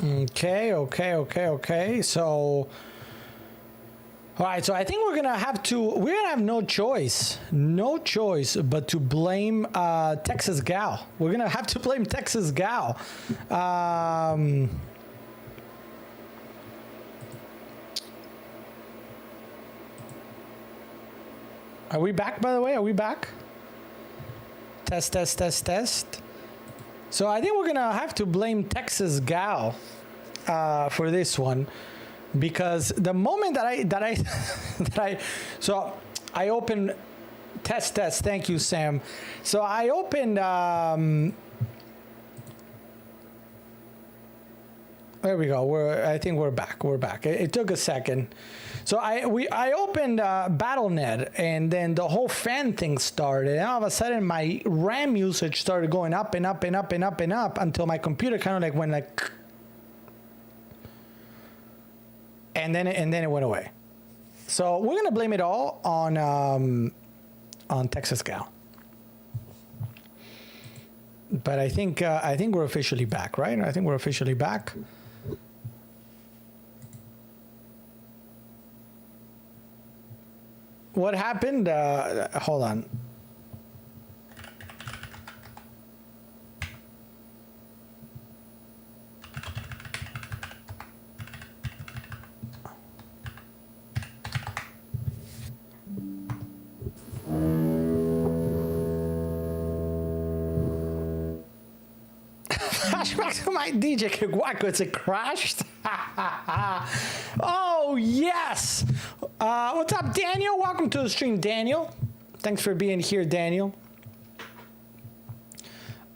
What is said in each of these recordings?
Okay. So, all right. So I think we're gonna have no choice but to blame Texas Gal. We're gonna have to blame Texas Gal. Are we back, by the way? Are we back? Test. So I think we're gonna have to blame Texas Gal for this one, because the moment that I opened test. Thank you, Sam. So I opened. There we go. I think we're back. It took a second. So I opened BattleNet, and then the whole fan thing started. And all of a sudden, my RAM usage started going up and up until my computer kind of like went like, and then it went away. So we're gonna blame it all on Texas Gal. But I think we're officially back, right? I think we're officially back. What happened? Hold on. Flashback to my DJ Kiguaco. It's a crashed. Oh, yes. What's up, Daniel? Welcome to the stream, Daniel. Thanks for being here, Daniel.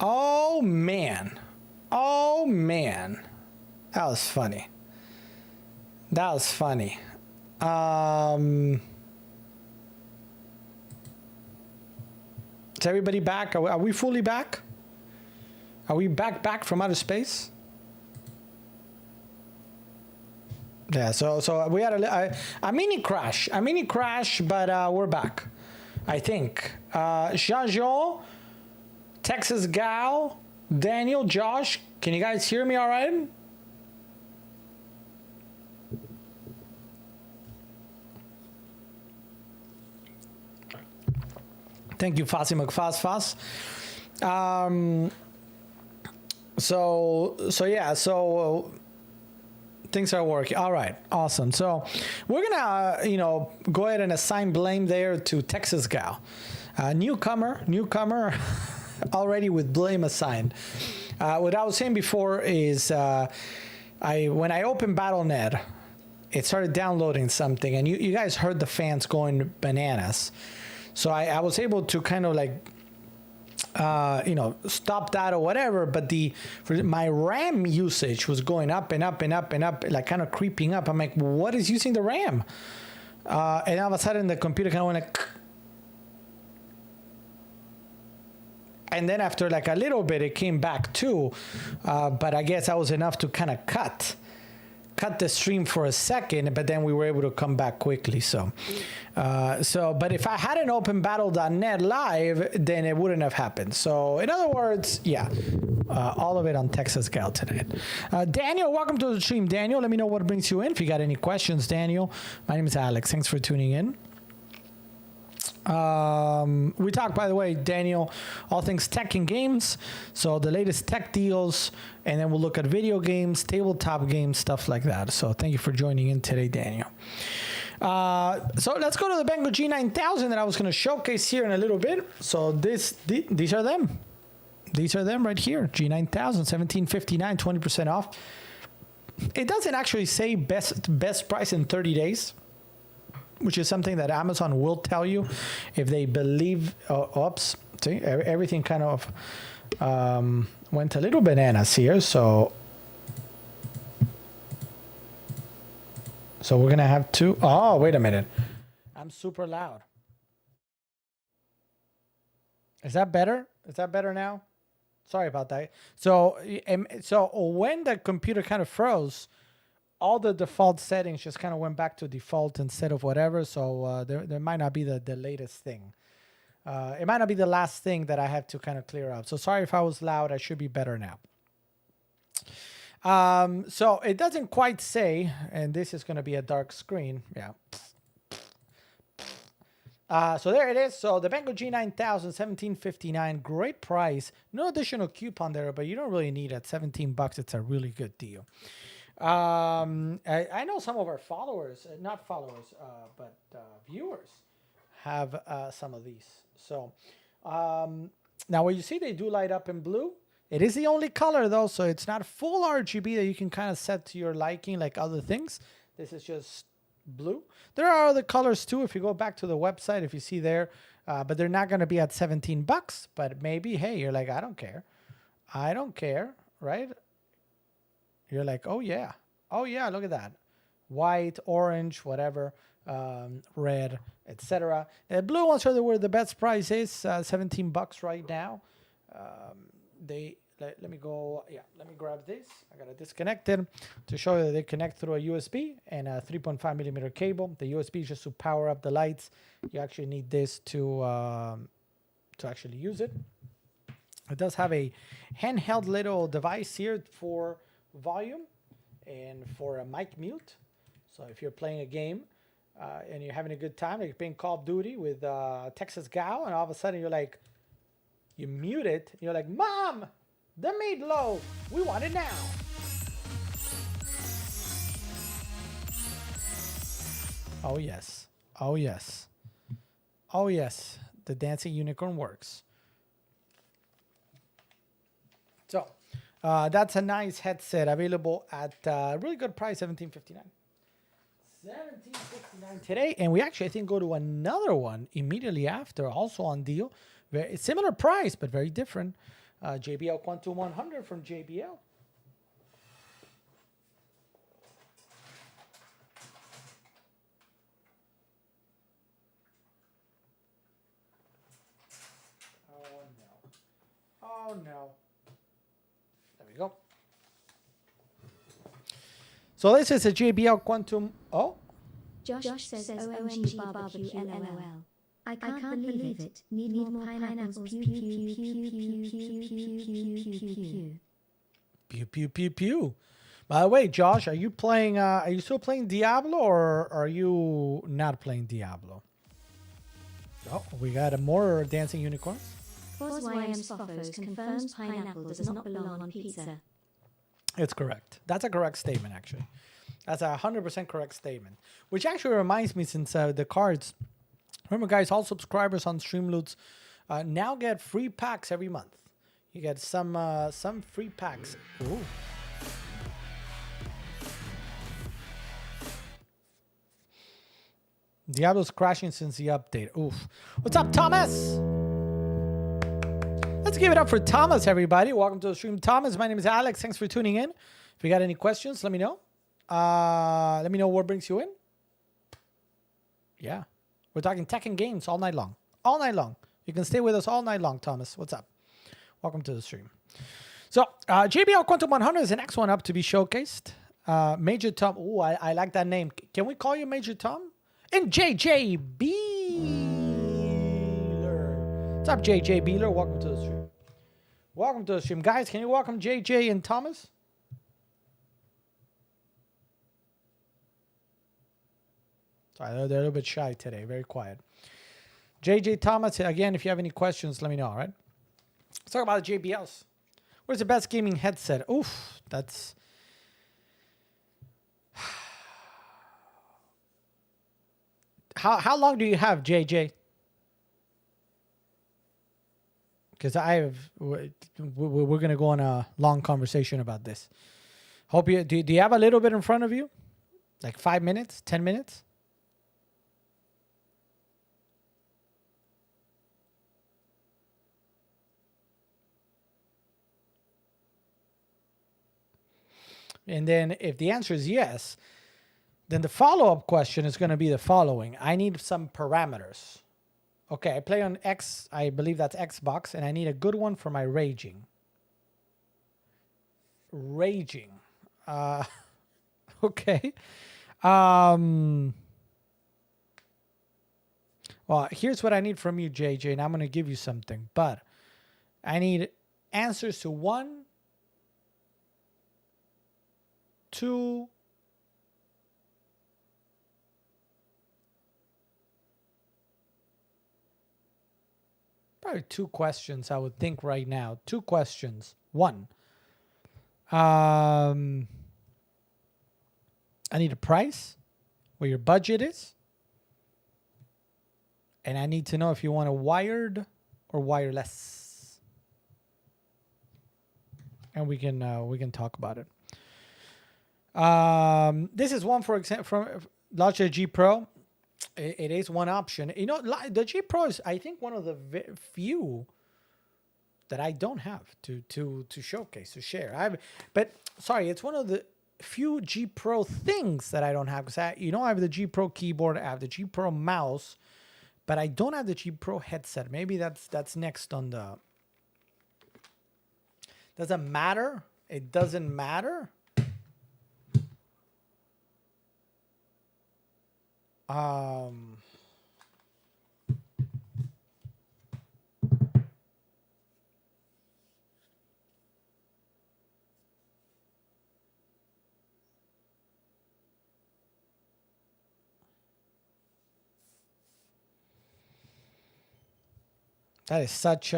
Oh, man. That was funny. Is everybody back? Are we fully back? Are we back from outer space? Yeah, so we had a mini crash, but we're back, I think. Jean-Jean, Texas Gal, Daniel, Josh, can you guys hear me all right? Thank you, Fassi McFas. So things are working. All right, awesome. So we're gonna, go ahead and assign blame there to Texas Gal, newcomer, already with blame assigned. What I was saying before is, when I opened BattleNet, it started downloading something, and you guys heard the fans going bananas. So I was able to kind of like, stop that or whatever, but my RAM usage was going up and up, like kind of creeping up. I'm like, what is using the RAM? And all of a sudden the computer kind of went like, and then after like a little bit, it came back too. But I guess that was enough to kind of cut the stream for a second, but then we were able to come back quickly. But if I hadn't opened battle.net live, then it wouldn't have happened. So in other words, yeah, all of it on Texas Gal tonight. Daniel, welcome to the stream. Daniel, let me know what brings you in. If you got any questions, Daniel. My name is Alex. Thanks for tuning in. We talk, by the way, Daniel, all things tech and games. So the latest tech deals, and then we'll look at video games, tabletop games, stuff like that. So thank you for joining in today, Daniel. So let's go to the Bengo G9000 that I was going to showcase here in a little bit. So these are them. These are them right here. G9000, 1759, 20% off. It doesn't actually say best price in 30 days. Which is something that Amazon will tell you if they believe. Oops, see, everything kind of went a little bananas here. So we're gonna have to. Oh, wait a minute, I'm super loud. Is that better? Is that better now? Sorry about that. So when the computer kind of froze, all the default settings just kind of went back to default instead of whatever. So there might not be the latest thing. It might not be the last thing that I have to kind of clear up. So sorry if I was loud. I should be better now. So it doesn't quite say, and this is going to be a dark screen. Yeah. So there it is. So the Bengo G9000, $17.59, great price. No additional coupon there, but you don't really need it. $17, it's a really good deal. I know some of our followers, not followers, but viewers have some of these. So now what you see, they do light up in blue. It is the only color though, so it's not full RGB that you can kind of set to your liking like other things. This is just blue. There are other colors too. If you go back to the website, if you see there, but they're not going to be at $17. But maybe, hey, you're like, I don't care. I don't care, right? You're like, oh yeah, look at that, white, orange, whatever, red, etc. Blue ones are where the best price is, $17 right now. Let me go. Yeah, let me grab this. I got it disconnected to show you that they connect through a USB and a 3.5 millimeter cable. The USB is just to power up the lights. You actually need this to actually use it. It does have a handheld little device here for volume and for a mic mute. So if you're playing a game and you're having a good time, like you're playing Call of Duty with Texas Gal, and all of a sudden you're like, you mute it, and you're like, Mom, the meatloaf, we want it now. Oh yes, oh yes, oh yes, the dancing unicorn works. So that's a nice headset available at a really good price, $17.59. $17.59 today, and we actually, I think, go to another one immediately after, also on deal. Very similar price, but very different. JBL Quantum 100 from JBL. Oh no. Oh no. There we go. So this is a JBL Quantum. Oh. Josh says OMG barbecue LOL. I can't believe it. Need more pineapples. Pew pew pew pew pew pew pew pew. Pew pew pew pew. By the way, Josh, are you playing? Are you still playing Diablo, or are you not playing Diablo? Oh, we got more dancing unicorns. YM Spoffos confirms pineapple does not belong on pizza. It's correct. That's a correct statement, actually. That's a 100% correct statement. Which actually reminds me, since the cards. Remember, guys, all subscribers on Streamloots now get free packs every month. You get some free packs. Ooh. Diablo's crashing since the update. Oof. What's up, Thomas? Let's give it up for Thomas, everybody. Welcome to the stream. Thomas, my name is Alex. Thanks for tuning in. If you got any questions, let me know. Let me know what brings you in. Yeah. We're talking tech and games all night long. All night long. You can stay with us all night long, Thomas. What's up? Welcome to the stream. So, JBL Quantum 100 is the next one up to be showcased. Major Tom. Oh, I like that name. Can we call you Major Tom? And JJ Beeler. What's up, JJ Beeler? Welcome to the stream. Welcome to the stream. Guys, can you welcome JJ and Thomas? Sorry, they're a little bit shy today. Very quiet. JJ Thomas, again, if you have any questions, let me know, all right? Let's talk about the JBLs. Where's the best gaming headset? Oof, that's... How long do you have, JJ? Because we're going to go on a long conversation about this. Hope you... Do you have a little bit in front of you? Like 5 minutes? 10 minutes? And then if the answer is yes, then the follow-up question is going to be the following. I need some parameters. Okay, I play on X, I believe that's Xbox, and I need a good one for my raging. Raging. Okay. Well, here's what I need from you, JJ, and I'm going to give you something. But I need answers to 1, two probably two questions I would think right now. Two questions. One, I need a price, where your budget is, and I need to know if you want a wired or wireless. And we can talk about it. This is one, for example, from Logitech G Pro. It is one option. You know, the G Pro is, I think, one of the few that I don't have to showcase, to share. It's one of the few G Pro things that I don't have, because I have the G Pro keyboard, I have the G Pro mouse, but I don't have the G Pro headset. Maybe that's next on the. Doesn't matter. It doesn't matter. That is such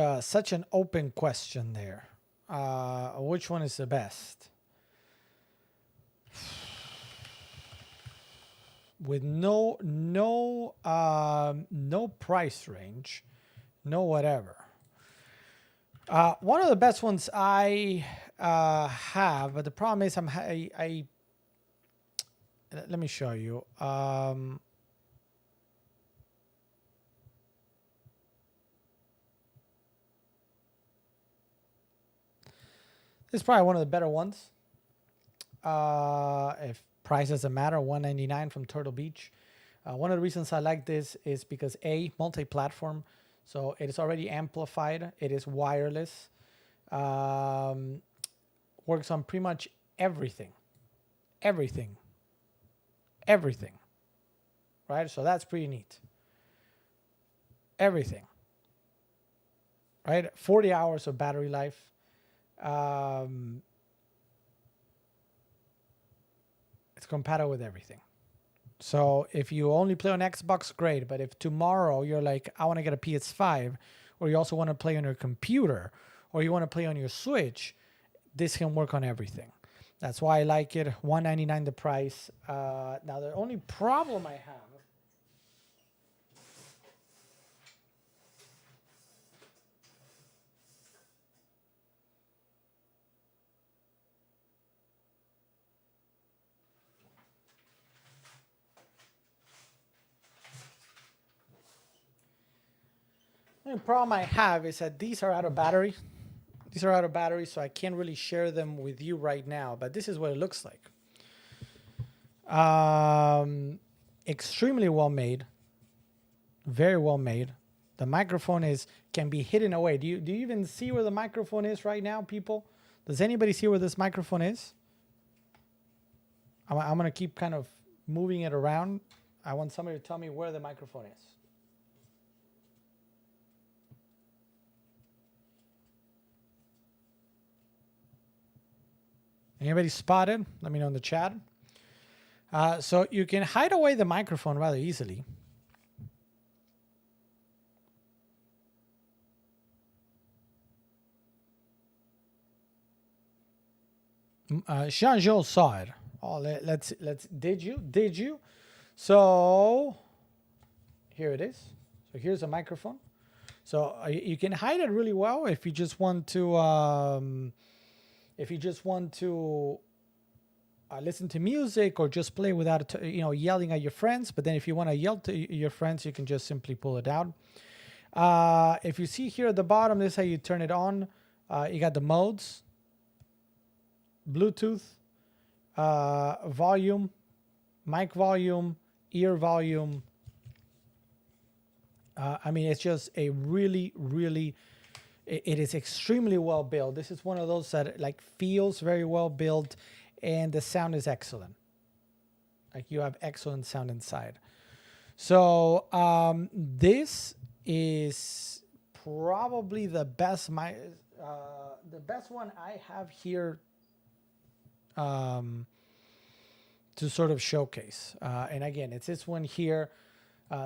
an open question there. Which one is the best? With no price range, no whatever. One of the best ones I have, but the problem is let me show you. This is probably one of the better ones. If price doesn't matter, $199 from Turtle Beach. One of the reasons I like this is because multi-platform, so it is already amplified. It is wireless. Works on pretty much everything. Right? So that's pretty neat. Everything. Right? 40 hours of battery life. It's compatible with everything. So if you only play on Xbox, great. But if tomorrow you're like, I want to get a PS5, or you also want to play on your computer, or you want to play on your Switch, this can work on everything. That's why I like it. $199 the price. Now the only problem I have. The problem I have is that these are out of battery. So I can't really share them with you right now, but this is what it looks like. Extremely well made. Very well made. The microphone can be hidden away. Do you even see where the microphone is right now, people? Does anybody see where this microphone is? I'm going to keep kind of moving it around. I want somebody to tell me where the microphone is. Anybody spotted? Let me know in the chat. So you can hide away the microphone rather easily. Jean-Jo saw it. Oh, let's. Did you? So here it is. So here's a microphone. So you can hide it really well if you just want to. Listen to music or just play without yelling at your friends. But then if you want to yell to your friends, you can just simply pull it out. If you see here at the bottom, this is how you turn it on. You got the modes, Bluetooth, volume, mic volume, ear volume. It's just a really, really. It is extremely well built. This is one of those that feels very well built, and the sound is excellent. You have excellent sound inside. So this is probably the best. The best one I have here. to sort of showcase. And again, it's this one here,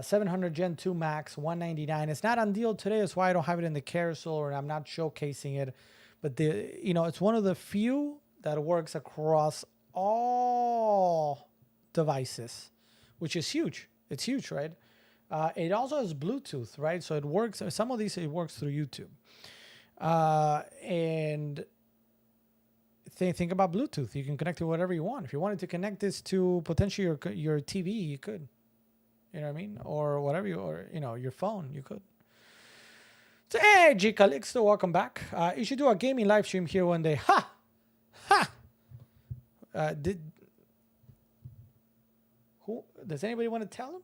700 Gen 2 Max, 199. It's not on deal today. That's why I don't have it in the carousel or I'm not showcasing it. But it's one of the few that works across all devices, which is huge. It's huge, right? It also has Bluetooth, right? So it works. Some of these, it works through YouTube. And think about Bluetooth. You can connect to whatever you want. If you wanted to connect this to potentially your TV, you could. You know what I mean? Or whatever your phone, you could. So, hey, G Calixto, welcome back. You should do a gaming live stream here one day. Ha! Ha! Does anybody want to tell him?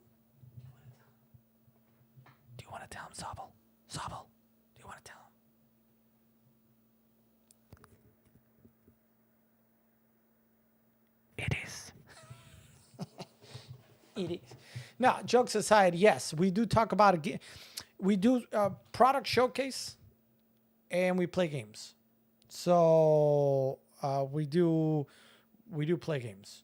Do you want to tell him, Zabel? Zabel, do you want to tell him? It is. It is. Now, jokes aside, yes, we do talk about we do product showcase, and we play games. So we do play games.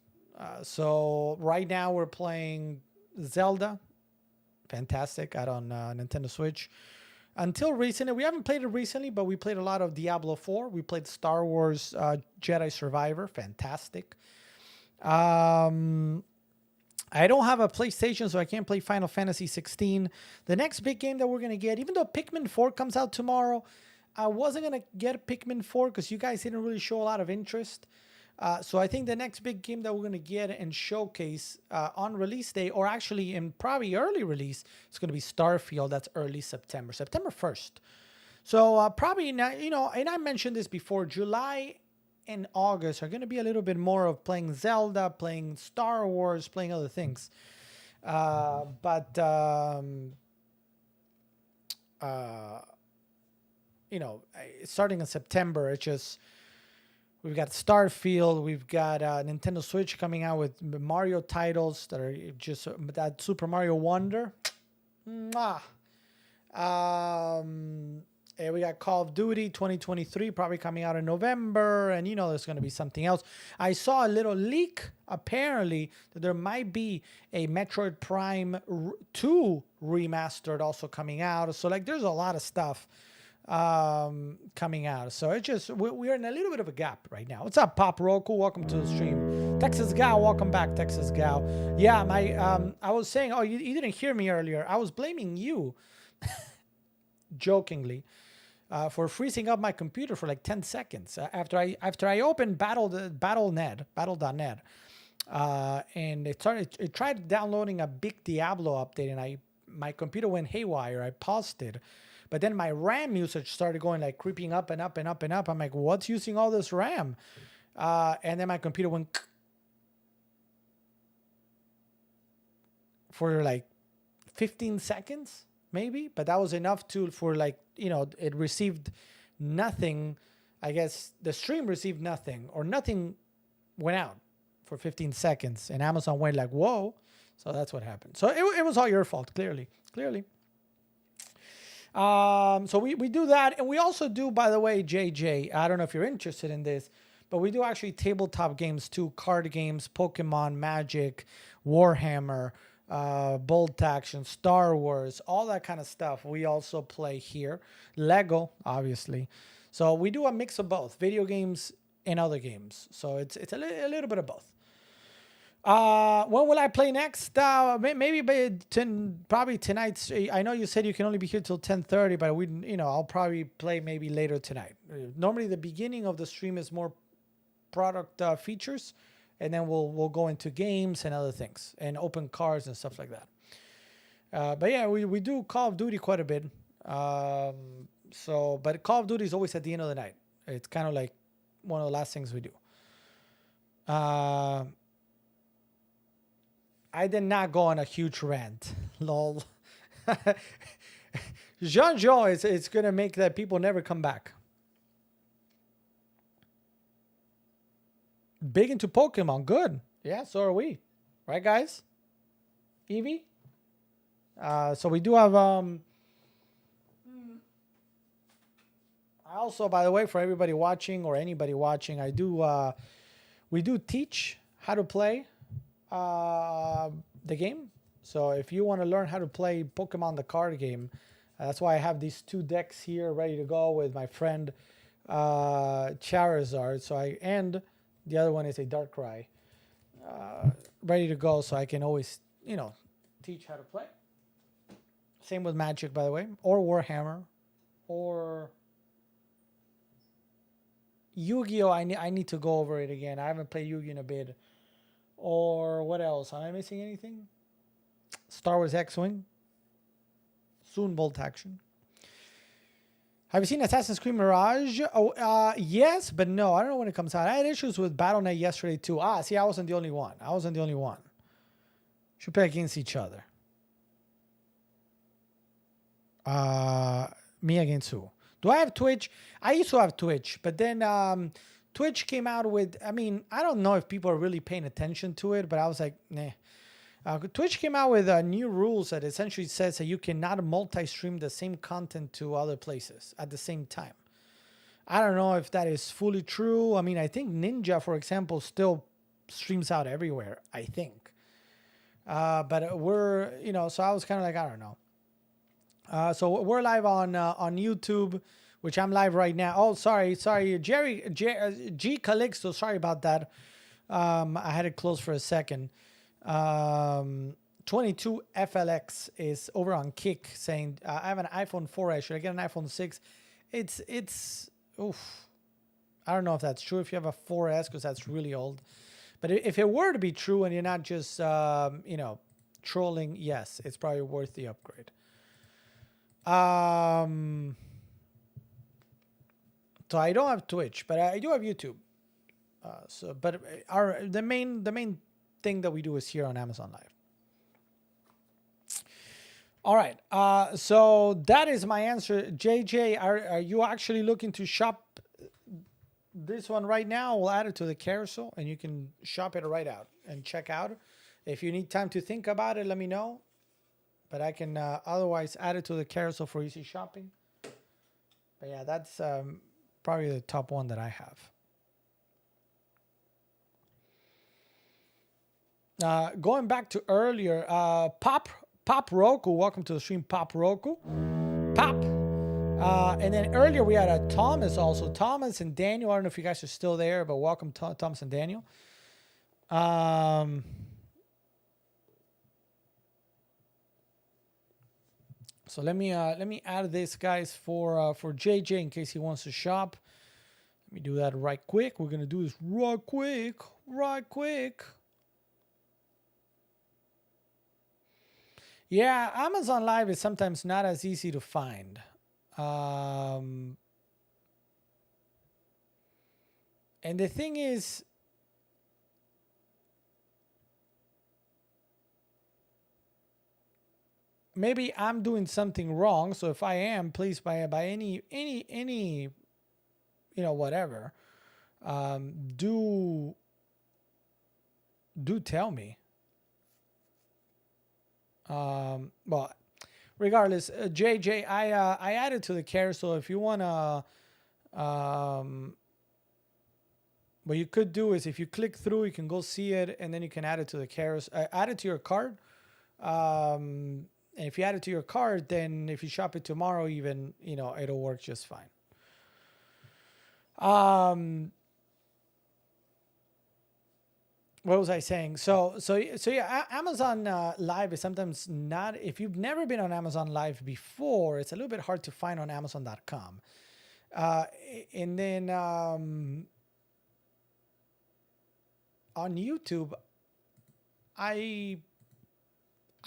So right now we're playing Zelda, fantastic, out on Nintendo Switch. Until recently, we haven't played it recently, but we played a lot of Diablo 4. We played Star Wars Jedi Survivor, fantastic. I don't have a PlayStation, so I can't play Final Fantasy 16. The next big game that we're going to get, even though Pikmin 4 comes out tomorrow, I wasn't going to get Pikmin 4 because you guys didn't really show a lot of interest. So I think the next big game that we're going to get and showcase on release day, or actually in probably early release, it's going to be Starfield. That's early September 1st. So probably, now, and I mentioned this before, July and August are going to be a little bit more of playing Zelda, playing Star Wars, playing other things. But starting in September, it's just, we've got Starfield, we've got Nintendo Switch coming out with Mario titles that are just that Super Mario Wonder. Mwah. And we got Call of Duty 2023 probably coming out in November, and there's going to be something else. I saw a little leak apparently that there might be a Metroid Prime 2 remastered also coming out. So there's a lot of stuff coming out. So it's just we're in a little bit of a gap right now. What's up, Pop Roku? Welcome to the stream. Texas Gal, welcome back, Texas Gal. Yeah, I was saying, you didn't hear me earlier. I was blaming you jokingly for freezing up my computer for 10 seconds after I opened Battle.net, and it tried downloading a big Diablo update, and my computer went haywire. I paused it, but then my RAM usage started going creeping up and up and up and up. I'm like, what's using all this RAM? And then my computer went for 15 seconds. Maybe, but that was enough for it received nothing. I guess the stream received nothing, or nothing went out for 15 seconds, and Amazon went whoa. So that's what happened. So it was all your fault, clearly. So we do that, and we also do, by the way, JJ, I don't know if you're interested in this, but we do actually tabletop games too, card games, Pokemon, Magic, Warhammer, Bolt Action, Star Wars, all that kind of stuff. We also play here. Lego, obviously. So we do a mix of both, video games and other games. So it's a little bit of both. When will I play next? Maybe probably tonight. I know you said you can only be here till 10:30, but I'll probably play maybe later tonight. Normally the beginning of the stream is more product features, and then we'll go into games and other things and open cards and stuff like that. But yeah, we do Call of Duty quite a bit. But Call of Duty is always at the end of the night. It's kind of like one of the last things we do. I did not go on a huge rant. Lol. Jean-Jean, it's going to make that people never come back. Big into Pokemon. Good. Yeah, so are we. Right, guys? Eevee? So we do have... I also, by the way, for everybody watching or anybody watching, we do teach how to play the game. So if you want to learn how to play Pokemon the card game, that's why I have these 2 decks here ready to go with my friend Charizard. And the other one is a Darkrai, ready to go, so I can always, teach how to play. Same with Magic, by the way, or Warhammer, or Yu-Gi-Oh! I need to go over it again. I haven't played Yu-Gi-Oh! In a bit. Or what else? Am I missing anything? Star Wars X-Wing. Soon Bolt Action. Have you seen Assassin's Creed Mirage? Oh, yes, but no. I don't know when it comes out. I had issues with Battle.net yesterday too. See, I wasn't the only one. Should play against each other. Me against who? Do I have Twitch? I used to have Twitch, but then Twitch came out with, I don't know if people are really paying attention to it, but I was like, nah. Twitch came out with new rules that essentially says that you cannot multi-stream the same content to other places at the same time. I don't know if that is fully true. I think Ninja, for example, still streams out everywhere, I think. But we're, so I was kind of like, I don't know. So we're live on YouTube, which I'm live right now. Oh, sorry, G Calixto. Sorry about that. I had it closed for a second. 22 FLX is over on Kick saying, I have an iPhone 4S. Should I get an iPhone 6? It's oof. I don't know if that's true if you have a 4S, because that's really old. But if it were to be true and you're not just, trolling, yes, it's probably worth the upgrade. So I don't have Twitch, but I do have YouTube. But the main thing that we do is here on Amazon Live. All right. So that is my answer. JJ, are you actually looking to shop this one right now? We'll add it to the carousel and you can shop it right out and check out. If you need time to think about it, let me know. But I can otherwise add it to the carousel for easy shopping. But yeah, that's probably the top one that I have. Going back to earlier, Pop Roku, welcome to the stream, Pop Roku. Pop. And then earlier we had Thomas also. Thomas and Daniel, I don't know if you guys are still there, but welcome Thomas and Daniel. So let me add this, guys, for JJ in case he wants to shop. Let me do that right quick. We're gonna do this right quick. Yeah, Amazon Live is sometimes not as easy to find. And the thing is, maybe I'm doing something wrong. So if I am, please by any whatever, do tell me. Well, regardless, JJ, I added to the carousel. If you wanna, what you could do is if you click through, you can go see it, and then you can add it to the carousel. Add it to your cart. And if you add it to your cart, then if you shop it tomorrow, even, it'll work just fine. What was I saying? So yeah, Amazon Live is sometimes not, if you've never been on Amazon Live before, it's a little bit hard to find on Amazon.com. And then on YouTube, I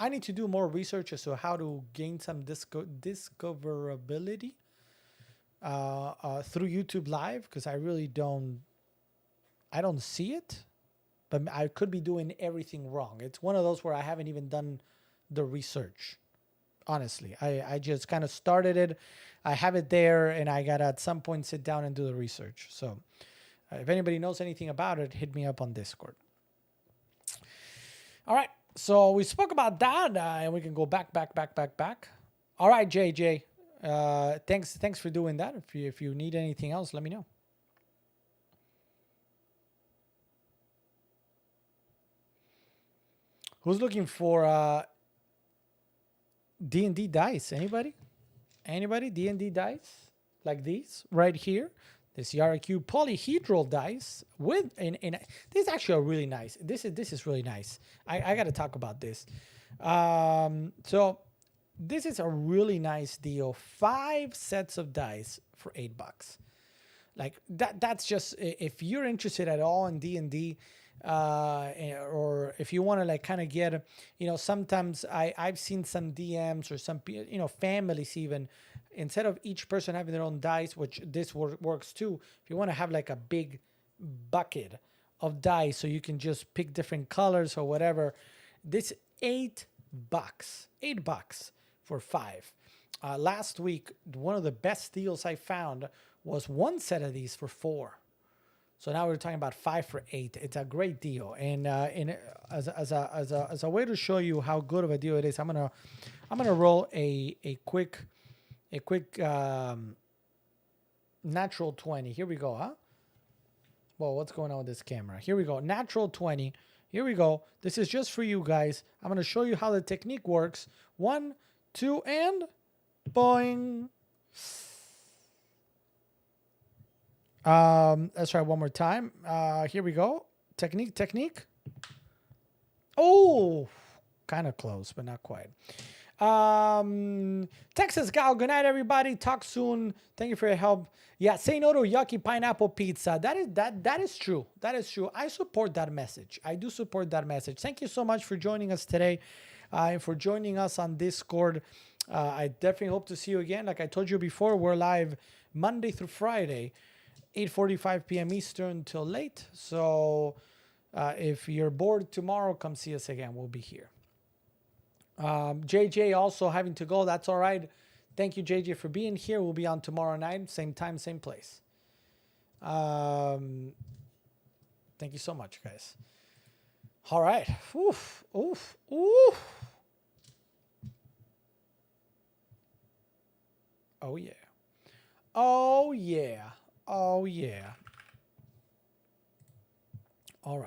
need to do more research as to how to gain some discoverability through YouTube Live, because I really don't see it, but I could be doing everything wrong. It's one of those where I haven't even done the research. Honestly, I just kind of started it. I have it there, and I gotta at some point sit down and do the research. So if anybody knows anything about it, hit me up on Discord. All right. So we spoke about that, and we can go back. All right, JJ. Thanks for doing that. If you need anything else, let me know. Who's looking for D&D dice? Anybody? Anybody? D&D dice like these right here. This YaraQ polyhedral dice with in this is actually a really nice. This is really nice. I got to talk about this. So this is a really nice deal. 5 sets of dice for $8. Like that's just, if you're interested at all in D&D, or if you want to like kind of get, sometimes I've seen some DMs or some, families even, instead of each person having their own dice, which this works too. If you want to have like a big bucket of dice so you can just pick different colors or whatever, this $8, $8 for 5. Last week, one of the best deals I found was 1 set of these for 4. So now we're talking about 5 for 8. It's a great deal, and as a way to show you how good of a deal it is, I'm gonna roll a quick natural 20. Here we go, huh? Well, what's going on with this camera? Here we go, natural 20. Here we go. This is just for you guys. I'm gonna show you how the technique works. 1, 2, and boing. Let's try one more time. Here we go. Technique. Oh, kind of close, but not quite. Texas Gal, good night, everybody. Talk soon. Thank you for your help. Yeah, say no to yucky pineapple pizza. That is true. That is true. I support that message. I do support that message. Thank you so much for joining us today, and for joining us on Discord. I definitely hope to see you again. Like I told you before, we're live Monday through Friday, 8:45 p.m. Eastern till late. So if you're bored tomorrow, come see us again. We'll be here. JJ also having to go. That's all right. Thank you, JJ, for being here. We'll be on tomorrow night. Same time, same place. Thank you so much, guys. All right. Oof. Oh, yeah. All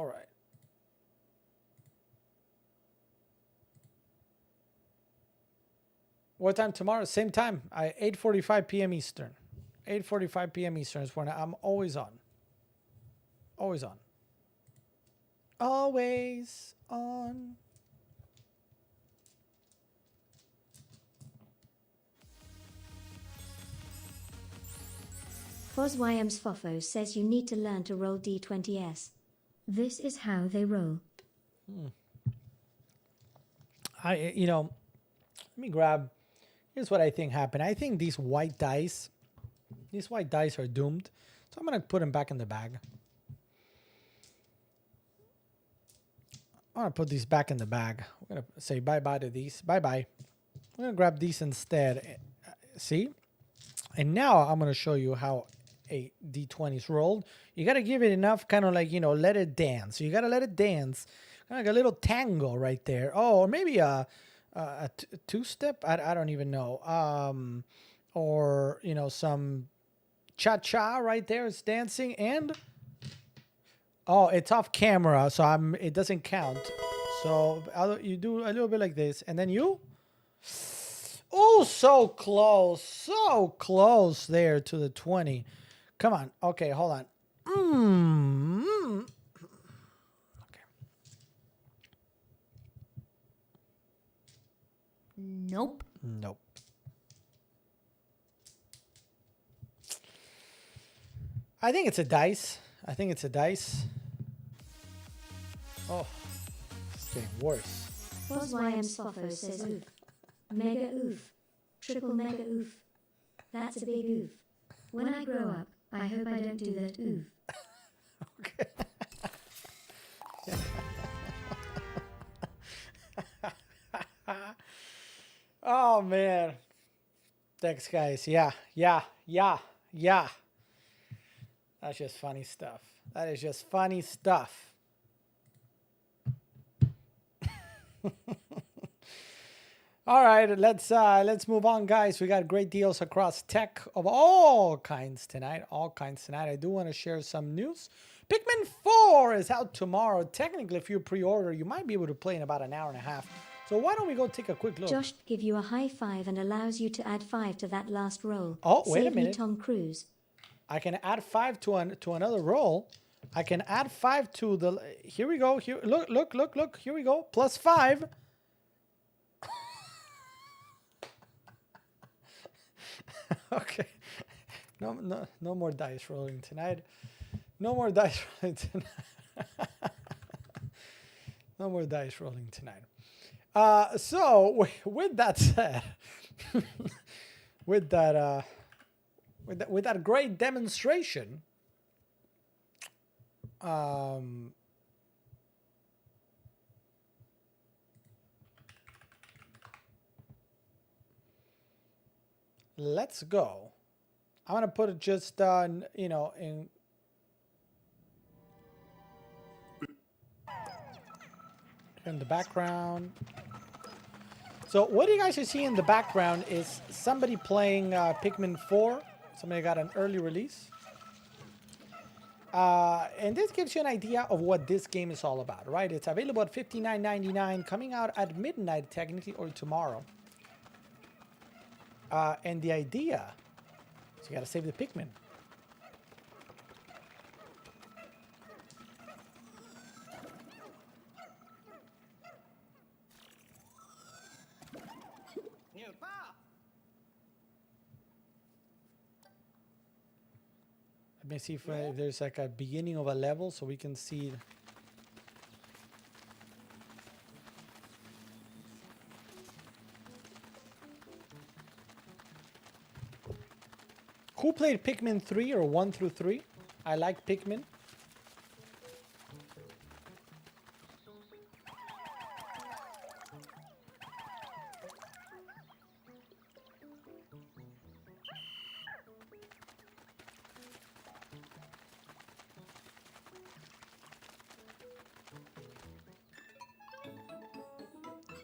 right. What time tomorrow? Same time. 8:45 p.m. Eastern. 8:45 p.m. Eastern is when I'm always on. Always on. Always on. FosYM's Fofo says you need to learn to roll D20s. This is how they roll. Let me grab. Here's what I think happened. I think these white dice are doomed. So I'm going to put them back in the bag. I'm going to put these back in the bag. We're going to say bye-bye to these. Bye-bye. We're going to grab these instead. See? And now I'm going to show you how a D20 is rolled. You got to give it enough, kind of like, let it dance. So you got to let it dance. Kind of like a little tango right there. Oh, or maybe a two-step. I don't even know. Or, some cha-cha right there. It's dancing. And, oh, it's off camera. So it doesn't count. So you do a little bit like this. And then you... Oh, so close there to the 20. Come on. Okay, hold on. Okay. Nope. I think it's a dice. Oh, it's getting worse. FosYM's Fofo says oof. Mega oof. Triple mega oof. That's a big oof. When I grow up, I hope I don't do that oof. Okay. Oh, man. Thanks, guys. Yeah. That's just funny stuff. That is just funny stuff. All right, let's move on, guys. We got great deals across tech of all kinds tonight. All kinds tonight. I do want to share some news. Pikmin 4 is out tomorrow. Technically, if you pre-order, you might be able to play in about an hour and a half. So why don't we go take a quick look? Josh give you a high five and allows you to add 5 to that last roll. Oh, wait a Save me, minute. Tom Cruise. I can add 5 to another roll. I can add 5 to the. Here we go. Here, look. Here we go. Plus 5. Okay. No more dice rolling tonight. No more dice rolling tonight. No more dice rolling tonight. So with that said, with that great demonstration, let's go. I'm gonna put it just in the background. So what you guys are seeing in the background is somebody playing Pikmin 4. Somebody got an early release. And this gives you an idea of what this game is all about, right? It's available at $59.99, coming out at midnight technically, or tomorrow. And the idea is you gotta save the Pikmin. Let me see if there's like a beginning of a level so we can see. Who played Pikmin 3 or 1 through 3? I like Pikmin.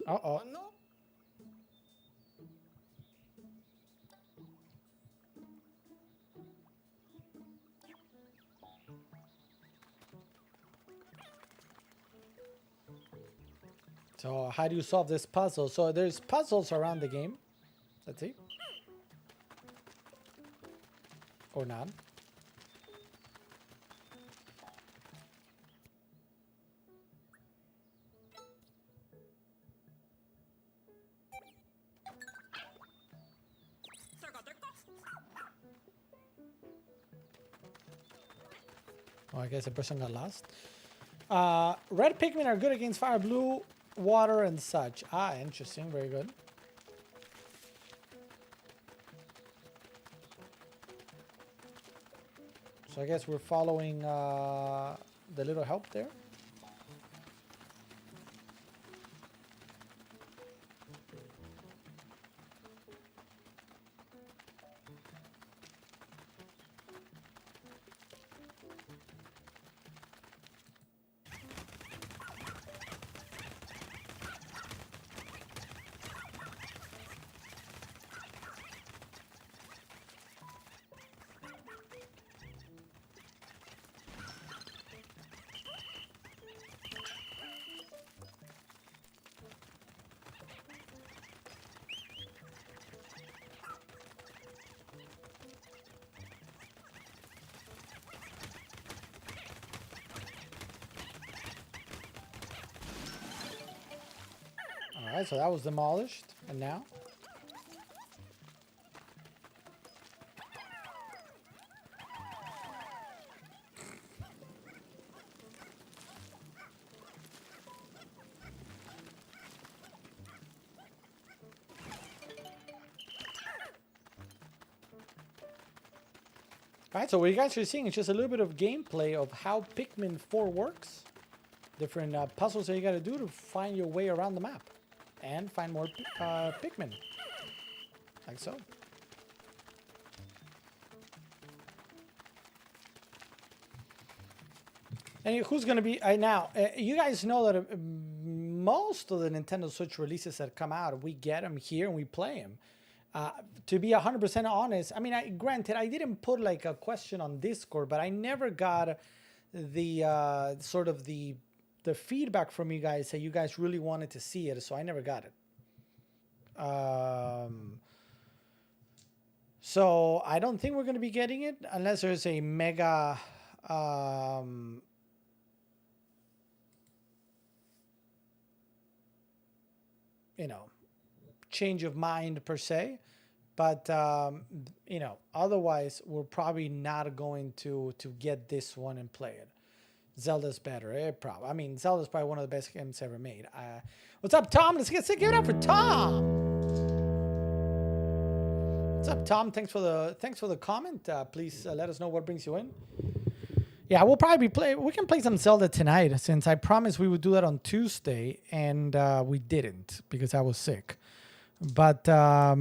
Uh-oh. So how do you solve this puzzle? So there's puzzles around the game. Let's see. Or not. Oh, I guess the person got lost. Red Pikmin are good against fire, blue, water, and such. Ah, interesting. Very good. So I guess we're following the little help there. Alright, so that was demolished. And now? Alright, so what you guys are seeing is just a little bit of gameplay of how Pikmin 4 works. Different puzzles that you gotta do to find your way around the map. And find more Pikmin. Like so. And who's gonna be... now, you guys know that most of the Nintendo Switch releases that come out, we get them here and we play them. To be 100% honest, I mean, granted, I didn't put like a question on Discord, but I never got the sort of the feedback from you guys that you guys really wanted to see it, so I never got it. So I don't think we're going to be getting it unless there's a mega you know, change of mind per se, but you know, otherwise we're probably not going to get this one and play it. Zelda's better, probably. I mean, Zelda's probably one of the best games ever made. What's up, Tom? Let's give it up for Tom. What's up, Tom? Thanks for the comment. Please let us know what brings you in. Yeah, we'll probably we can play some Zelda tonight, since I promised we would do that on Tuesday, and we didn't because I was sick. But yeah,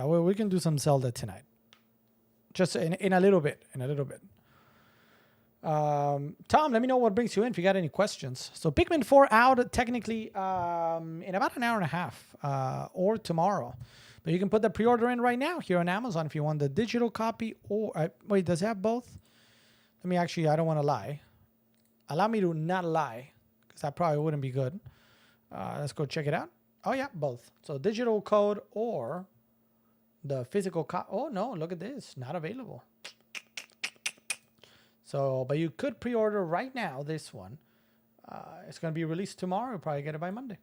we can do some Zelda tonight. Just in a little bit, Tom, let me know what brings you in if you got any questions. So Pikmin 4 out technically in about an hour and a half or tomorrow. But you can put the pre-order in right now here on Amazon if you want the digital copy or... wait, does it have both? Let me actually... I don't want to lie. Allow me to not lie, because that probably wouldn't be good. Let's go check it out. Oh, yeah, both. So digital code or the physical copy. Oh, no, look at this. Not available. So, but you could pre-order right now this one. It's going to be released tomorrow. You'll probably get it by Monday.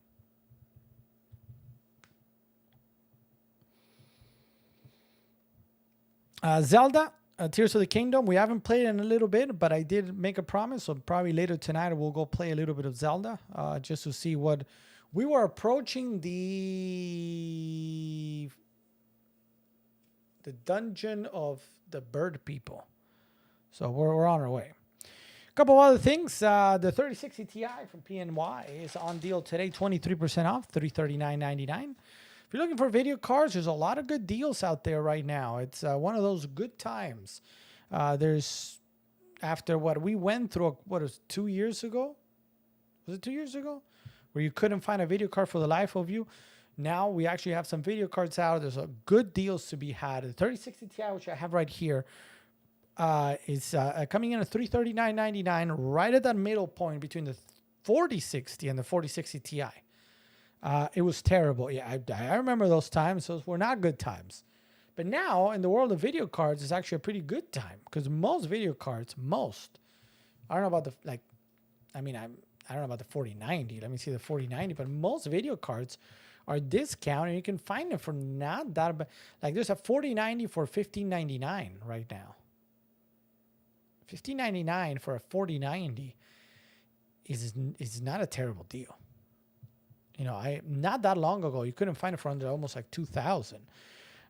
Zelda, Tears of the Kingdom. We haven't played in a little bit, but I did make a promise. So probably later tonight we'll go play a little bit of Zelda, just to see what we were approaching the dungeon of the bird people. So we're on our way. A couple of other things. The 3060 Ti from PNY is on deal today, 23% off, $339.99. If you're looking for video cards, there's a lot of good deals out there right now. It's one of those good times. There's, after what we went through, what was 2 years ago? Was it 2 years ago? Where you couldn't find a video card for the life of you. Now we actually have some video cards out. There's a good deals to be had. The 3060 Ti, which I have right here, is coming in at $339.99, right at that middle point between the 4060 and the 4060 Ti. It was terrible. Yeah, I remember those times. Those were not good times. But now, in the world of video cards, it's actually a pretty good time. Because most video cards, I don't know about the, like, I mean, I don't know about the 4090. Let me see the 4090. But most video cards are discounted. You can find them for not that bad. Like, there's a 4090 for $15.99 right now. $15.99 for a 4090 is not a terrible deal. You know, not that long ago, you couldn't find it for under almost like $2,000.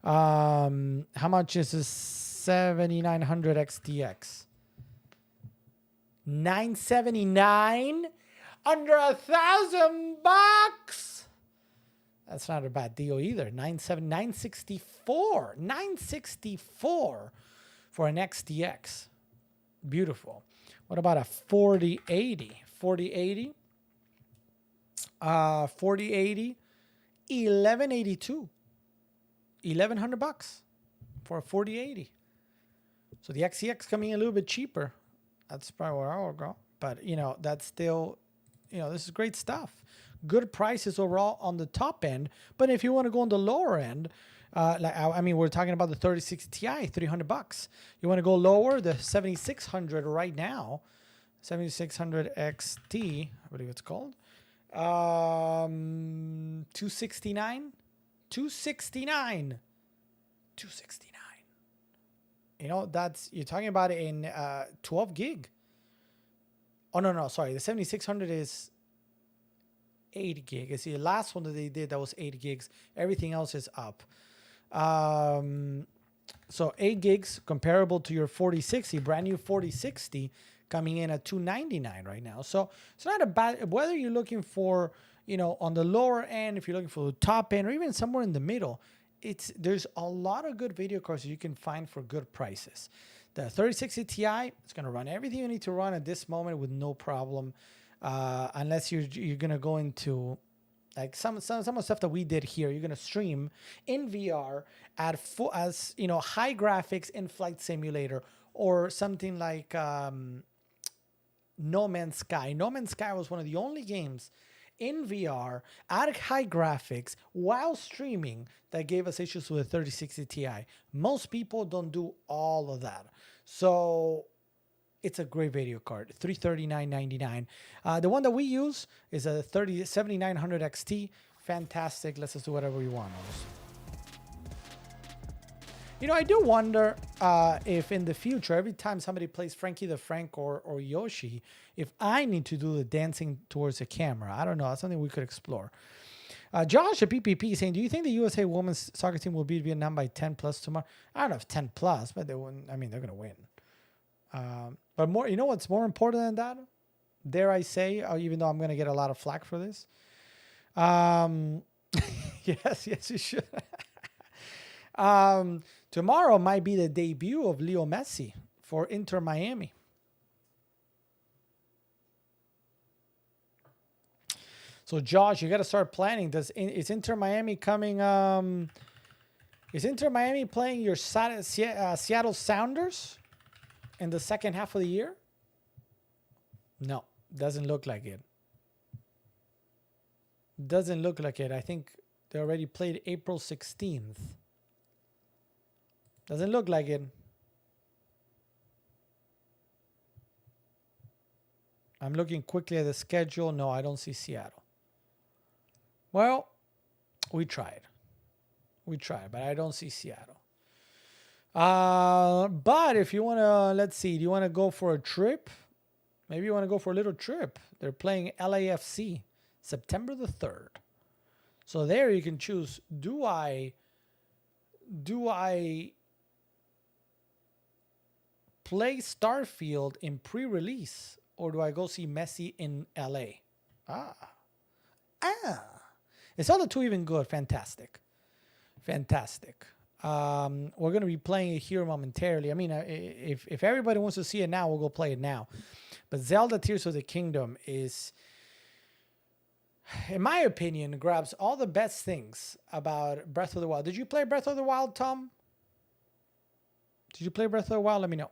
How much is this 7900 XTX? $979, under $1,000. That's not a bad deal either. $964 for an XTX. Beautiful. What about a 4080? 4080. 4080, $1,182, $1,100 for a 4080. So the XTX coming a little bit cheaper. That's probably where I will go. But you know, that's still, you know, this is great stuff. Good prices overall on the top end. But if you want to go on the lower end, like I mean, we're talking about the 3060 Ti, $300. You want to go lower, the 7600 right now, 7600 XT, I believe it's called. $269. You know, that's, you're talking about it in 12 gig. Oh, no, sorry. The 7600 is 8 gig. It's the last one that they did that was 8 gigs. Everything else is up. So 8 gigs comparable to your 4060, brand new 4060, coming in at $299 right now. So it's not a bad, whether you're looking for, you know, on the lower end, if you're looking for the top end, or even somewhere in the middle, there's a lot of good video cards you can find for good prices. The 3060 Ti, it's going to run everything you need to run at this moment with no problem, unless you're going to go into like some of the stuff that we did here. You're going to stream in VR at as high graphics in Flight Simulator or something like No Man's Sky. No Man's Sky was one of the only games in VR at high graphics while streaming that gave us issues with a 3060 Ti. Most people don't do all of that. So it's a great video card, $339.99. The one that we use is a 7900 XT. Fantastic. Let's just do whatever we want. I do wonder if in the future, every time somebody plays Frankie the Frank or Yoshi, if I need to do the dancing towards the camera. I don't know. That's something we could explore. Josh at PPP saying, do you think the USA women's soccer team will beat Vietnam by 10 plus tomorrow? I don't know if 10 plus, but they wouldn't. I mean, they're going to win. But more, what's more important than that? Dare I say, even though I'm going to get a lot of flack for this. Yes, you should. Tomorrow might be the debut of Leo Messi for Inter Miami. So Josh, you got to start planning. Is Inter Miami coming? Is Inter Miami playing your Seattle Sounders in the second half of the year? No, doesn't look like it. Doesn't look like it. I think they already played April 16th. Doesn't look like it. I'm looking quickly at the schedule. No, I don't see Seattle. Well, we tried. But I don't see Seattle. But if you want to, let's see, do you want to go for a trip? Maybe you want to go for a little trip. They're playing LAFC September the 3rd. So there you can choose, do I play Starfield in pre-release or do I go see Messi in LA? It's all the two even good. Fantastic. We're going to be playing it here momentarily. I mean, if everybody wants to see it now, we'll go play it now. But Zelda Tears of the Kingdom is, in my opinion, grabs all the best things about Breath of the Wild. Did you play Breath of the Wild, Tom? Did you play Breath of the Wild? Let me know.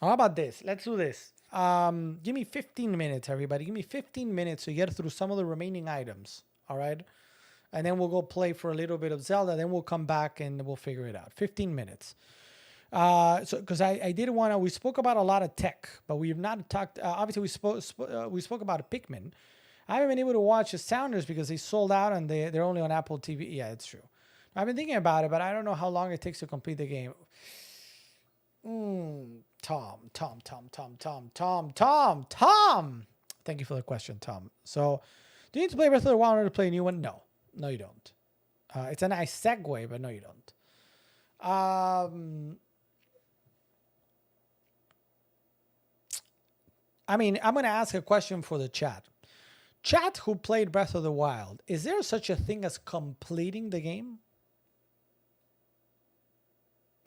How about this? Let's do this. Give me 15 minutes, everybody. Give me 15 minutes to get through some of the remaining items. All right. And then we'll go play for a little bit of Zelda. Then we'll come back and we'll figure it out. 15 minutes. Because I did want to, we spoke about a lot of tech, but we have not talked, obviously we spoke about Pikmin. I haven't been able to watch the Sounders because they sold out and they're only on Apple TV. Yeah, it's true. I've been thinking about it, but I don't know how long it takes to complete the game. Tom. Thank you for the question, Tom. So, do you need to play Breath of the Wild in order to play a new one? No, you don't. It's a nice segue, but no, you don't. I mean, I'm going to ask a question for the chat. Chat who played Breath of the Wild, is there such a thing as completing the game?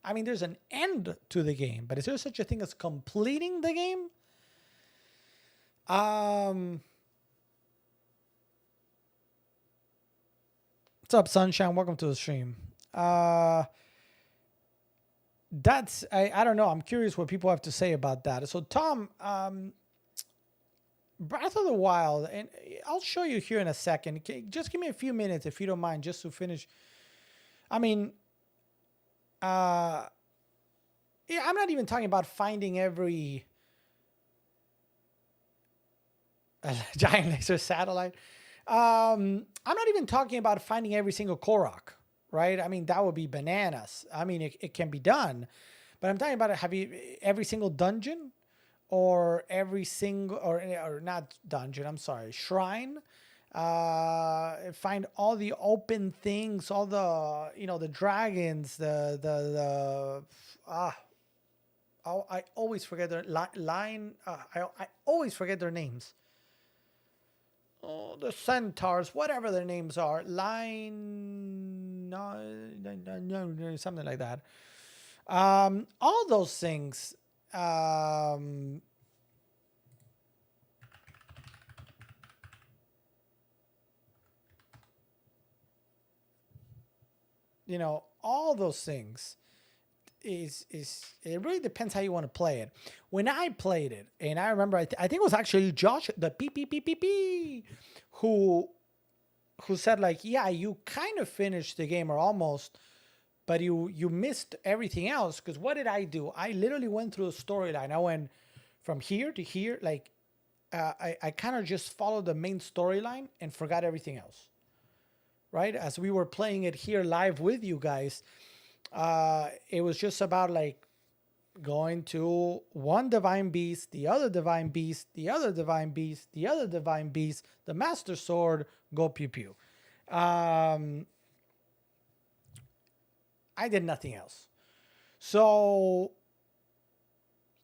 I mean, there's an end to the game, but is there such a thing as completing the game? What's up, Sunshine? Welcome to the stream. That's, I don't know. I'm curious what people have to say about that. So, Tom, Breath of the Wild, and I'll show you here in a second. Just give me a few minutes, if you don't mind, just to finish. I mean, yeah, I'm not even talking about finding every giant laser satellite. I'm not even talking about finding every single Korok, right? I mean, that would be bananas. I mean, it can be done, but I'm talking about every single dungeon or every single, or not dungeon, I'm sorry, shrine. Find all the open things, all the, the dragons, I always forget their I always forget their names. the Centaurs, whatever their names are, Line, no, something like that. All those things. You know, all those things is it really depends how you want to play it. When I played it, and I remember, I think it was actually Josh, the PPPPP, who said like, yeah, you kind of finished the game or almost, but you missed everything else. Because what did I do? I literally went through the storyline. I went from here to here, like I kind of just followed the main storyline and forgot everything else. Right, as we were playing it here live with you guys, it was just about like going to one divine beast, the other divine beast, the other divine beast, the other divine beast, the master sword, go pew pew. I did nothing else. So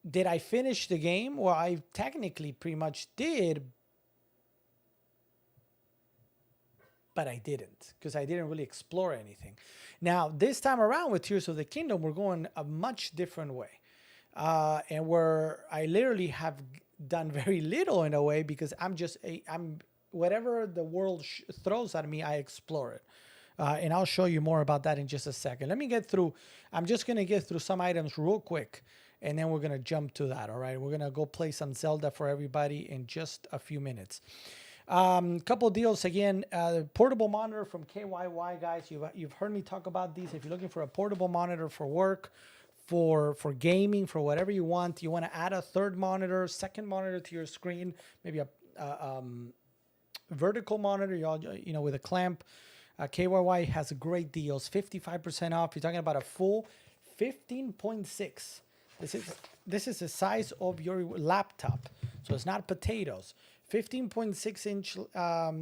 did I finish the game? Well, I technically pretty much did, but I didn't, because I didn't really explore anything. Now, this time around with Tears of the Kingdom, we're going a much different way. And where I literally have done very little in a way, because I'm whatever the world throws at me, I explore it. And I'll show you more about that in just a second. Let me get through, I'm just going to get through some items real quick, and then we're going to jump to that, all right? We're going to go play some Zelda for everybody in just a few minutes. Couple deals again. Portable monitor from KYY, guys. You've heard me talk about these. If you're looking for a portable monitor for work, for gaming, for whatever you want to add a third monitor, second monitor to your screen, maybe a vertical monitor, with a clamp. KYY has great deals. 55% off. You're talking about a full 15.6. This is the size of your laptop, so it's not potatoes. 15.6-inch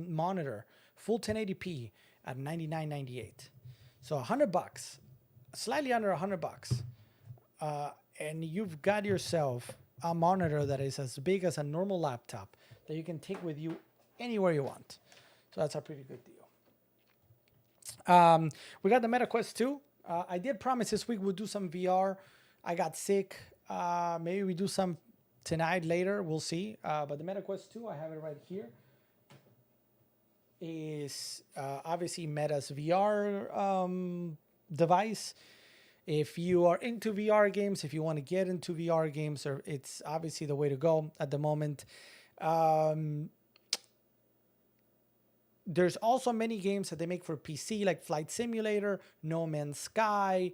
monitor, full 1080p at $99.98. So $100, slightly under $100, and you've got yourself a monitor that is as big as a normal laptop that you can take with you anywhere you want. So that's a pretty good deal. We got the MetaQuest 2. I did promise this week we'll do some VR. I got sick. Maybe we do some tonight, later, we'll see. But the MetaQuest 2, I have it right here, is obviously Meta's VR device. If you are into VR games, if you want to get into VR games, it's obviously the way to go at the moment. There's also many games that they make for PC, like Flight Simulator, No Man's Sky,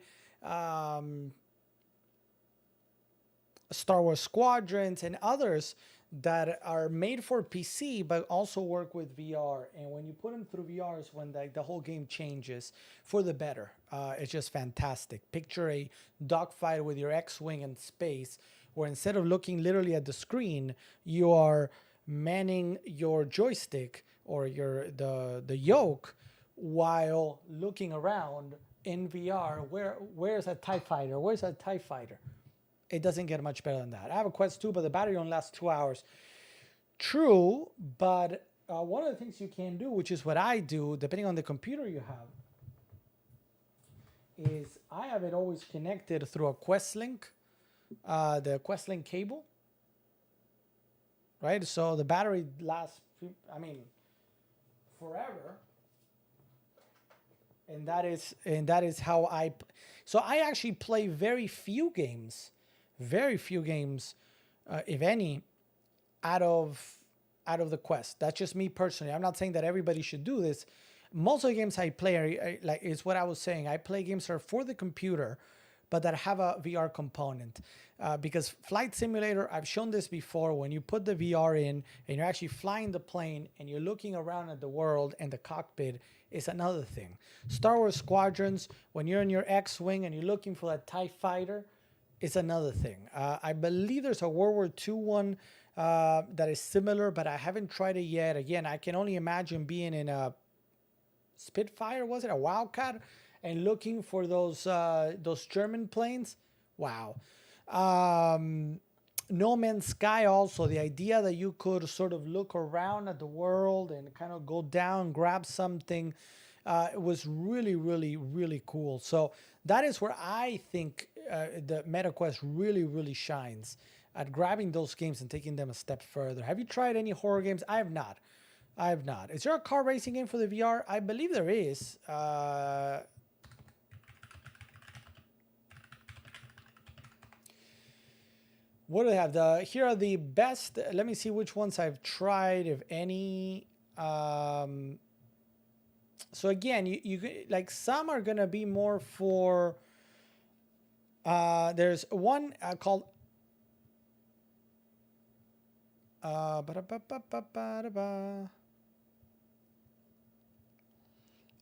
Star Wars Squadrons, and others that are made for PC but also work with VR. And when you put them through VR is when the whole game changes for the better. It's just fantastic. Picture a dogfight with your X-Wing in space, where instead of looking literally at the screen, you are manning your joystick or the yoke while looking around in VR. Where's a TIE fighter? Where's a TIE fighter? It doesn't get much better than that. I have a Quest 2, but the battery only lasts 2 hours. True, but one of the things you can do, which is what I do, depending on the computer you have, is I have it always connected through a QuestLink, the QuestLink cable, right? So the battery lasts, forever. And that is how so I actually play very few games, if any, out of the Quest. That's just me personally. I'm not saying that everybody should do this. Most of the games I play is what I was saying. I play games that are for the computer, but that have a VR component. Because Flight Simulator, I've shown this before, when you put the VR in and you're actually flying the plane and you're looking around at the world and the cockpit, is another thing. Star Wars Squadrons, when you're in your X-Wing and you're looking for that TIE fighter, is another thing. I believe there's a World War II one that is similar, but I haven't tried it yet. Again, I can only imagine being in a Spitfire, was it a Wildcat, and looking for those German planes. Wow. No Man's Sky also, the idea that you could sort of look around at the world and kind of go down, grab something, it was really, really, really cool. So that is where I think the MetaQuest really, really shines, at grabbing those games and taking them a step further. Have you tried any horror games? I have not. I have not. Is there a car racing game for the VR? I believe there is. What do they have? Here are the best. Let me see which ones I've tried, if any. So again, you like, some are gonna be more for. There's one called.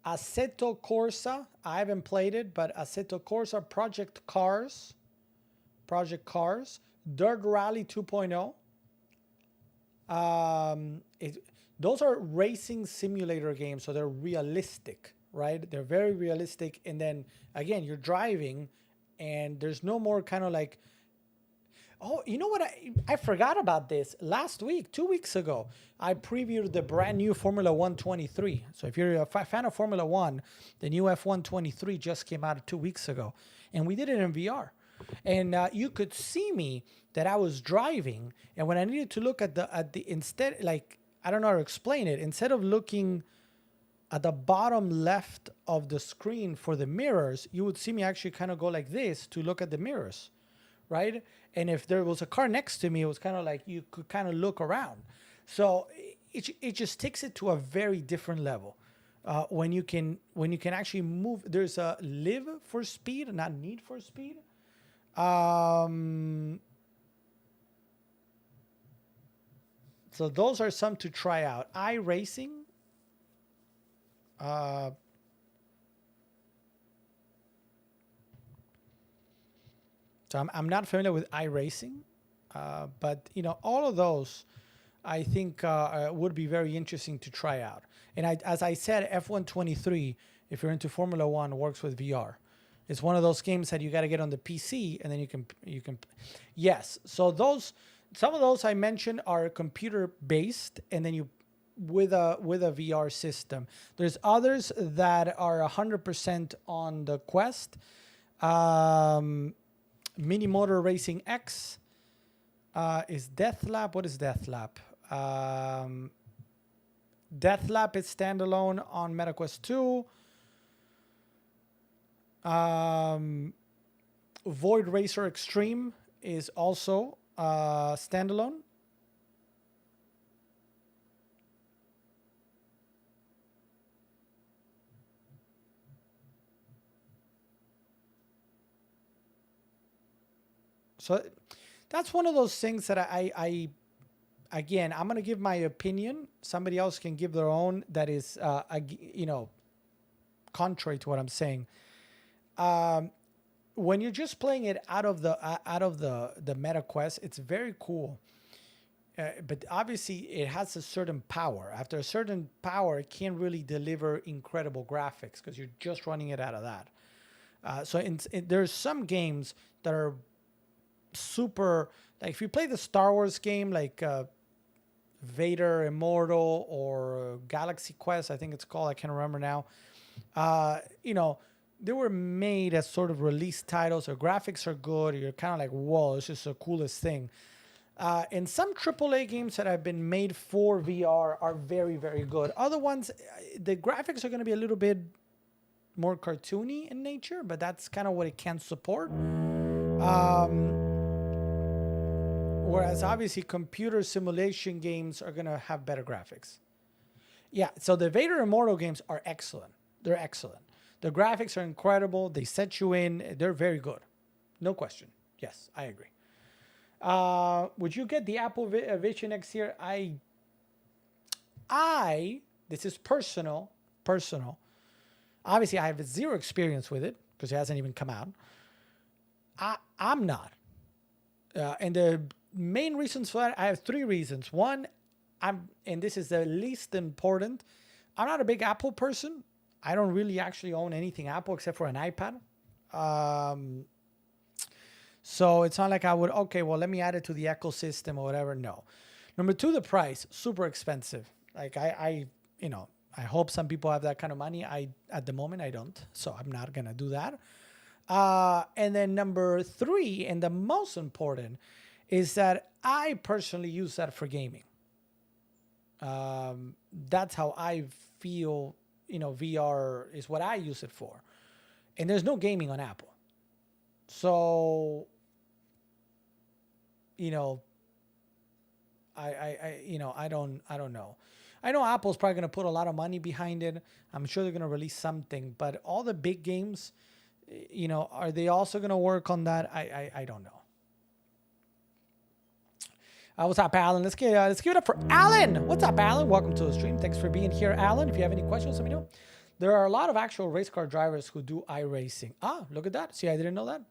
Assetto Corsa. I haven't played it, but Assetto Corsa, Project Cars. Dirt Rally 2.0. Those are racing simulator games, so they're realistic, right? They're very realistic. And then again, you're driving, and there's no more kind of like, oh, you know what? I forgot about this. Last week, 2 weeks ago, I previewed the brand new Formula 123. So if you're a fan of Formula 1, the new F123 just came out 2 weeks ago. And we did it in VR. And you could see me that I was driving. And when I needed to look at the instead, like, I don't know how to explain it. Instead of looking at the bottom left of the screen for the mirrors, you would see me actually kind of go like this to look at the mirrors, right? And if there was a car next to me, it was kind of like you could kind of look around. So it just takes it to a very different level. When you can actually move. There's a live for speed, not need for speed. So those are some to try out. iRacing. So I'm not familiar with iRacing, but you know, all of those I think would be very interesting to try out. And as I said, F123, if you're into Formula One, works with VR. It's one of those games that you got to get on the PC, and then you can. Yes. So some of those I mentioned are computer based, and then you with a VR system. There's others that are 100% on the Quest. Mini Motor Racing X is Deathlap. What is Deathlap? Deathlap is standalone on MetaQuest 2. Void Racer Extreme is also standalone. So that's one of those things that I again, I'm going to give my opinion. Somebody else can give their own that is, contrary to what I'm saying. When you're just playing it out of the MetaQuest, it's very cool. But obviously, it has a certain power. After a certain power, it can't really deliver incredible graphics because you're just running it out of that. So there's some games that are super, like if you play the Star Wars game, like Vader Immortal or Galaxy Quest, I think it's called, I can't remember now. They were made as sort of release titles. Their graphics are good. You're kind of like, whoa, this is the coolest thing. And some AAA games that have been made for VR are very, very good. Other ones, the graphics are going to be a little bit more cartoony in nature, but that's kind of what it can support. Whereas obviously computer simulation games are going to have better graphics. Yeah, so the Vader Immortal games are excellent. They're excellent. The graphics are incredible. They set you in. They're very good. No question. Yes, I agree. Would you get the Apple Vision X here? This is personal. Obviously, I have zero experience with it because it hasn't even come out. I'm not. And the main reasons for that, I have three reasons. One, and this is the least important, I'm not a big Apple person. I don't really actually own anything Apple except for an iPad. So it's not like I would, okay, well, let me add it to the ecosystem or whatever. No. Number two, the price, super expensive. Like I hope some people have that kind of money. At the moment, I don't. So I'm not going to do that. And then number three, and the most important, is that I personally use that for gaming. That's how I feel, VR is what I use it for. And there's no gaming on Apple. So, I don't know. I know Apple's probably going to put a lot of money behind it. I'm sure they're going to release something, but all the big games, are they also going to work on that? I don't know. What's up, Alan? Let's give it up for Alan. What's up, Alan? Welcome to the stream. Thanks for being here, Alan. If you have any questions, let me know. There are a lot of actual race car drivers who do iRacing. Ah, look at that. See, I didn't know that.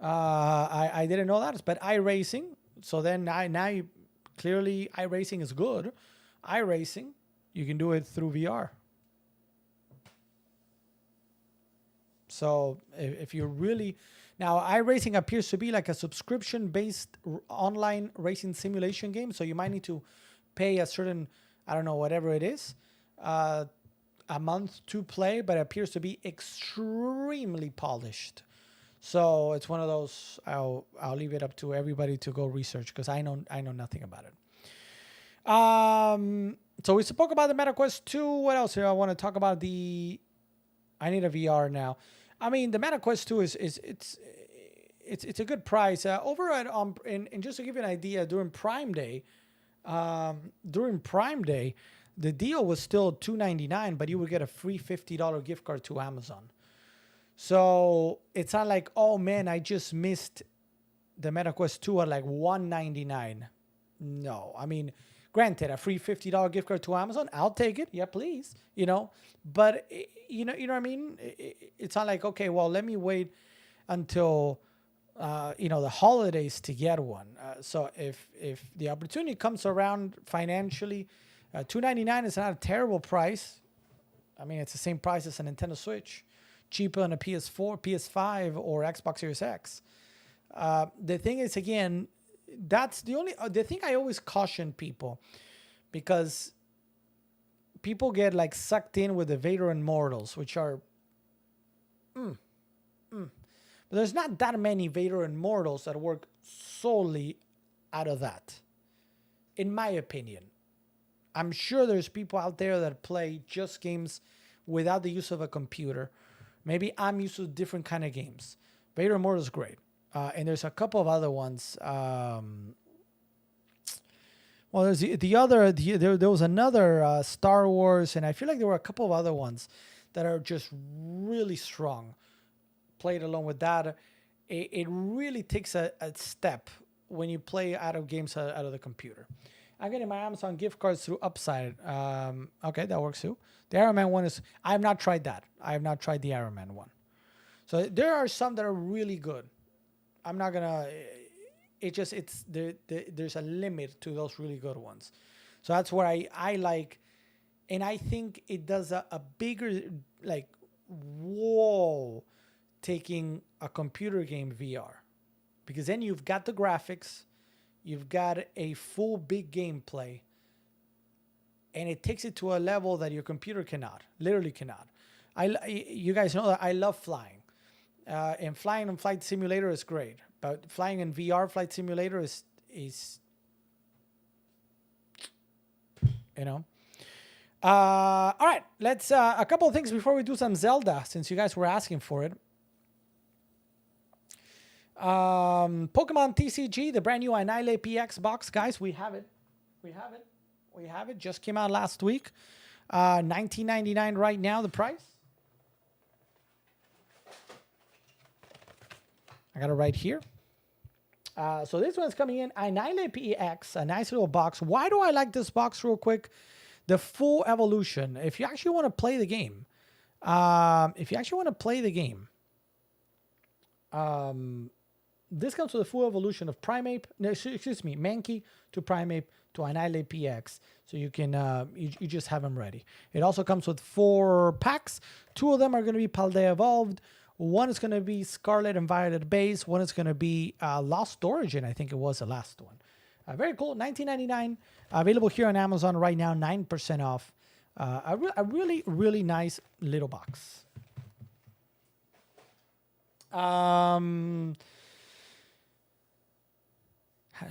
I didn't know that. But iRacing. So then now you clearly iRacing is good. iRacing, you can do it through VR. So if you're really... Now, iRacing appears to be like a subscription-based online racing simulation game. So you might need to pay a certain, I don't know, whatever it is, a month to play, but it appears to be extremely polished. So it's one of those, I'll leave it up to everybody to go research because I know nothing about it. So we spoke about the MetaQuest 2. What else here? I want to talk about I need a VR now. I mean, the MetaQuest 2 it's a good price. Over at and just to give you an idea, during Prime Day, the deal was still $299, but you would get a free $50 gift card to Amazon. So it's not like, oh man, I just missed the MetaQuest 2 at like $199. No, I mean, granted, a free $50 gift card to Amazon, I'll take it. Yeah, please. But you know what I mean? It's not like, okay, well, let me wait until the holidays to get one. So if the opportunity comes around financially, $299 is not a terrible price. I mean, it's the same price as a Nintendo Switch, cheaper than a PS4, PS5, or Xbox Series X. The thing is, again, that's the thing I always caution people, because people get like sucked in with the Vader Immortals, which are but there's not that many Vader Immortals that work solely out of that, in my opinion. I'm sure there's people out there that play just games without the use of a computer. Maybe I'm used to different kind of games. Vader Immortal is great. And there's a couple of other ones. Well, there's there was another Star Wars, and I feel like there were a couple of other ones that are just really strong. Played along with that, it really takes a step when you play out of games out of the computer. I'm getting my Amazon gift cards through Upside. Okay, that works too. The Iron Man one is, I have not tried that. I have not tried the Iron Man one. So there are some that are really good. I'm not gonna. There's a limit to those really good ones. So that's where I like, and I think it does a bigger, like, whoa, taking a computer game VR, because then you've got the graphics, you've got a full big gameplay, and it takes it to a level that your computer cannot, literally cannot. You guys know that I love flying, and flying in Flight Simulator is great, but flying in VR Flight Simulator is all right, let's a couple of things before we do some Zelda, since you guys were asking for it. Pokemon TCG, the brand new Annihilate PX box, guys, we have it. Just came out last week. $19.99 right now, the price. I got it right here. So this one's coming in, Annihilate PX, a nice little box. Why do I like this box real quick? The full evolution. If you actually want to play the game, this comes with a full evolution of Mankey to Primeape to Annihilate PX. So you can, you just have them ready. It also comes with 4 packs. 2 of them are going to be Paldea Evolved. One is going to be Scarlet and Violet Base. One is going to be Lost Origin. I think it was the last one. Very cool. $19.99. Available here on Amazon right now. 9% off. A really, really nice little box.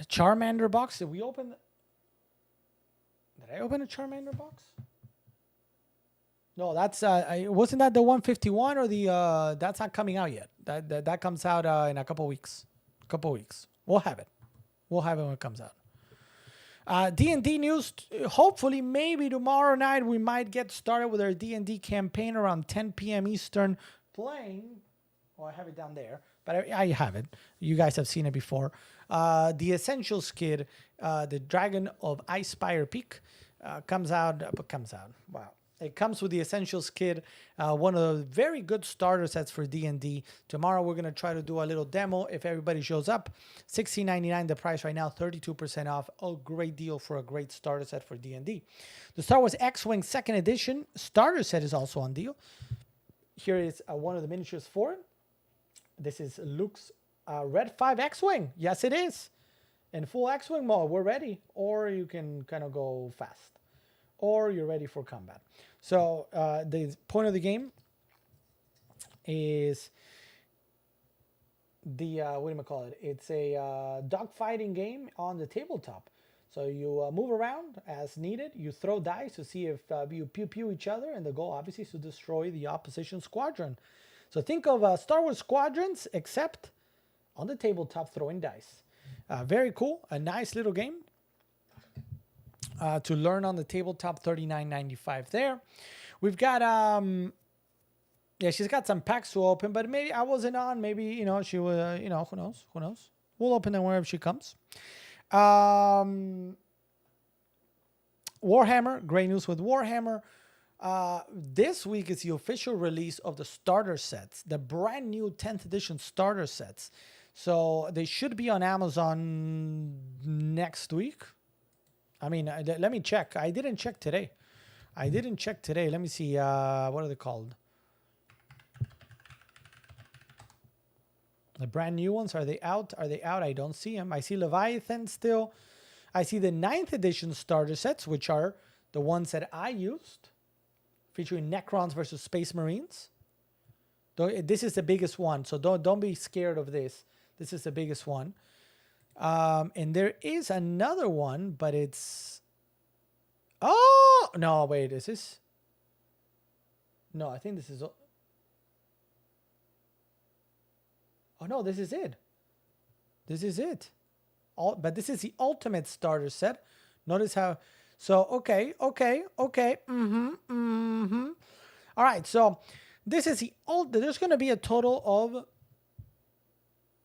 Charmander box. Did we open? Did I open a Charmander box? No, that's wasn't that the 151 or the that's not coming out yet. That comes out in a couple weeks. We'll have it. We'll have it when it comes out. D&D news. Hopefully, maybe tomorrow night we might get started with our D&D campaign around 10 p.m. Eastern. Playing. Oh, I have it down there, but I have it. You guys have seen it before. The Essentials Kit, the Dragon of Icespire Peak, comes out. Wow. It comes with the Essentials Kit, one of the very good starter sets for D&D. Tomorrow we're going to try to do a little demo if everybody shows up. $16.99 the price right now, 32% off. A great deal for a great starter set for D&D. The Star Wars X-Wing 2nd Edition starter set is also on deal. Here is one of the miniatures for it. This is Luke's Red 5 X-Wing. Yes, it is. In full X-Wing mode, we're ready. Or you can kind of go fast. Or you're ready for combat. So the point of the game is the, what do you call it? It's a dogfighting game on the tabletop. So you move around as needed. You throw dice to see if you pew each other. And the goal, obviously, is to destroy the opposition squadron. So think of Star Wars Squadrons, except on the tabletop throwing dice. Very cool. A nice little game. To learn on the tabletop, $39.95 there. We've got, yeah, she's got some packs to open, but maybe I wasn't on. Maybe, you know, she was, you know, who knows? We'll open them wherever she comes. Warhammer, great news with Warhammer. This week is the official release of the starter sets, the brand new 10th edition starter sets. So they should be on Amazon next week. I mean, let me check. I didn't check today. Let me see. What are they called? The brand new ones. Are they out? I don't see them. I see Leviathan still. I see the 9th edition starter sets, which are the ones that I used, featuring Necrons versus Space Marines. This is the biggest one, so don't be scared of this. This is the biggest one. And there is another one, but it's... Oh! No, wait, is this... No, I think this is... Oh, no, this is it. This is it. But this is the ultimate starter set. Notice how... So, okay. All right, so this is the... There's going to be a total of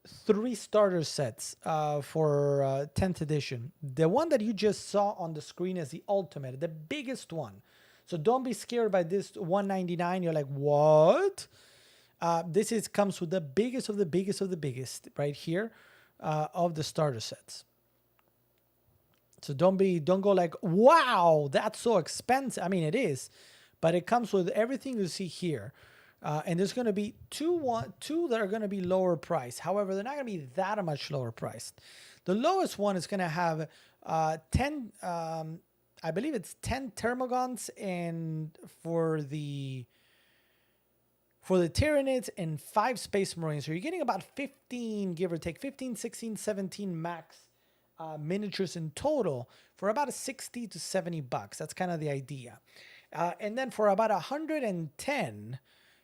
3 starter sets for 10th edition. The one that you just saw on the screen is the ultimate, the biggest one. So don't be scared by this $199. You're like, what? This comes with the biggest of the biggest right here of the starter sets. So don't go like, wow, that's so expensive. I mean, it is, but it comes with everything you see here. And there's going to be two that are going to be lower priced. However, they're not going to be that much lower priced. The lowest one is going to have 10, I believe it's 10 Termagants, and for the Tyranids and 5 Space Marines. So you're getting about 15, give or take, 15, 16, 17 max miniatures in total for about $60 to $70. That's kind of the idea. And then for about 110,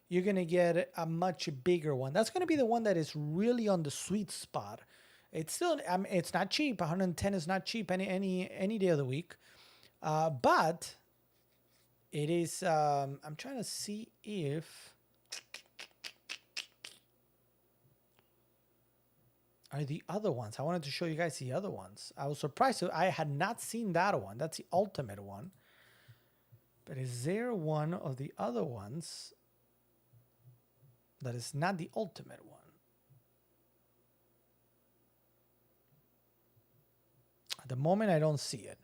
you're going to get a much bigger one. That's going to be the one that is really on the sweet spot. It's still, it's not cheap. 110 is not cheap any day of the week. But it is, I'm trying to see if, are the other ones. I wanted to show you guys the other ones. I was surprised. I had not seen that one. That's the ultimate one. But is there one of the other ones that is not the ultimate one? At the moment, I don't see it.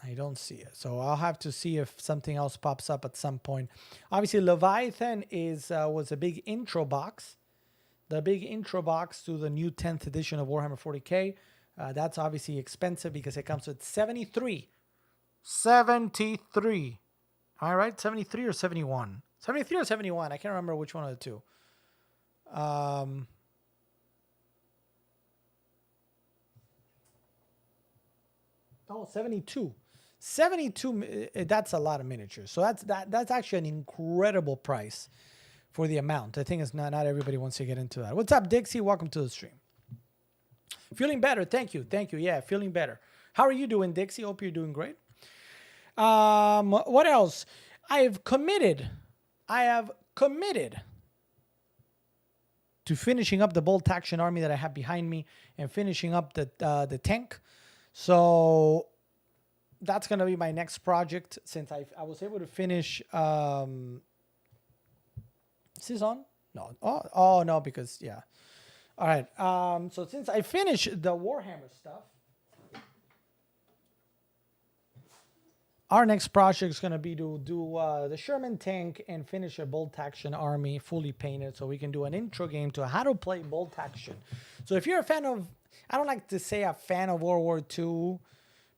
I don't see it. So I'll have to see if something else pops up at some point. Obviously, Leviathan was a big intro box. The big intro box to the new 10th edition of Warhammer 40K. That's obviously expensive because it comes with 73. 73. All right, 73 or 71? 73 or 71. I can't remember which one of the two. Oh, 72. 72, that's a lot of miniatures. So that's actually an incredible price for the amount. I think it's not everybody wants to get into that. What's up, Dixie? Welcome to the stream. Feeling better. Thank you. Thank you. Yeah, feeling better. How are you doing, Dixie? Hope you're doing great. What else? I have committed to finishing up the bolt action army that I have behind me and finishing up the tank. So that's going to be my next project since I was able to finish. Is this on? No. Oh no, because yeah. All right. So since I finished the Warhammer stuff, our next project is going to be to do the Sherman tank and finish a bolt action army fully painted so we can do an intro game to how to play bolt action. So if you're a fan of, I don't like to say a fan of World War II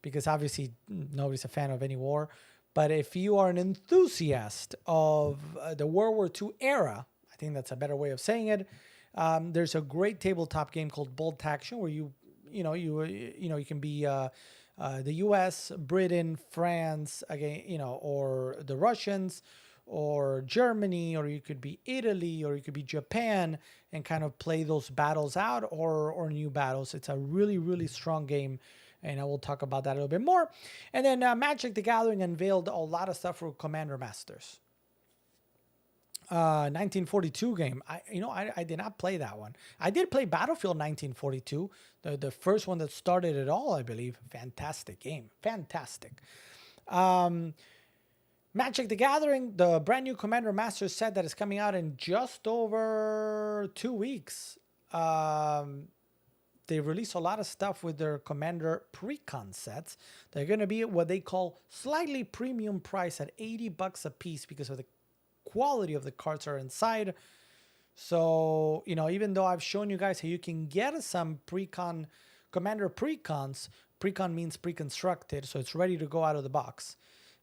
because obviously nobody's a fan of any war. But if you are an enthusiast of the World War II era, I think that's a better way of saying it. There's a great tabletop game called Bolt Action where you can be the U.S., Britain, France, again, or the Russians, or Germany, or you could be Italy, or you could be Japan, and kind of play those battles out or new battles. It's a really, really strong game, and I will talk about that a little bit more. And then Magic the Gathering unveiled a lot of stuff for Commander Masters. 1942 game. I did not play that one. I did play Battlefield 1942, the first one that started it all, I believe. Fantastic game. Fantastic. Magic the Gathering, the brand new Commander Masters set that is coming out in just over 2 weeks. They release a lot of stuff with their Commander Precon sets. They're going to be at what they call slightly premium price at $80 a piece because of the quality of the cards are inside. So, even though I've shown you guys how you can get some Precon, Commander Precons, Precon means pre-constructed, so it's ready to go out of the box.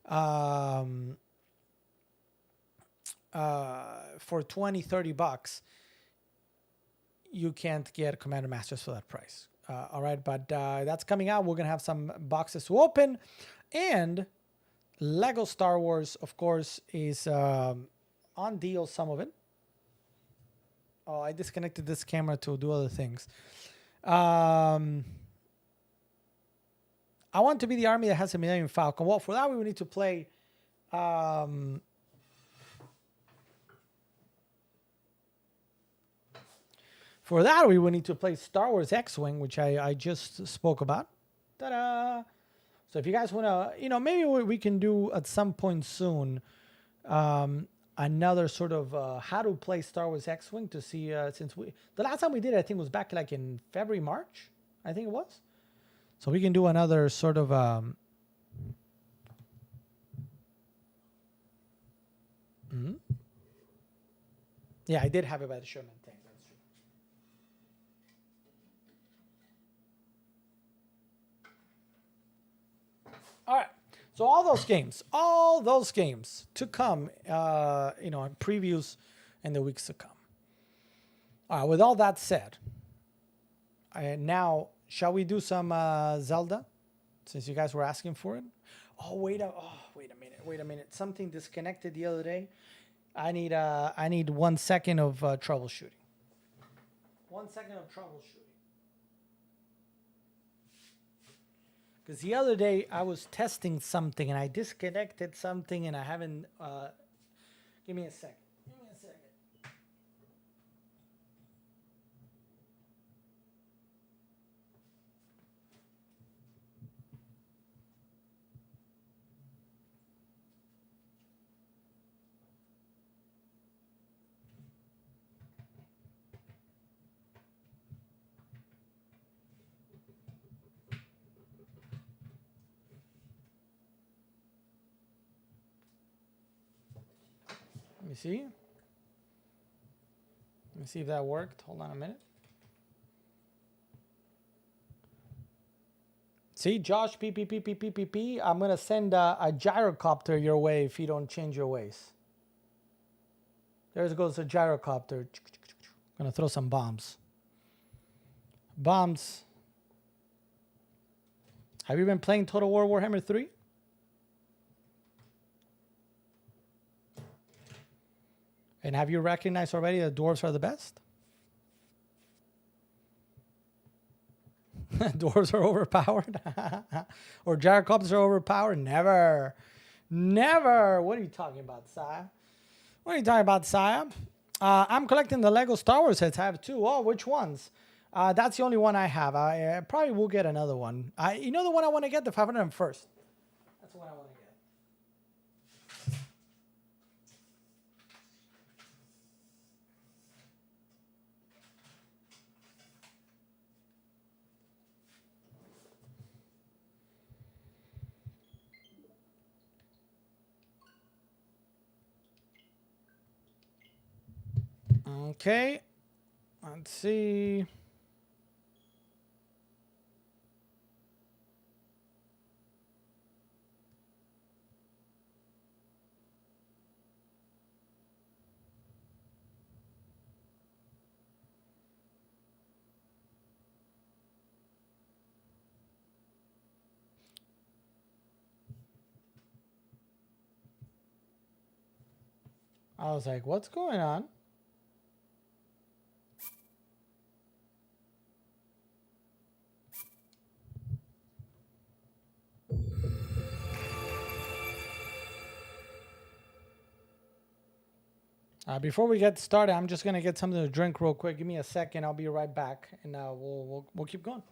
For $20-$30, you can't get Commander Masters for that price. All right, but that's coming out. We're going to have some boxes to open. And Lego Star Wars, of course, is on deal, some of it. Oh, I disconnected this camera to do other things. I want to be the army that has a Millennium Falcon. Well, for that, we would need to play... for that, we would need to play Star Wars X-Wing, which I just spoke about. Ta-da! So if you guys want to, maybe we can do at some point soon another sort of how to play Star Wars X-Wing to see, since the last time we did it, I think was back like in February, March, I think it was. So we can do another sort of, yeah, I did have it by the Sherman tank. That's true. All right. So all those games to come, in previews in the weeks to come. All right. With all that said, now shall we do some Zelda? Since you guys were asking for it. Wait a minute. Something disconnected the other day. I need 1 second of troubleshooting. 1 second of troubleshooting. Because the other day I was testing something and I disconnected something and I haven't. Give me a second. Let me see. Let me see if that worked. Hold on a minute. See, Josh, P. I'm going to send a gyrocopter your way if you don't change your ways. There goes a gyrocopter. I'm going to throw some bombs. Bombs. Have you been playing Total War Warhammer 3? And have you recognized already that dwarves are the best? Dwarves are overpowered? Or gyrocopters are overpowered? Never. Never. What are you talking about, Saya? What are you talking about, Saya? I'm collecting the Lego Star Wars sets. I have 2. Oh, which ones? That's the only one I have. I probably will get another one. You know the one I want to get? The 501st. That's the one I want to get. Okay, let's see. I was like, what's going on? Before we get started, I'm just gonna get something to drink real quick. Give me a second. I'll be right back, and we'll keep going.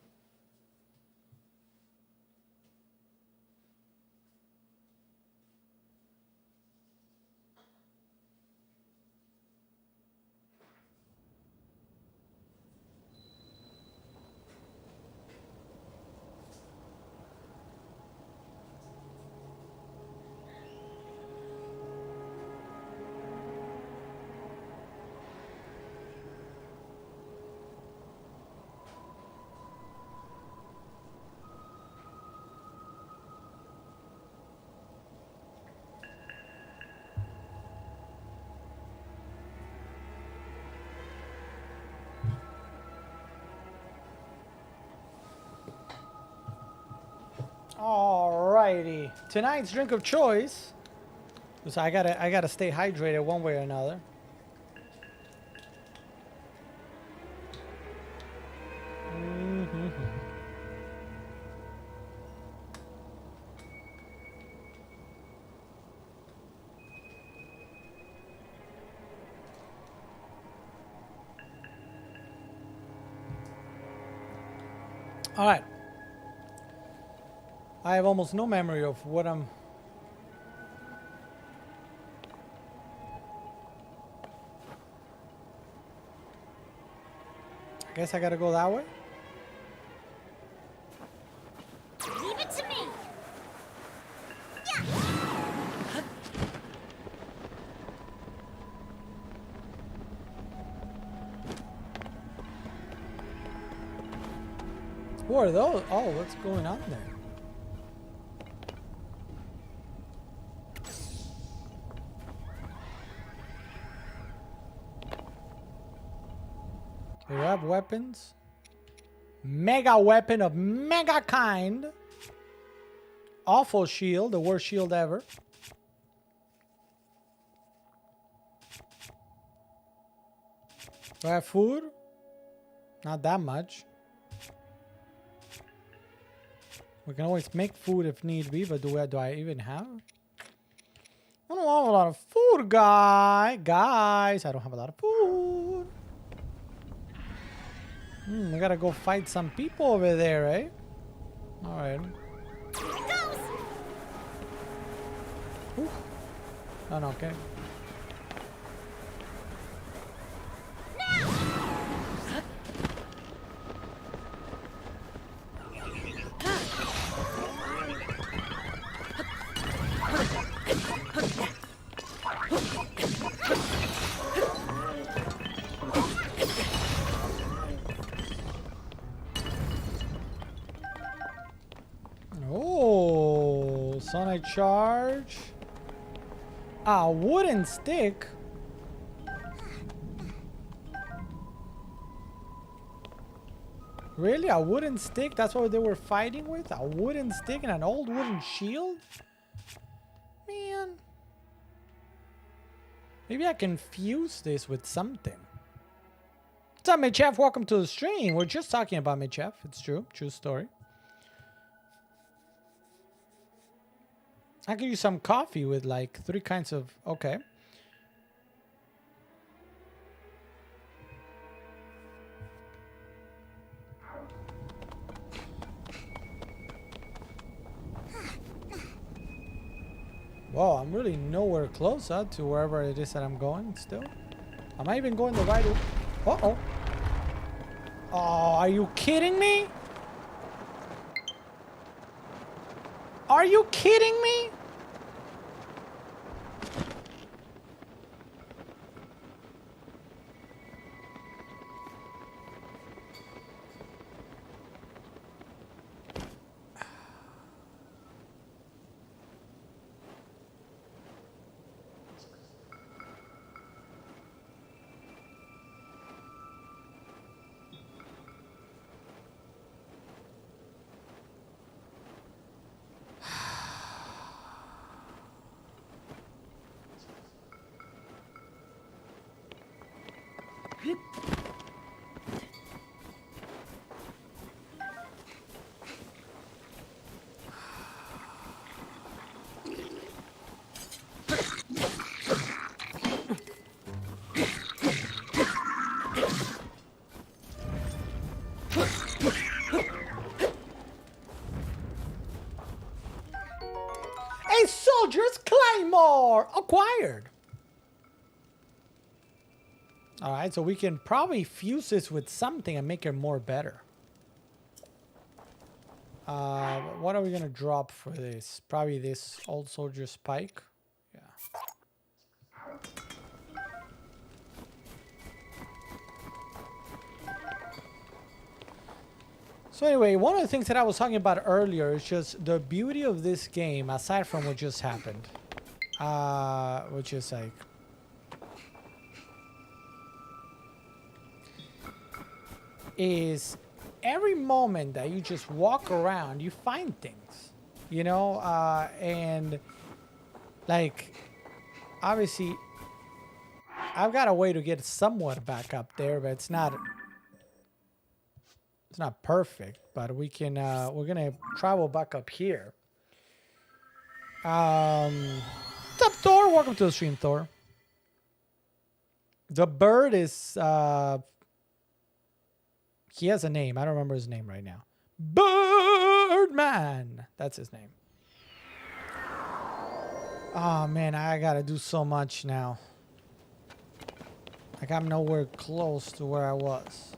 Alrighty, tonight's drink of choice. So I gotta stay hydrated one way or another. All right. I have almost no memory of what I guess I gotta go that way. Leave it to me. Who are those? Oh, what's going on there? We have weapons. Mega weapon of mega kind. Awful shield, the worst shield ever. Do I have food? Not that much. We can always make food if need be, but do I even have? I don't have a lot of food, guys. I don't have a lot of food. We gotta go fight some people over there, eh? All right. Here it goes. Ooh. Oh, no, okay. Sonic charge. A wooden stick. Really? A wooden stick? That's what they were fighting with? A wooden stick and an old wooden shield? Man. Maybe I can fuse this with something. What's up, Mitchef? Welcome to the stream. We're just talking about Mitchef. It's true. True story. I could use some coffee with like 3 kinds of... Okay. Whoa, I'm really nowhere close to wherever it is that I'm going still. Am I even going the right way? Uh-oh. Oh, are you kidding me? Are you kidding me? A soldier's claymore acquired. All right, so we can probably fuse this with something and make it more better. What are we gonna drop for this? Probably this old soldier spike. Yeah. So anyway, one of the things that I was talking about earlier is just the beauty of this game, aside from what just happened, which is like, is every moment that you just walk around, you find things, you know, and like, obviously, I've got a way to get somewhat back up there, but it's not perfect, but we can, we're gonna travel back up here. What's up, Thor? Welcome to the stream, Thor. The bird is, he has a name. I don't remember his name right now. Birdman. That's his name. Oh, man, I gotta do so much now. Like, I'm nowhere close to where I was.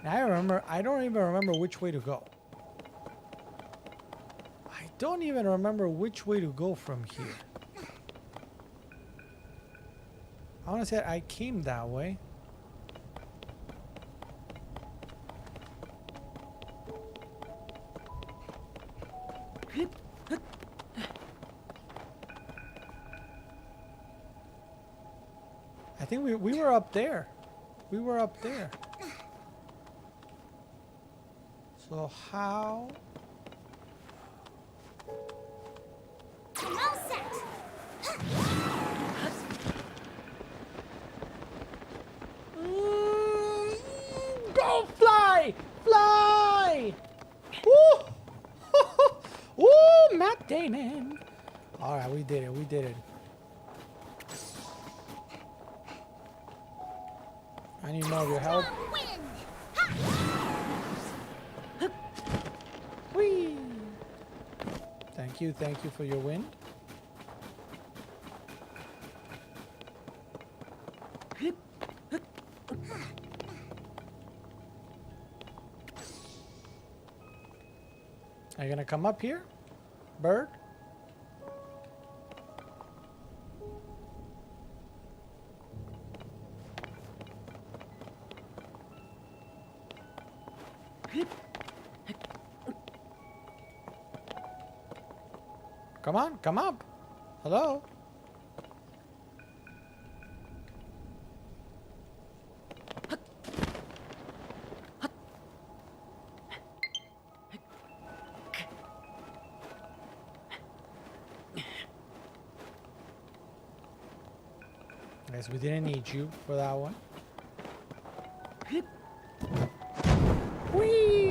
I don't even remember which way to go. I don't even remember which way to go from here. I want to say I came that way. I think we were up there. We were up there. So how? I'm all set. Go fly! Fly! Woo! Woo! Matt Damon! Alright, we did it. We did it. I need more of your help. Whee! Thank you for your wind. Are you gonna come up here, bird? Come on, come up. Hello. Guess we didn't need you for that one. Whee!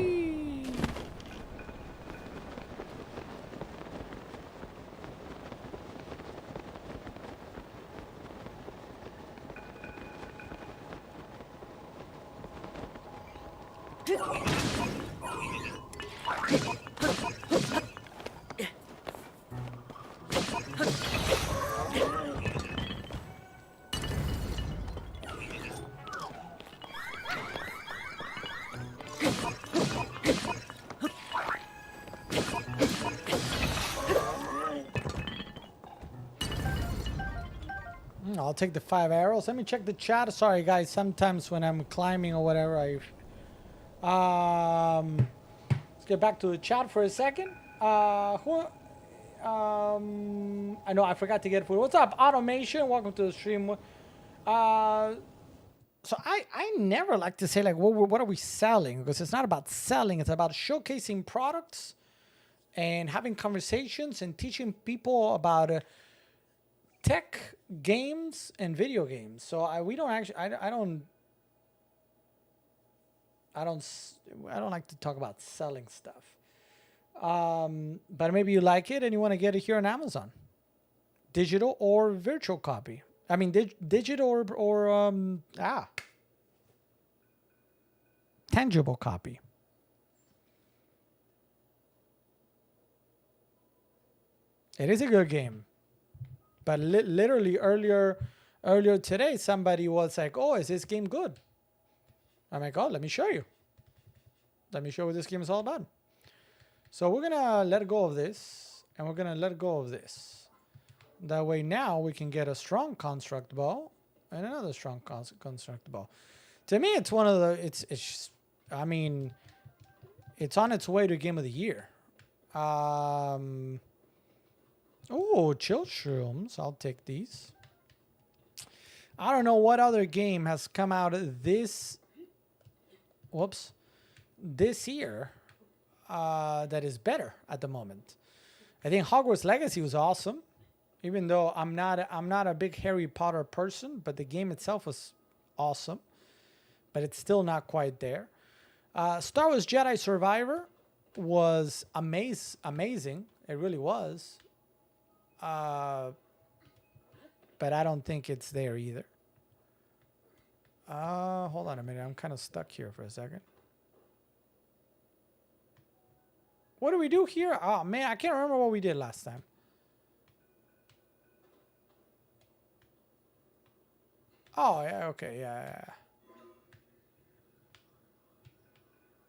I'll take the 5 arrows. Let me check the chat. Sorry, guys. Sometimes when I'm climbing or whatever, let's get back to the chat for a second. I know I forgot to get food. What's up, Automation? Welcome to the stream. So I never like to say like what are we selling, because it's not about selling. It's about showcasing products and having conversations and teaching people about tech, games, and video games. So we don't actually I don't like to talk about selling stuff. But maybe you like it and you want to get it here on Amazon, digital or virtual copy. I mean, digital or tangible copy. It is a good game, but literally earlier today, somebody was like, "Oh, is this game good?" I'm like, "Oh, let me show you. Let me show you what this game is all about." So we're gonna let go of this, and we're gonna let go of this. That way now we can get a strong construct bow and another strong construct bow. To me, it's one of the, I mean, it's on its way to game of the year. Oh, chill shrooms. I'll take these. I don't know what other game has come out this year that is better at the moment. I think Hogwarts Legacy was awesome. Even though I'm not a big Harry Potter person, but the game itself was awesome. But it's still not quite there. Star Wars Jedi Survivor was amazing. It really was. But I don't think it's there either. Hold on a minute. I'm kind of stuck here for a second. What do we do here? Oh, man, I can't remember what we did last time. Oh, yeah, okay, yeah.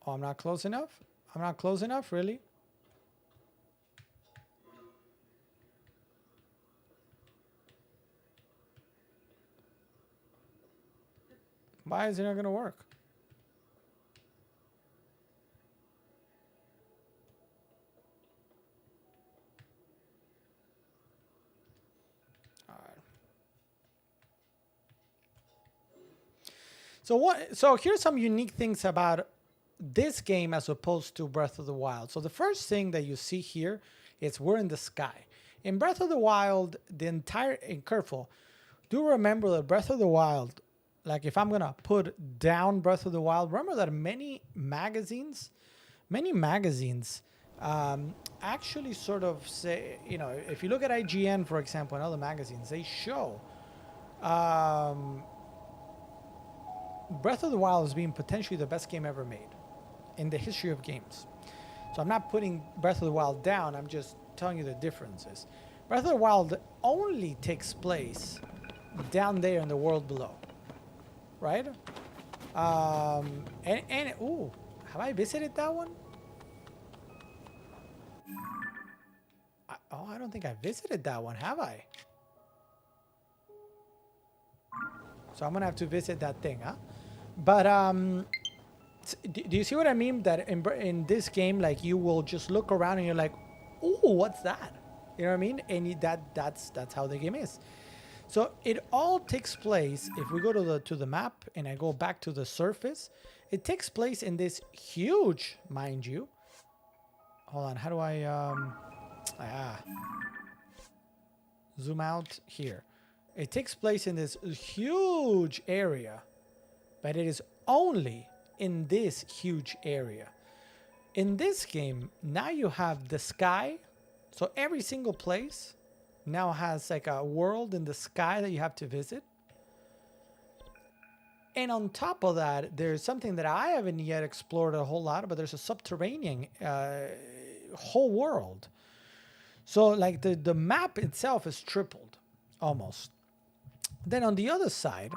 Oh, I'm not close enough? I'm not close enough, really? Why is it not going to work? So here's some unique things about this game as opposed to Breath of the Wild. So the first thing that you see here is we're in the sky. In Breath of the Wild, careful, do remember that Breath of the Wild, like if I'm gonna put down Breath of the Wild, remember that many magazines actually sort of say, you know, if you look at IGN, for example, and other magazines, they show Breath of the Wild as being potentially the best game ever made in the history of games. So I'm not putting Breath of the Wild down, I'm just telling you the differences. Breath of the Wild only takes place down there in the world below, right? Ooh, have I visited that one? I don't think I visited that one, have I? So I'm gonna have to visit that thing, huh? But do you see what I mean? That in this game, like you will just look around and you're like, "Ooh, what's that?" You know what I mean? And that's how the game is. So it all takes place, if we go to the map and I go back to the surface, it takes place in this huge, mind you. Hold on, how do I zoom out here? It takes place in this huge area, but it is only in this huge area. In this game, now you have the sky. So every single place now has like a world in the sky that you have to visit. And on top of that, there's something that I haven't yet explored a whole lot, but there's a subterranean whole world. So like the map itself is tripled almost. Then on the other side,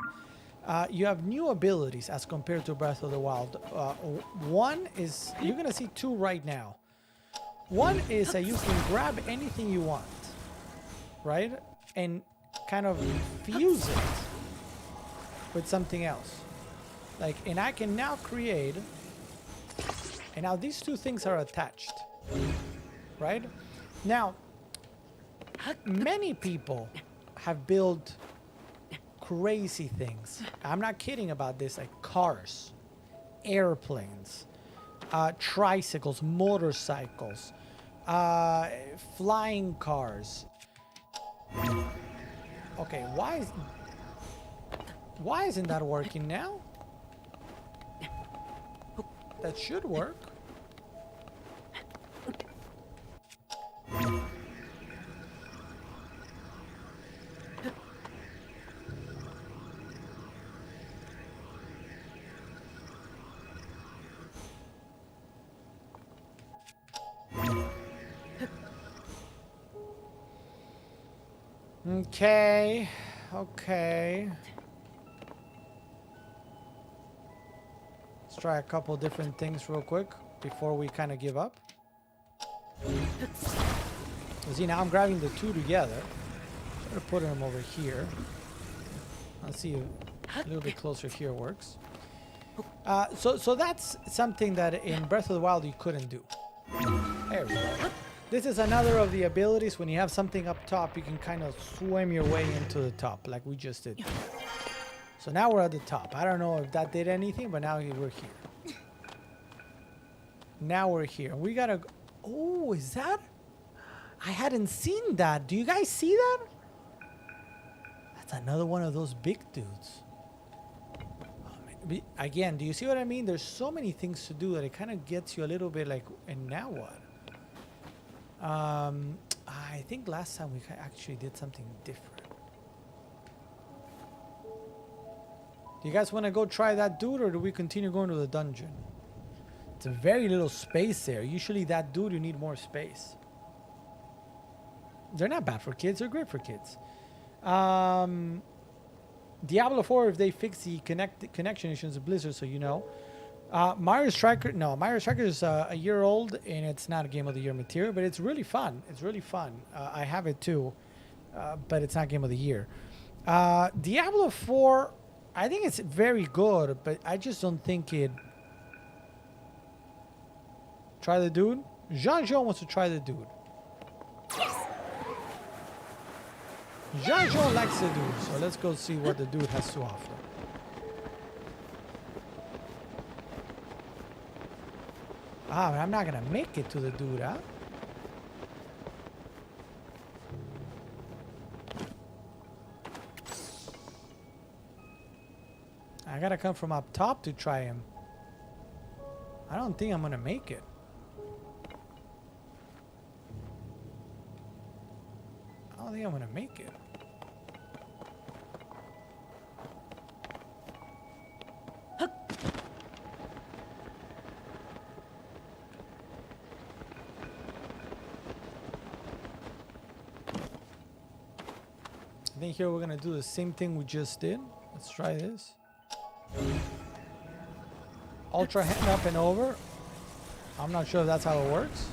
you have new abilities as compared to Breath of the Wild. One is, you're going to see two right now. One is that you can grab anything you want, right? And kind of fuse it with something else. Like, and I can now create, and now these two things are attached, right? Now, many people have built crazy things. I'm not kidding about this, like cars, airplanes, tricycles, motorcycles, flying cars. Okay, why isn't that working now? That should work. Okay. Let's try a couple different things real quick before we kind of give up. See, now I'm grabbing the two together. Try to put them over here. Let's see if a little bit closer here works. So that's something that in Breath of the Wild you couldn't do. There we go. This is another of the abilities. When you have something up top, you can kind of swim your way into the top like we just did. So now we're at the top. I don't know if that did anything, but now we're here. Now we're here. We gotta... Oh, is that... I hadn't seen that. Do you guys see that? That's another one of those big dudes. Oh, man. Again, do you see what I mean? There's so many things to do that it kind of gets you a little bit like, and now what? I think last time we actually did something different. Do you guys want to go try that dude, or do we continue going to the dungeon? It's a very little space there. Usually that dude, you need more space. They're not bad for kids. They're great for kids. Diablo 4, if they fix the connection issues of Blizzard, so you know. Mario Striker, no, Mario Striker is a year old, and it's not a Game of the Year material, but it's really fun. It's really fun. I have it too, but it's not Game of the Year. Diablo 4, I think it's very good, but I just don't think it... Try the dude? Jean-Jean wants to try the dude. Jean-Jean likes the dude, so let's go see what the dude has to offer. Ah, but I'm not gonna make it to the dude, huh? I gotta come from up top to try him. I don't think I'm gonna make it. I don't think I'm gonna make it. I think here we're gonna do the same thing we just did. Let's try this. Ultra hand up and over. I'm not sure if that's how it works.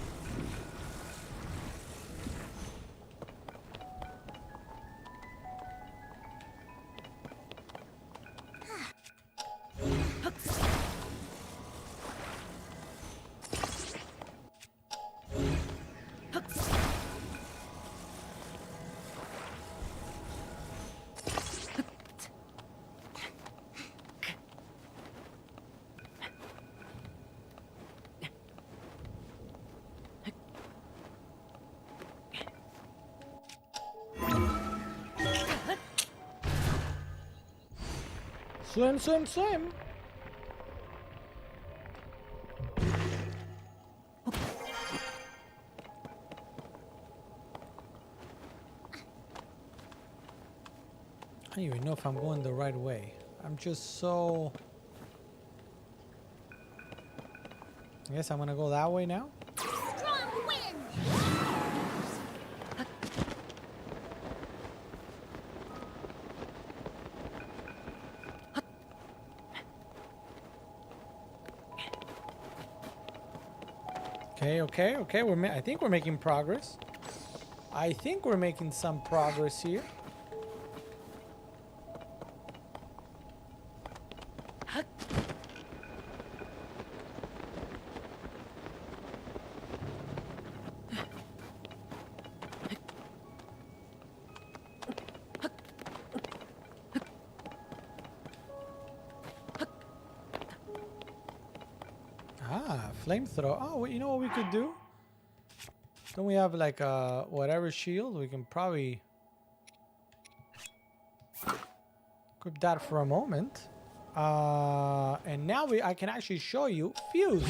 Swim, swim, swim. I don't even know if I'm going the right way. I'm just so... I guess I'm gonna go that way now. Strong wind. Okay. I think we're making progress. I think we're making some progress here. Flamethrower. Oh, you know what we could do? Don't we have like a whatever shield? We can probably equip that for a moment. And now I can actually show you fuse.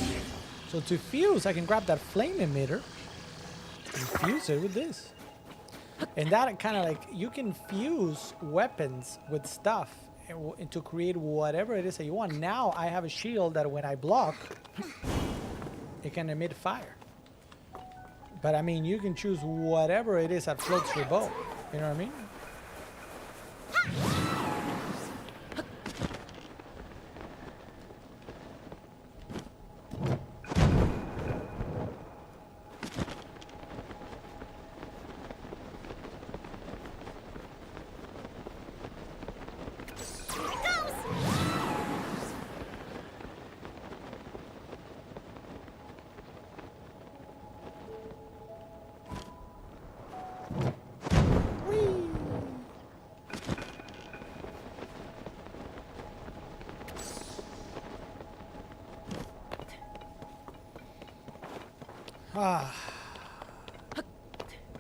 So to fuse, I can grab that flame emitter and fuse it with this. And that kind of like, you can fuse weapons with stuff and to create whatever it is that you want. Now I have a shield that when I block, it can emit fire. But I mean, you can choose whatever it is that floats your boat. You know what I mean?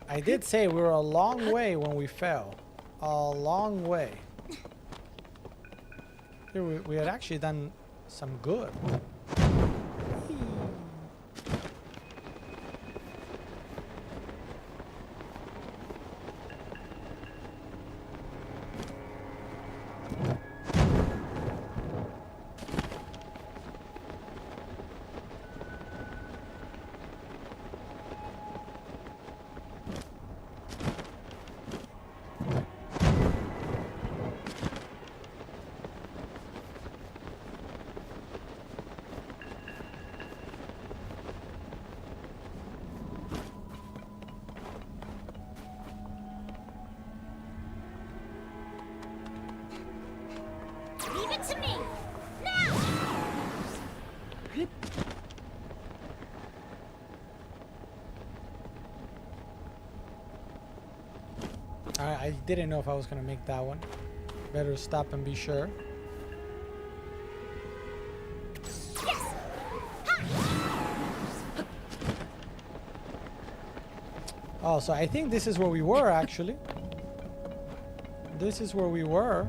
I did say we were a long way when we fell. A long way. Here we had actually done some good. Leave it to me. Now. I didn't know if I was gonna make that one. Better stop and be sure. Yes. Oh, so I think this is where we were actually. This is where we were.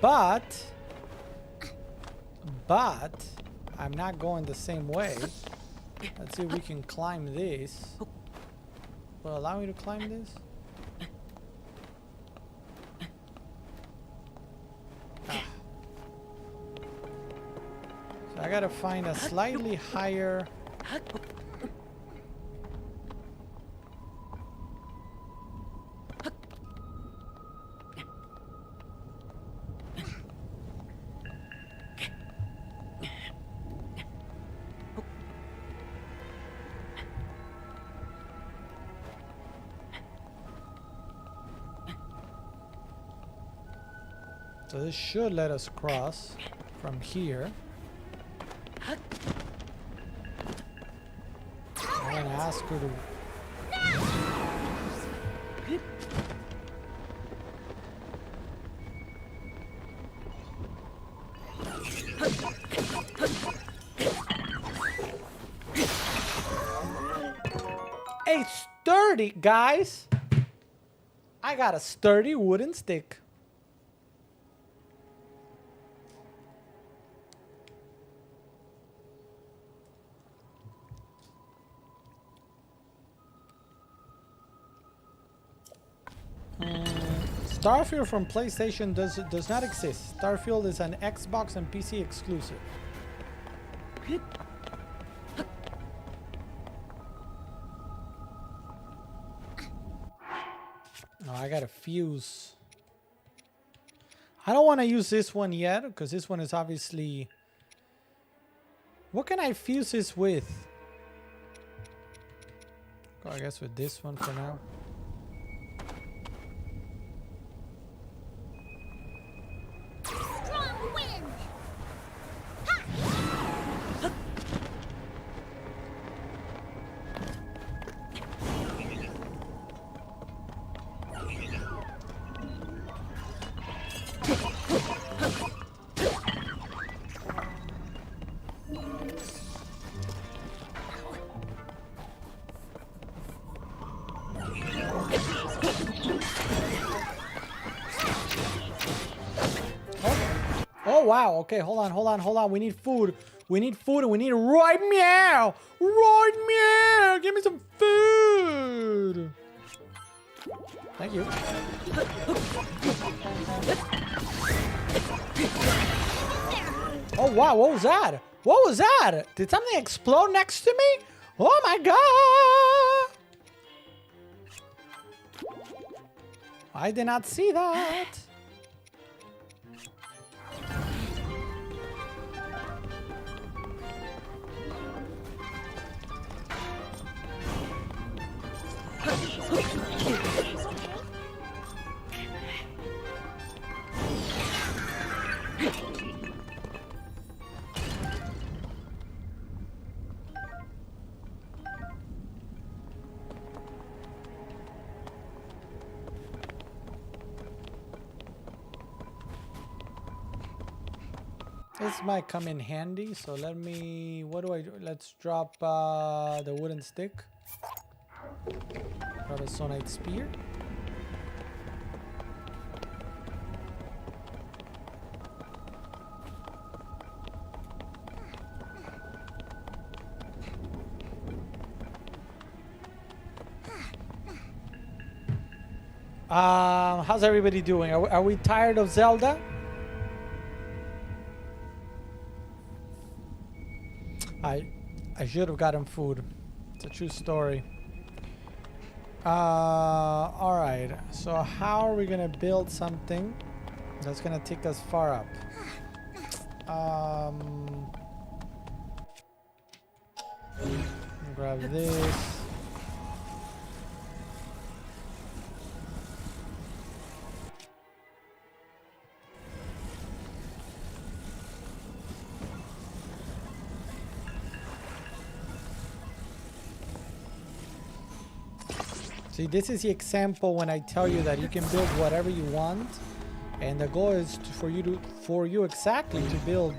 But I'm not going the same way. Let's see if we can climb this. Will it allow me to climb this? So I gotta find a slightly higher. So this should let us cross from here. I'm gonna ask her to... Hey, sturdy, guys! I got a sturdy wooden stick. Starfield from PlayStation does not exist. Starfield is an Xbox and PC exclusive. Oh, I got a fuse. I don't want to use this one yet because this one is obviously... What can I fuse this with? Go, I guess with this one for now. Strong wind. Oh wow, okay, hold on. We need food. We need food and we need right meow! Right meow! Give me some food! Thank you. Oh wow, what was that? What was that? Did something explode next to me? Oh my god! I did not see that. This might come in handy, so let me... What do I do? Let's drop the wooden stick. Drop a Sonite Spear. How's everybody doing? Are we tired of Zelda? I should have gotten food. It's a true story. All right. So how are we gonna build something that's gonna take us far up? Grab this. See, this is the example when I tell you that you can build whatever you want, and the goal is for you exactly to build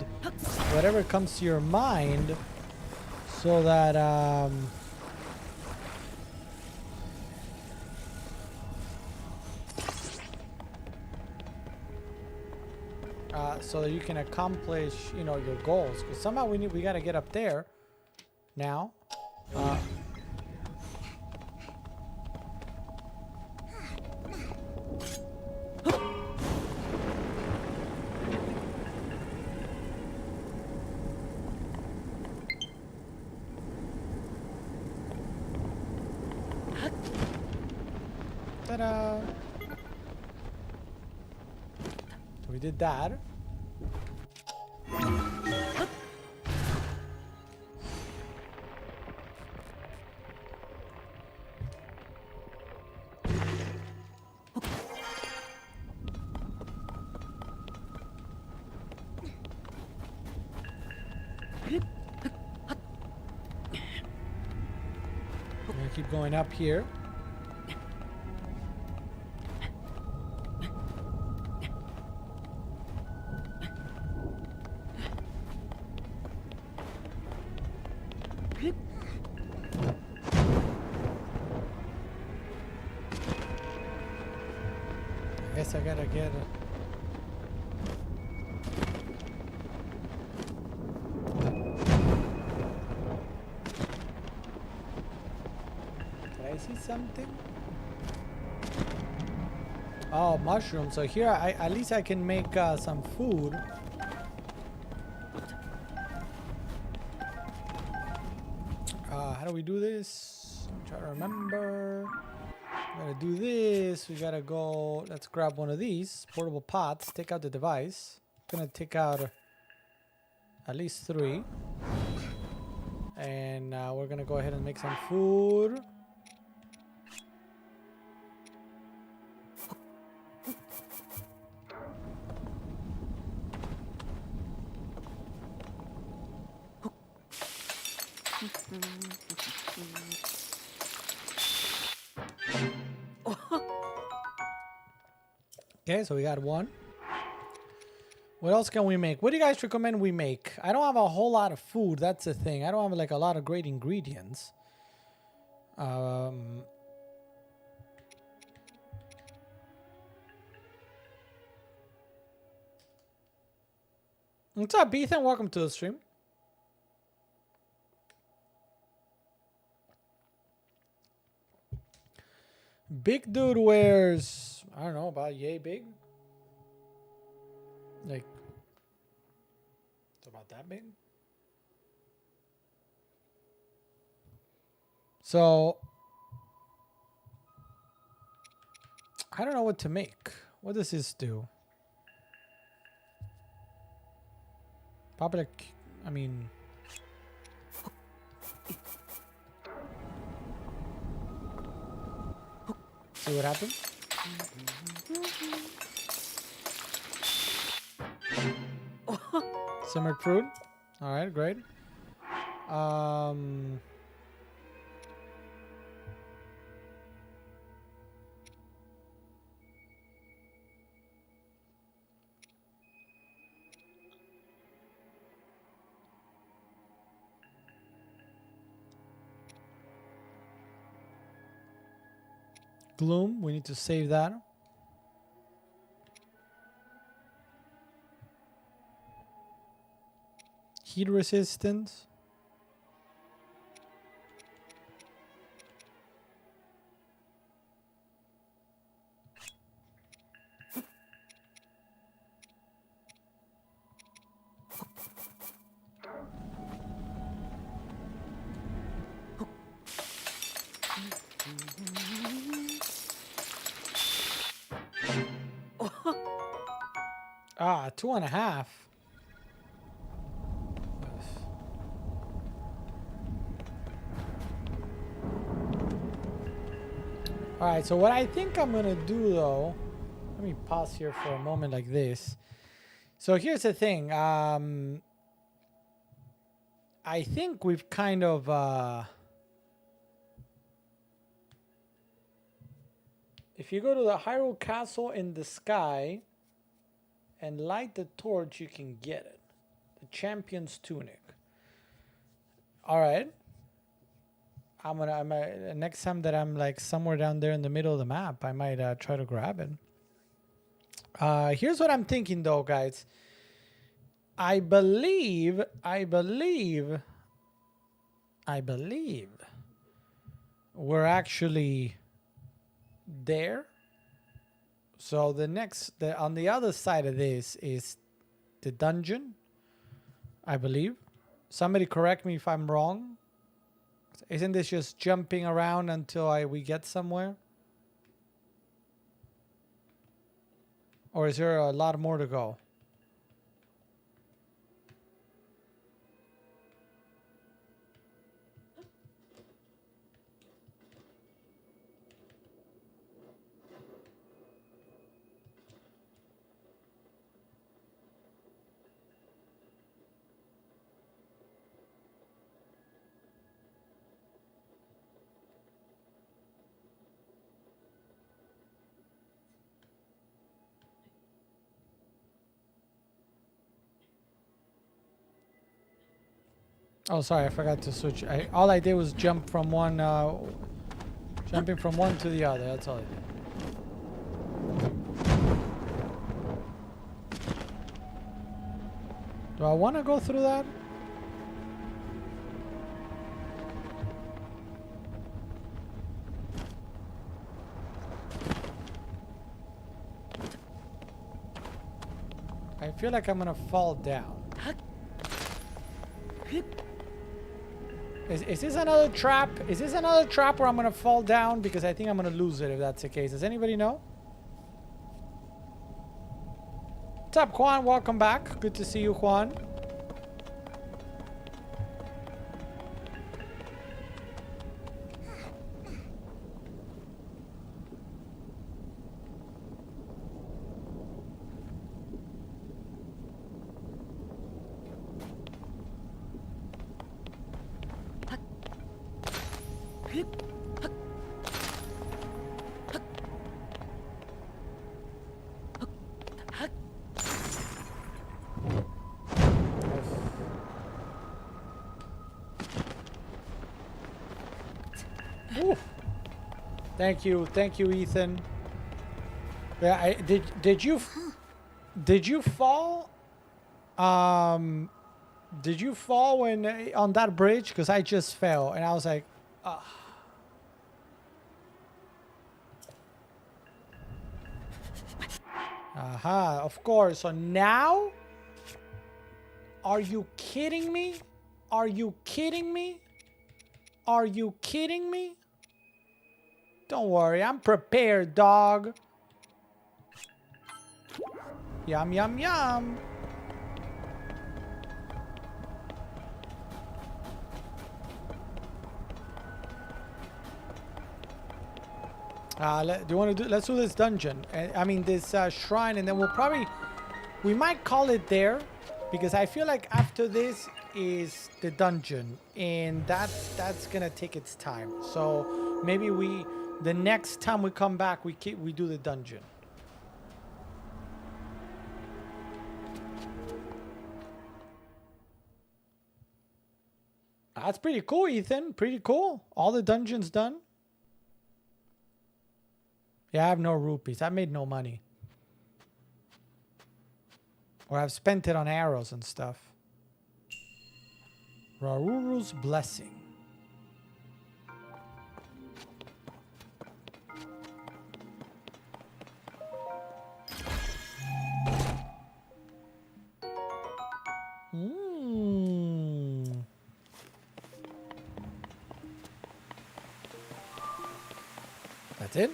whatever comes to your mind, so that so that you can accomplish, you know, your goals. Because somehow we got to get up there now. Ta-da! So we did that. I'm gonna keep going up here. Guess I gotta get it. Did I see something? Oh, mushrooms. So here, at least I can make some food. How do we do this? I'm trying to remember. We gotta do this. We gotta go. Let's grab one of these portable pots. Take out the device. Gonna take out at least 3. And we're gonna go ahead and make some food. Okay, so we got 1. What else can we make? What do you guys recommend we make? I don't have a whole lot of food. That's the thing. I don't have like a lot of great ingredients. What's up, Ethan? Welcome to the stream. Big dude wears, I don't know, about yay big. Like, it's about that big. So, I don't know what to make. What does this do? Probably, I mean... See what happens? Simmered fruit. Alright, great. Gloom, we need to save that. Heat resistance. Ah, 2.5. Alright, so what I think I'm gonna do though, let me pause here for a moment like this. So here's the thing. I think we've kind of if you go to the Hyrule Castle in the sky and light the torch, you can get it. The Champion's Tunic. Alright. I'm gonna next time that I'm like somewhere down there in the middle of the map, I might try to grab it. Here's what I'm thinking though, guys. I believe we're actually there. So on the other side of this is the dungeon, I believe. Somebody correct me if I'm wrong. Isn't this just jumping around until we get somewhere? Or is there a lot more to go? Oh, sorry, I forgot to switch. All I did was jump from one, jumping from one to the other. That's all I did. Do I want to go through that? I feel like I'm gonna fall down. Is this another trap? Is this another trap where I'm gonna fall down? Because I think I'm gonna lose it if that's the case. Does anybody know? What's up, Juan? Welcome back. Good to see you, Juan. Ooh. Thank you, Ethan. Yeah, did you fall? Did you fall when on that bridge? Because I just fell and I was like, ah. Aha, of course. So now, are you kidding me? Are you kidding me? Are you kidding me? Don't worry, I'm prepared, dog. Yum, yum, yum. Do you want to do? Let's do this dungeon. I mean this shrine, and then we might call it there, because I feel like after this is the dungeon, and that's gonna take its time. So maybe the next time we come back, we do the dungeon. That's pretty cool, Ethan. Pretty cool. All the dungeons done. Yeah, I have no rupees. I made no money. Or I've spent it on arrows and stuff. Raruru's Blessing. That's it?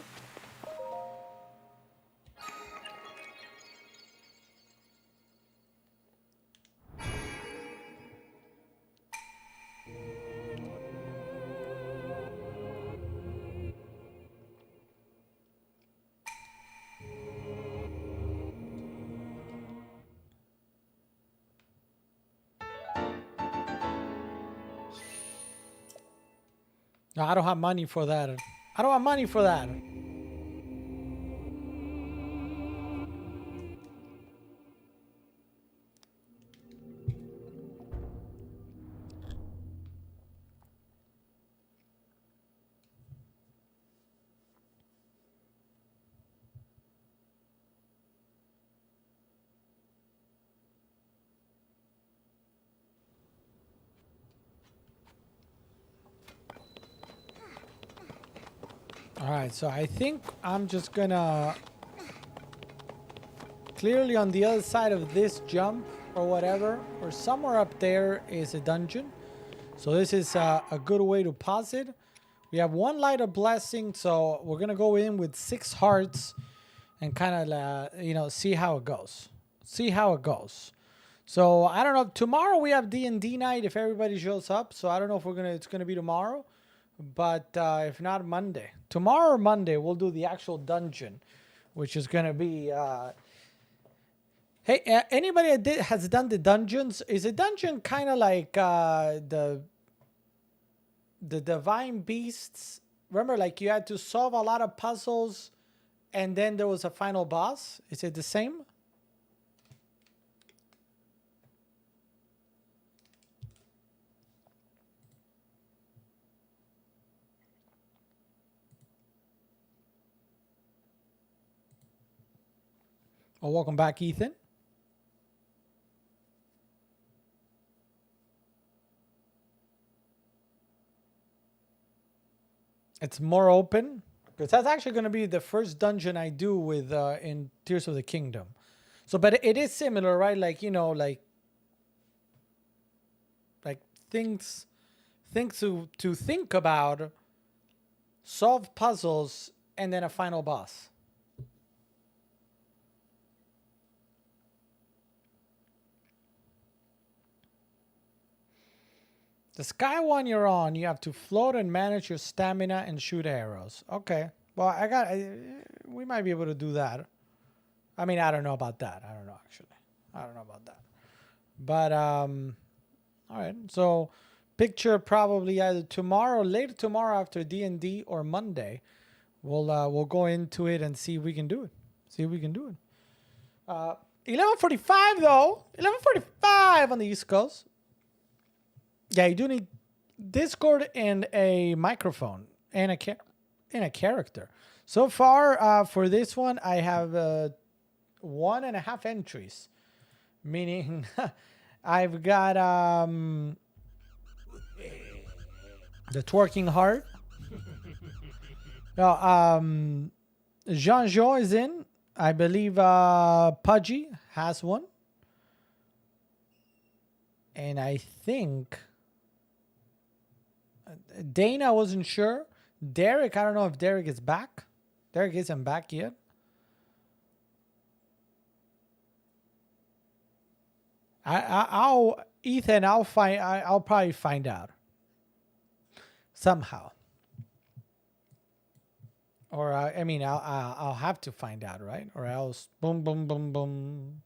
No, I don't have money for that. I don't have money for that. Alright, so I think I'm just gonna... Clearly on the other side of this jump or whatever, or somewhere up there is a dungeon. So this is a good way to pause it. We have one light of blessing, so we're gonna go in with 6 hearts and kind of, see how it goes. See how it goes. So I don't know. Tomorrow we have D&D night if everybody shows up. So I don't know if it's gonna be tomorrow. But if not, Monday. Tomorrow or Monday, we'll do the actual dungeon, which is going to be... Hey, anybody has done the dungeons? Is a dungeon kind of like the Divine Beasts? Remember, like you had to solve a lot of puzzles and then there was a final boss? Is it the same? Oh, welcome back, Ethan. It's more open. Because that's actually going to be the first dungeon I do with in Tears of the Kingdom. So, but it is similar, right? Like, like things to think about, solve puzzles, and then a final boss. The sky one you're on, you have to float and manage your stamina and shoot arrows. Okay. Well, we might be able to do that. I mean, I don't know about that. I don't know, actually. I don't know about that. But, all right. So, picture probably either tomorrow, later tomorrow after D&D, or Monday. We'll go into it and see if we can do it. 11:45 though. 11:45 on the East Coast. Yeah, you do need Discord and a microphone and a character. So far, for this one, I have 1.5 entries, meaning I've got the twerking heart. Jean-Jo is in. I believe Pudgy has one. And I think Dana wasn't sure. Derek, I don't know if Derek is back. Derek isn't back yet. Ethan, I'll probably find out somehow. Or I'll have to find out, right? Or else, boom, boom, boom, boom.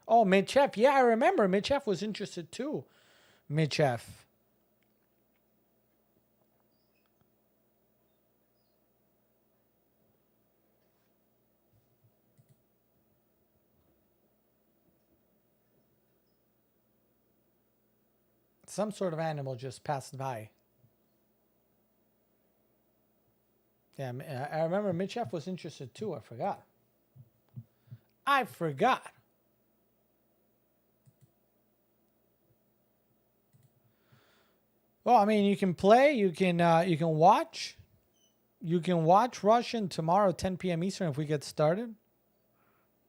Oh, Mitchef. Yeah, I remember. Mitchef was interested too. Mitchef. Some sort of animal just passed by. Yeah, I remember Mitchef was interested too. I forgot. Well, I mean, you can play. You can watch. You can watch Russian tomorrow, 10 p.m. Eastern, if we get started.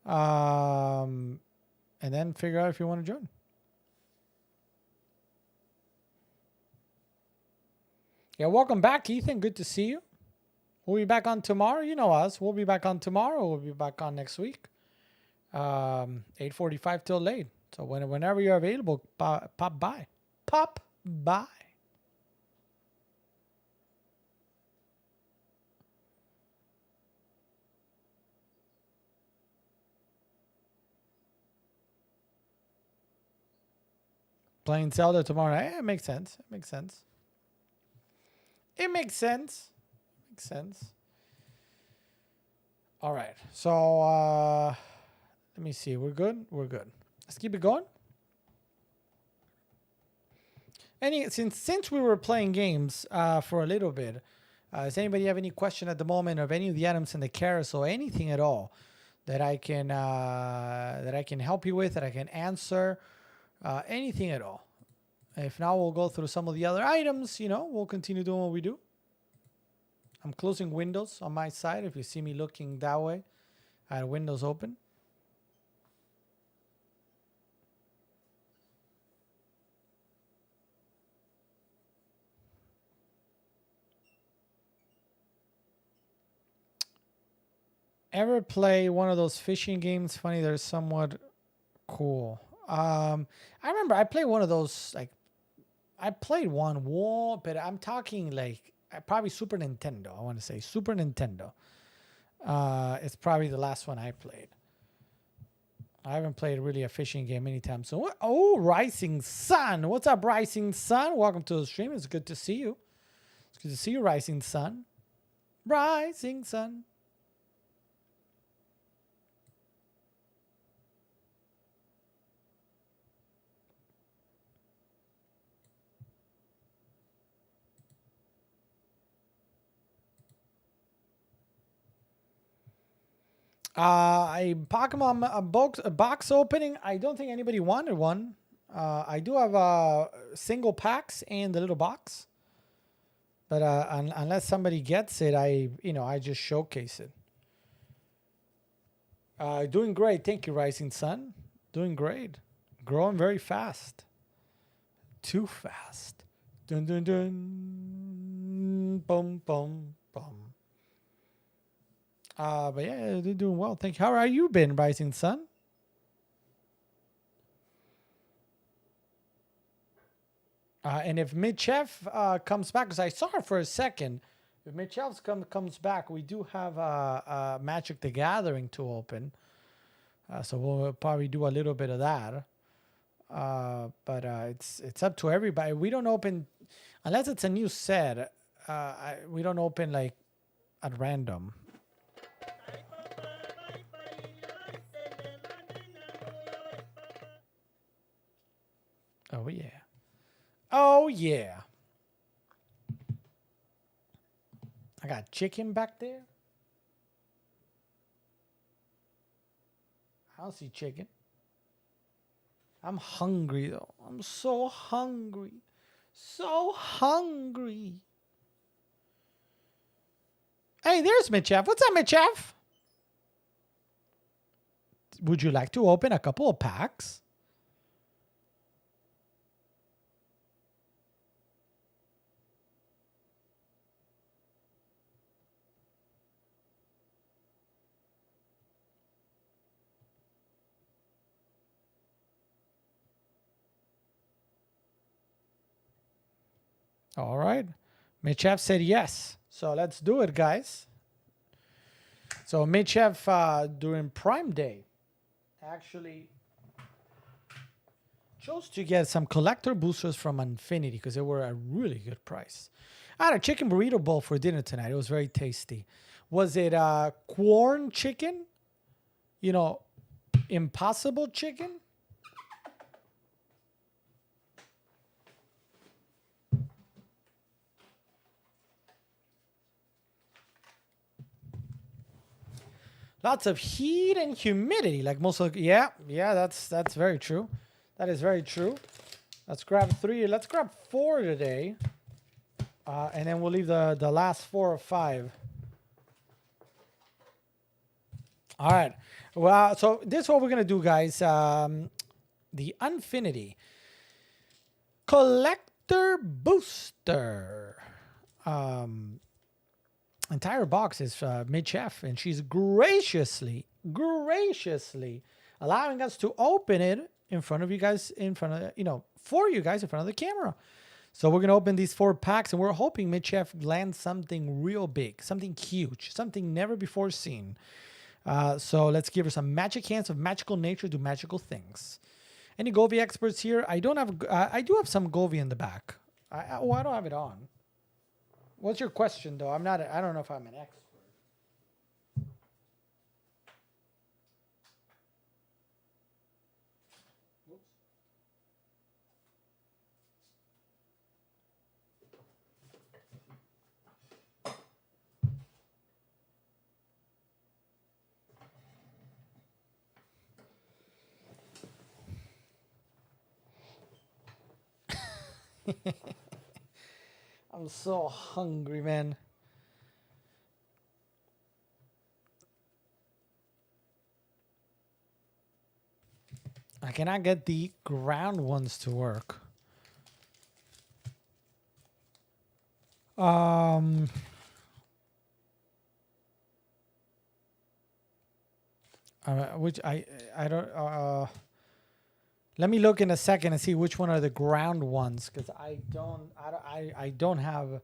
And then figure out if you want to join. Yeah, welcome back, Ethan. Good to see you. We'll be back on tomorrow. You know us. We'll be back on tomorrow. We'll be back on next week. 8:45 till late. So whenever you're available, pop by. Pop by. Playing Zelda tomorrow. It makes sense. It makes sense. All right. So let me see. We're good. Let's keep it going. Since we were playing games for a little bit, does anybody have any question at the moment of any of the items in the carousel, anything at all that I can help you with, that I can answer, anything at all? If not, we'll go through some of the other items. We'll continue doing what we do. I'm closing windows on my side. If you see me looking that way, I had windows open. Ever play one of those fishing games? Funny, they're somewhat cool. I remember I played one of those, like, I played one, but I'm talking like probably Super Nintendo. I want to say Super Nintendo. It's probably the last one I played. I haven't played really a fishing game anytime soon. Oh, Rising Sun. What's up, Rising Sun? Welcome to the stream. It's good to see you. It's good to see you, Rising Sun. Rising Sun. A Pokemon box opening. I don't think anybody wanted one. I do have single packs and the little box, but unless somebody gets it, I just showcase it. Doing great. Thank you, Rising Sun. Doing great. Growing very fast. Too fast. Dun dun dun. Boom, boom, boom. But yeah, they're doing well. Thank you. How are you been, Rising Sun? And if Mitchef comes back, because I saw her for a second, if Mitchef comes back, we do have Magic the Gathering to open. So we'll probably do a little bit of that. But it's up to everybody. We don't open, unless it's a new set, we don't open like at random. Oh, yeah. Oh, yeah. I got chicken back there. I don't see chicken. I'm hungry, though. I'm so hungry. So hungry. Hey, there's Mitchef. What's up, Mitchef? Would you like to open a couple of packs? All right. Mitchef said yes. So let's do it, guys. So Mitchef, during Prime Day, actually chose to get some collector boosters from Infinity because they were a really good price. I had a chicken burrito bowl for dinner tonight. It was very tasty. Was it corn chicken? You know, Impossible chicken? Lots of heat and humidity, like most of that's very true. That is very true. Let's grab 3. Let's grab 4 today, and then we'll leave the last 4 or 5. All right. Well, so this is what we're gonna do, guys. The Infinity Collector Booster. Entire box is Mitchef, and she's graciously allowing us to open it in front of you guys, for you guys in front of the camera. So we're gonna open these 4 packs, and we're hoping Mitchef lands something real big, something huge, something never before seen. So let's give her some magic hands of magical nature, do magical things. Any Govee experts here? I don't have. I do have some Govee in the back. I don't have it on. What's your question, though? I don't know if I'm an expert. I'm so hungry, man. I cannot get the ground ones to work. Which I don't. Let me look in a second and see which one are the ground ones, because I don't have.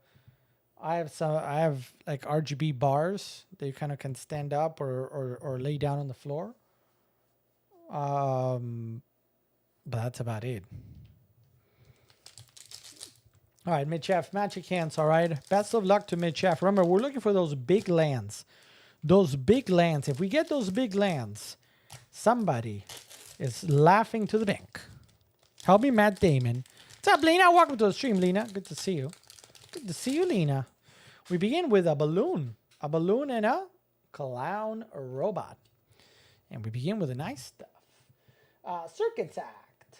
I have like RGB bars that you kind of can stand up or lay down on the floor. But that's about it. All right, Mitchef, magic hands. All right, best of luck to Mitchef. Remember, we're looking for those big lands. Those big lands. If we get those big lands, somebody is laughing to the bank. Help me, Matt Damon. What's up, Lena? Welcome to the stream, Lena. Good to see you. Good to see you, Lena. We begin with a balloon. A balloon and a clown robot. And we begin with the nice stuff. Circuits Act.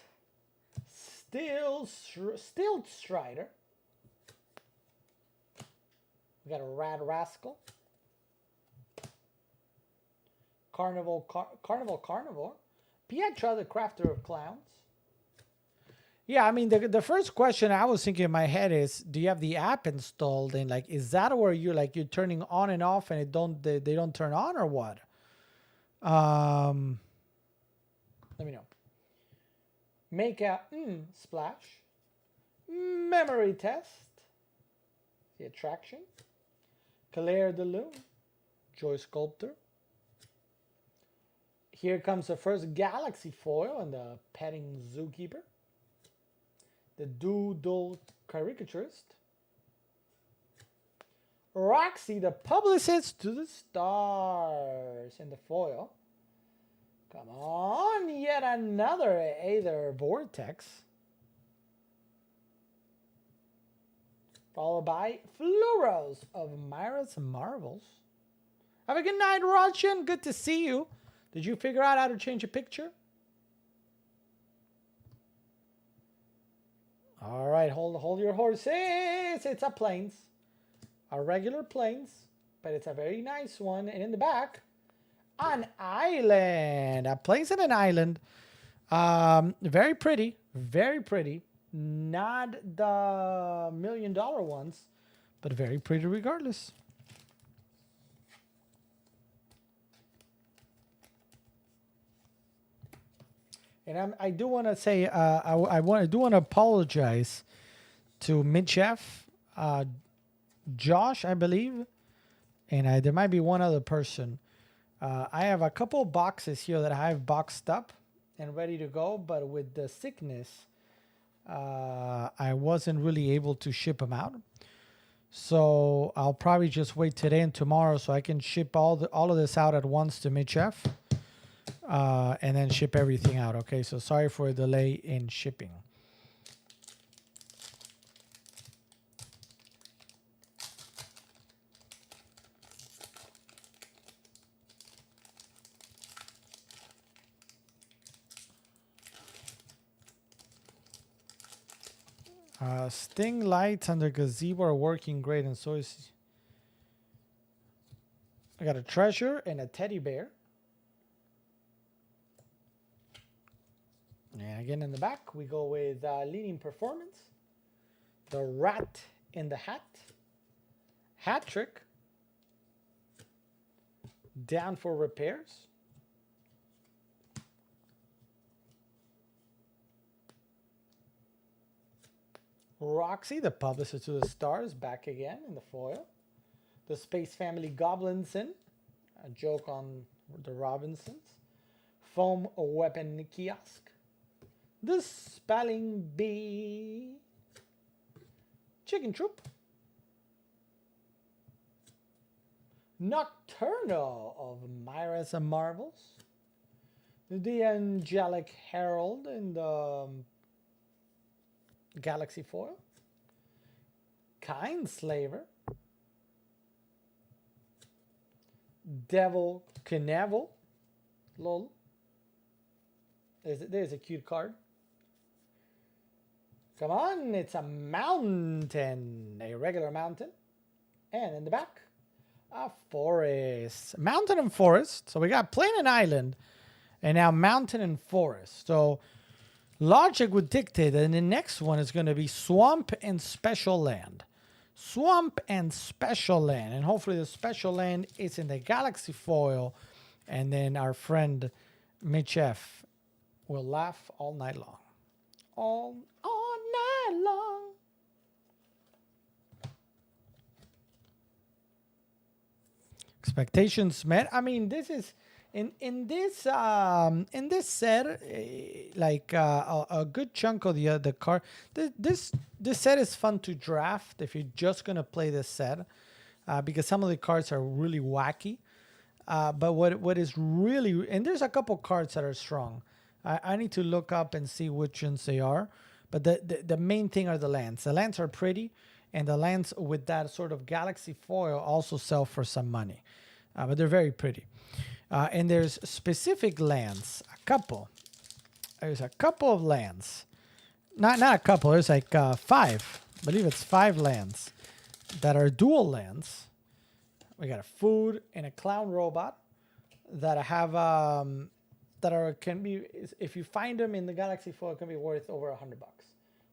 Still Strider. We got a Rad Rascal. Carnivore. Pietra, the crafter of clowns. Yeah, I mean, the first question I was thinking in my head is, do you have the app installed? And like, is that where you're turning on and off and they don't turn on or what? Let me know. Make a splash. Memory test. The attraction. Claire de Lune. Joy Sculptor. Here comes the first Galaxy foil and the Petting Zookeeper. The Doodle Caricaturist. Roxy, the Publicist to the Stars in the foil. Come on, yet another Aether Vortex. Followed by Fluros of Myra's Marvels. Have a good night, Roshan. Good to see you. Did you figure out how to change a picture? All right, hold your horses. It's a plains. A regular plains, but it's a very nice one. And in the back, an island. A plains and an island. Very pretty. Very pretty. Not the $1 million ones, but very pretty regardless. And I do want to say I do want to apologize to Midchef, Josh, I believe, and there might be one other person. I have a couple boxes here that I have boxed up and ready to go, but with the sickness, I wasn't really able to ship them out. So I'll probably just wait today and tomorrow so I can ship all of this out at once to Midchef. And then ship everything out. Okay, so sorry for a delay in shipping. Sting lights under gazebo are working great, and so is. I got a treasure and a teddy bear. And again, in the back, we go with leading performance, the rat in the hat, hat trick, down for repairs, Roxy, the Publicist to the Stars, back again in the foil, the Space Family Goblinson, a joke on the Robinsons, Foam Weapon Kiosk, the Spelling Bee, Chicken Troop, Nocturnal of Myra's Marvels, the Angelic Herald in the Galaxy foil, Kindslaver, Devil Knievel, lol. There's a cute card. Come on, it's a mountain, a regular mountain. And in the back, a forest. Mountain and forest. So we got plain and island, and now mountain and forest. So logic would dictate that the next one is going to be swamp and special land. Swamp and special land. And hopefully the special land is in the Galaxy foil. And then our friend Mitchef will laugh all night long. All night long. Expectations met. I mean, this is in this set, like a good chunk of the card. This set is fun to draft if you're just gonna play this set, because some of the cards are really wacky. But what is really, and there's a couple cards that are strong. I need to look up and see which ones they are. But the main thing are the lands. The lands are pretty, and the lands with that sort of Galaxy foil also sell for some money. But they're very pretty. And there's specific lands, a couple. There's a couple of lands. Not a couple, there's like 5. I believe it's 5 lands that are dual lands. We got a food and a clown robot. that have that are can be if you find them in the galaxy foil, it can be worth over $100.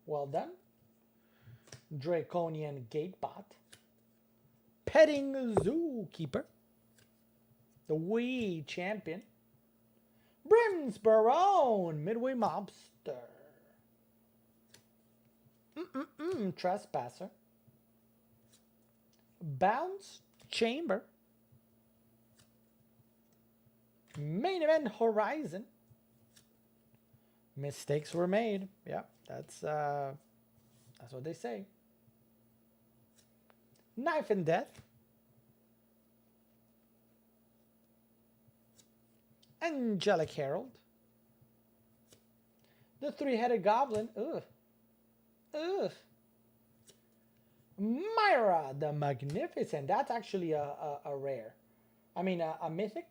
Well done. Draconian Gatebot. Petting Zookeeper. The Wii Champion. Brimsborough Midway Mobster. Trespasser. Bounce Chamber. Main Event Horizon. Mistakes were made. Yeah, that's what they say. Knife and Death. Angelic Herald. The Three-Headed Goblin. Ugh. Ugh. Myra the Magnificent. That's actually a rare. I mean, a mythic.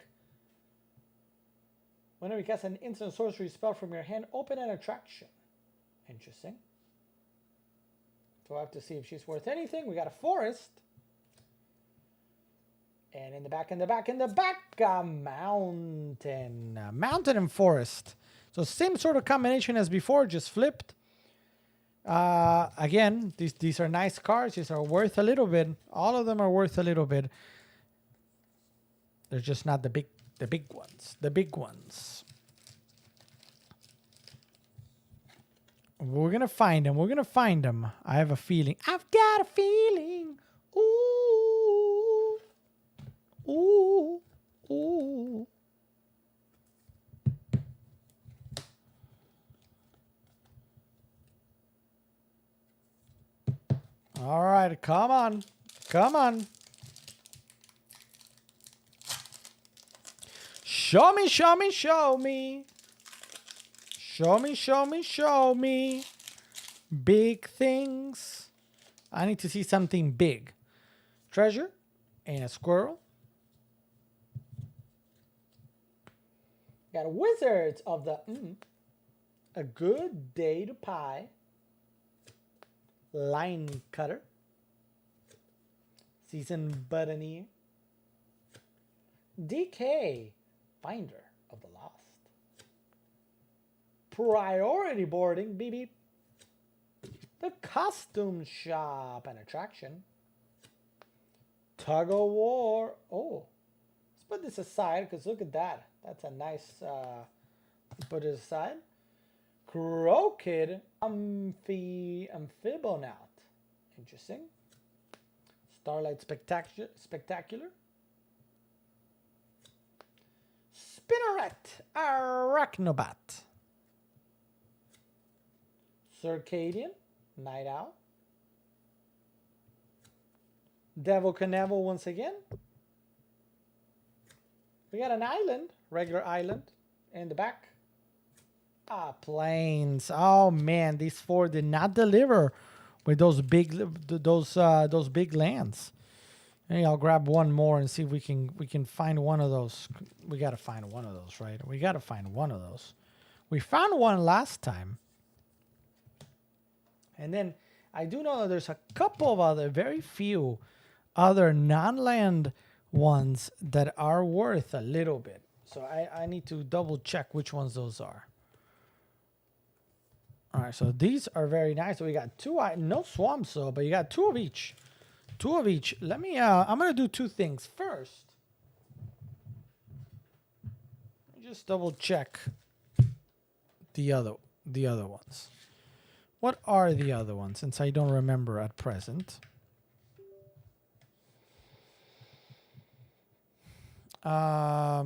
Whenever you cast an instant sorcery spell from your hand, open an attraction. Interesting. So I have to see if she's worth anything. We got a forest. And in the back, mountain. Mountain and forest. So same sort of combination as before, just flipped. Again, these are nice cards. These are worth a little bit. All of them are worth a little bit. They're just not the big ones. The big ones. We're gonna find them. We're gonna find them. I have a feeling. I've got a feeling. Ooh. Ooh. Ooh. All right, come on. Come on. Show me, show me, show me. Show me, show me, show me. Big things. I need to see something big. Treasure and a squirrel. Got Wizards of the A Good Day to Pie. Line Cutter. Season Buttoneer. DK. Finder of the Lost. Priority Boarding. Beep beep. The Costume Shop and Attraction. Tug of War. Oh. Let's put this aside because look at that. That's a nice put it aside. Crooked Amphibonaut. Interesting. Starlight Spectacular. Spinneret Arachnobat. Circadian Night Owl. Devil Canavel once again. We got an island, regular island, in the back. Planes. Oh man, these four did not deliver with those big lands. Hey, I'll grab one more and see if we can find one of those. We gotta find one of those, right? We gotta find one of those. We found one last time. And then I do know that there's a couple of other, very few other non-land ones that are worth a little bit. So I need to double check which ones those are. All right, so these are very nice. So we got two, no swamps though, but you got two of each. Two of each. Let me, I'm going to do two things. First, let me just double check the other ones. What are the other ones, since I don't remember at present? I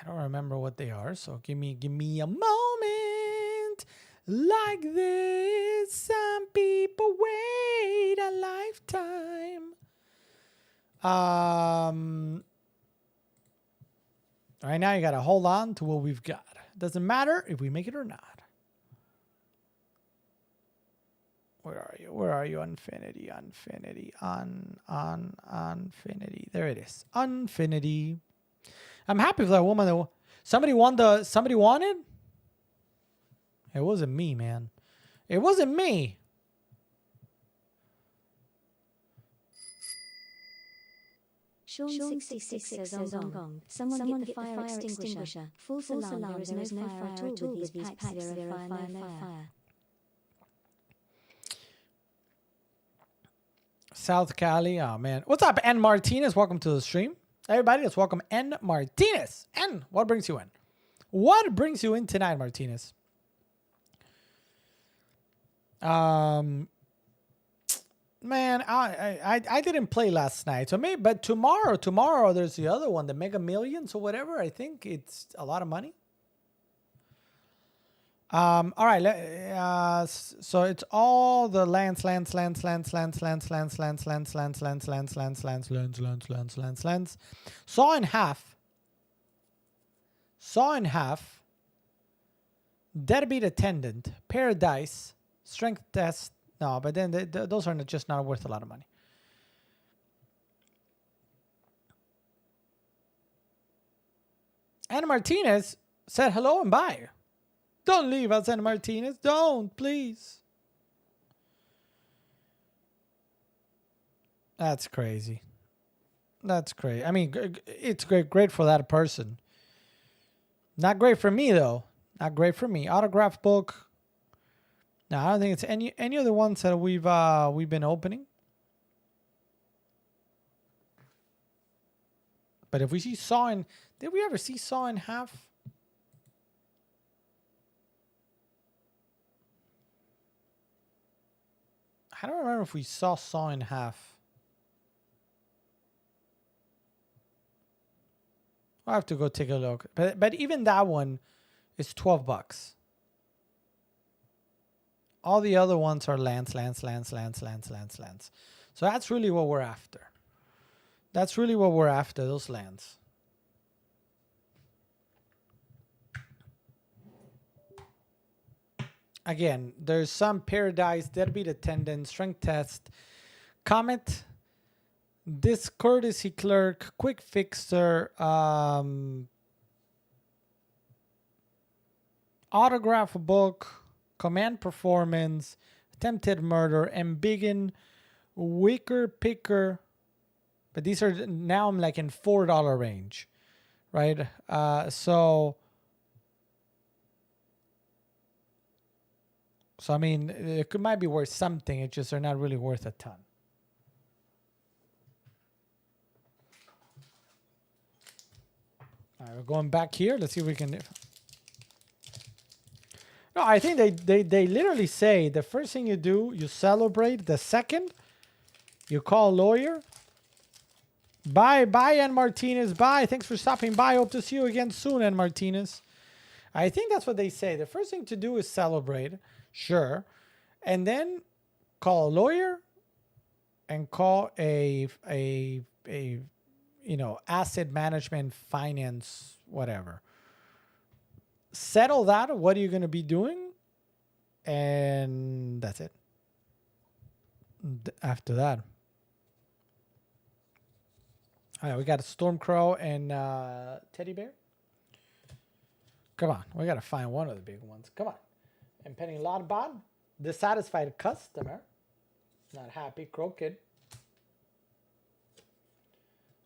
don't remember what they are, so give me a moment like this. Some people wait a lifetime. Right now you gotta hold on to what we've got. Doesn't matter if we make it or not. Where are you? Where are you? Infinity, Infinity, Infinity. There it is. Infinity. I'm happy for that woman that somebody won it. It wasn't me, man. It wasn't me. Sean66 says on gong. Someone get the fire extinguisher. False alarm, there is no fire at all with these packs. Zero fire, no fire. South Cali. Oh, man. What's up, N. Martinez? Welcome to the stream. Everybody, let's welcome N. Martinez. N, what brings you in? What brings you in tonight, Martinez? Man, I didn't play last night. So maybe, but tomorrow there's the other one, the Mega Millions or whatever. I think it's a lot of money. All right. So it's all the lands. Saw in half. Deadbeat attendant. Paradise. Strength test. No, but then those are just not worth a lot of money. Anna Martinez said hello and bye. Don't leave us, Anna Martinez. Don't, please. That's crazy. That's great. I mean, it's great for that person. Not great for me, though. Not great for me. Autograph book. No, I don't think it's any of the ones that we've been opening. But if we see Saw in, did we ever see Saw in half? I don't remember if we saw in half. I'll have to go take a look. But even that one is $12. All the other ones are lands. So that's really what we're after. That's really what we're after, those lands. Again, there's some Paradise, Deadbeat Attendant, Strength Test, Comet, Discourtesy Clerk, Quick Fixer, Autograph Book, Command Performance, Attempted Murder, Embiggen, Wicker Picker. But these are now I'm like in $4 range, right? So I mean, it might be worth something. It's just they're not really worth a ton. All right, we're going back here. Let's see if we can. No, I think they literally say the first thing you do, you celebrate. The second, you call a lawyer. Bye, Ann Martinez. Bye. Thanks for stopping by. Hope to see you again soon, Ann Martinez. I think that's what they say. The first thing to do is celebrate, sure, and then call a lawyer and call a asset management, finance, whatever. Settle that. What are you going to be doing? And that's it. After that. All right, we got a Stormcrow and Teddy Bear. Come on, we got to find one of the big ones. Come on. Impending lot bot. Dissatisfied customer. Not happy. Crow Kid.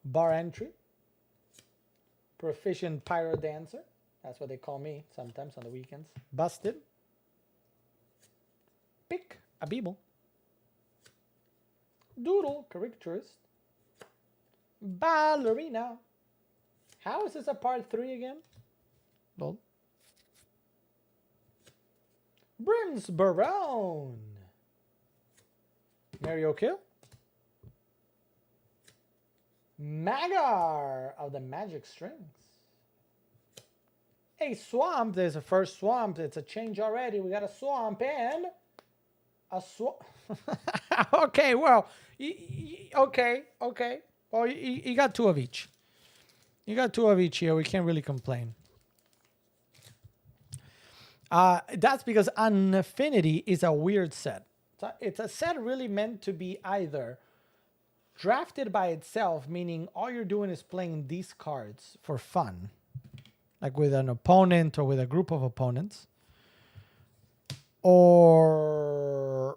Bar entry. Proficient pyro dancer. That's what they call me sometimes on the weekends. Busted. Pick a Beeble. Doodle, caricaturist. Ballerina. How is this a part 3 again? Lol. Brimsbarone. Mario Kill. Magar of the Magic Strings. A swamp. There's a first swamp. It's a change already. We got a swamp and a swamp. Okay, well, okay. Well, you got 2 of each. You got 2 of each here. We can't really complain. That's because Unfinity is a weird set. It's a set really meant to be either drafted by itself, meaning all you're doing is playing these cards for fun, like with an opponent or with a group of opponents, or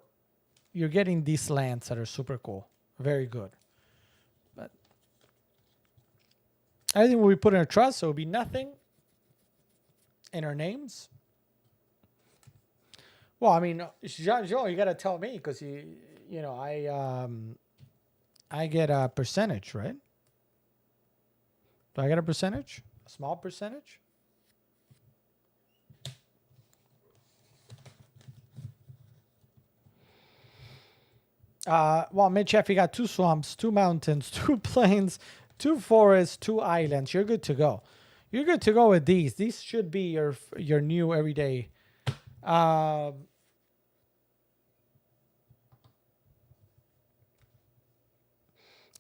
you're getting these lands that are super cool, very good. But Everything will be put in a trust, so it'll be nothing in our names. Well, I mean, Jean, you gotta tell me because you know, I get a percentage, right? Do I get a percentage? A small percentage? Well, Mitch F, you got 2 swamps, 2 mountains, 2 plains, 2 forests, 2 islands. You're good to go. You're good to go with these. These should be your new everyday.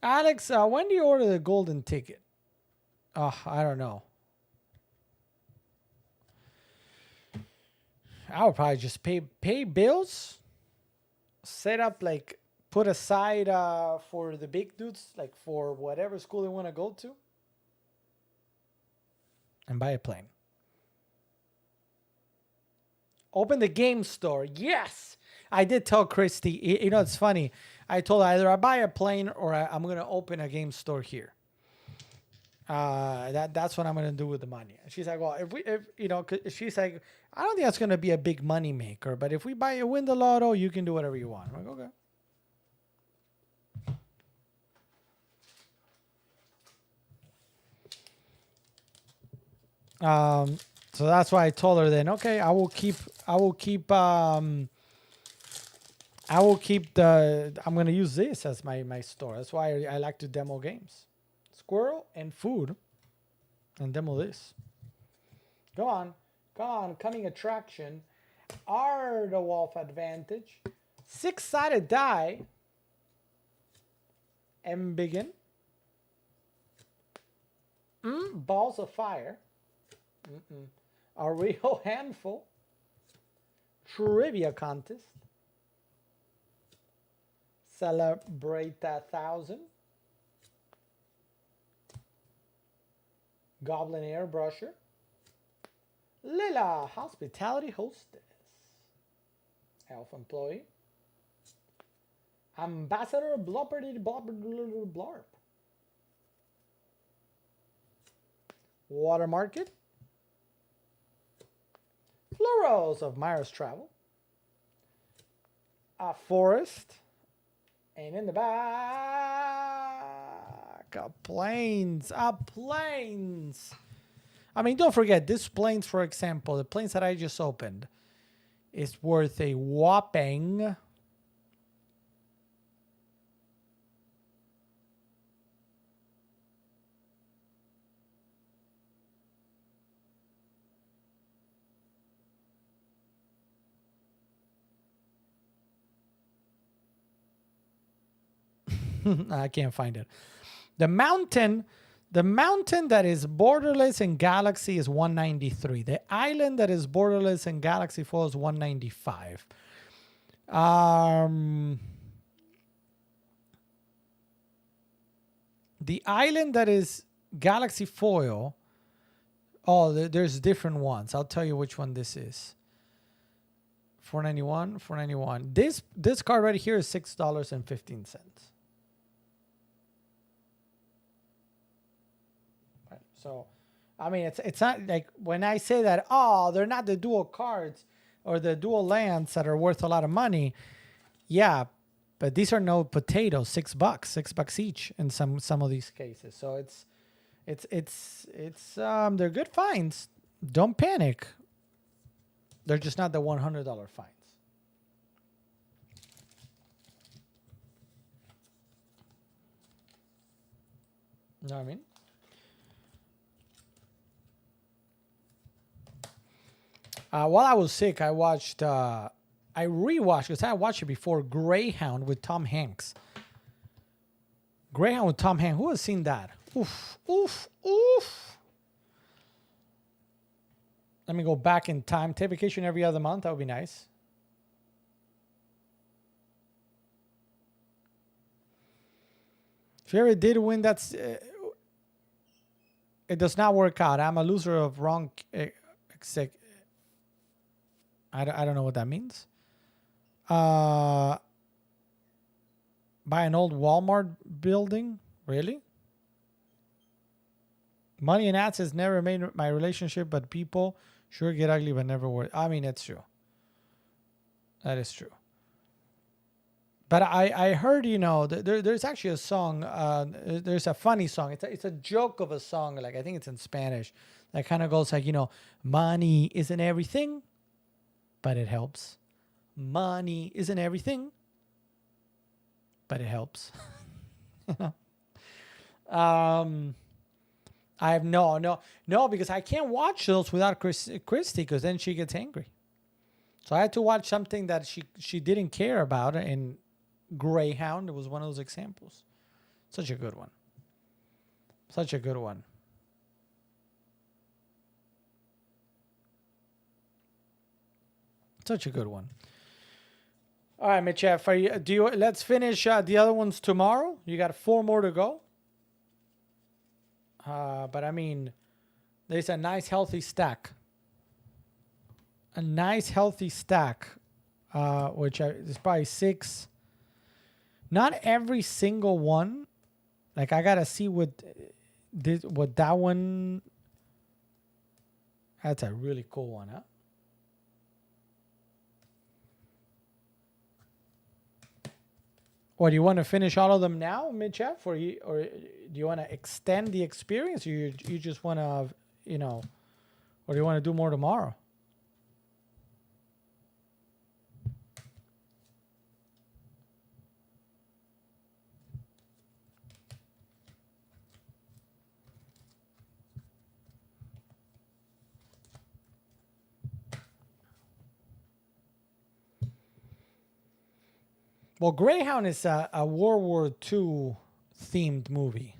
Alex, when do you order the golden ticket? Oh, I don't know. I would probably just pay bills, set up like put aside for the big dudes, like for whatever school they want to go to, and buy a plane. Open the game store. Yes, I did tell Christy. You know, it's funny. I told her either I buy a plane or I'm gonna open a game store here. That's what I'm gonna do with the money. And she's like, well, if you know, she's like, I don't think that's gonna be a big money maker, but if we win the lotto, you can do whatever you want. I'm like, okay. So that's why I told her then, okay, I will keep I'm gonna use this as my store. That's why I like to demo games. Squirrel and food. And demo this. Go on. Coming attraction. Are the Wolf Advantage. 6-sided die. And begin. Balls of fire. A real handful. Trivia contest. Celebrate 1,000. Goblin Airbrusher. Lila Hospitality Hostess. Elf Employee. Ambassador Blopperty Blarp. Water Market. Florals of Myers Travel. A forest. And in the back, a planes. I mean, don't forget, this planes, for example, the planes that I just opened is worth a whopping I can't find it. The mountain that is borderless in Galaxy is 193. The island that is borderless in Galaxy Foil is 195. The island that is Galaxy Foil, there's different ones. I'll tell you which one this is. 491. This card right here is $6.15. So, I mean, it's not like when I say that, they're not the dual cards or the dual lands that are worth a lot of money. Yeah, but these are no potatoes. $6 each in some of these cases. So it's they're good finds. Don't panic. They're just not the $100 finds. You know what I mean? While I was sick, I rewatched, because I watched it before, Greyhound with Tom Hanks. Greyhound with Tom Hanks. Who has seen that? Oof. Let me go back in time. Take vacation every other month. That would be nice. If you ever did win, it does not work out. I'm a loser of wrong... I don't know what that means. Buy an old Walmart building? Really? Money and assets never made my relationship, but people sure get ugly, but never worth. I mean, it's true. That is true. But I heard, there's actually a song. There's a funny song. It's a joke of a song. Like, I think it's in Spanish. That kind of goes like, money isn't everything, but it helps. Money isn't everything, but it helps. I have no, because I can't watch those without Christy, because then she gets angry. So I had to watch something that she didn't care about, and Greyhound was one of those examples. Such a good one. Such a good one. Such a good one. All right, Mitchef, let's finish the other ones tomorrow. You got 4 more to go. But I mean, there's a nice healthy stack. A nice healthy stack, which is probably 6. Not every single one. Like, I gotta see what that one. That's a really cool one, huh? Or do you want to finish all of them now, Mitchef, or do you want to extend the experience, or you just want to, or do you want to do more tomorrow? Well, Greyhound is a World War II themed movie,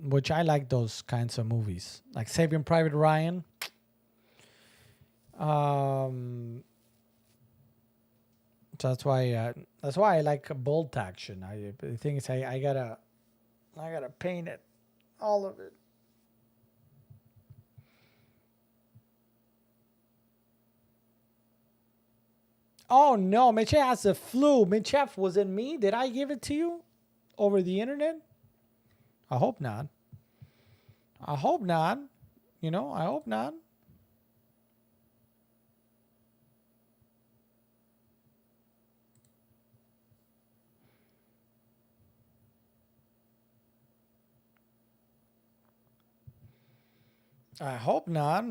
which I like those kinds of movies, like Saving Private Ryan. So that's why I like Bolt Action. The thing is, I gotta paint it, all of it. Oh no, Mitchell has the flu. Mitchell, was it me? Did I give it to you over the internet? I hope not. I hope not. I hope not. I hope not.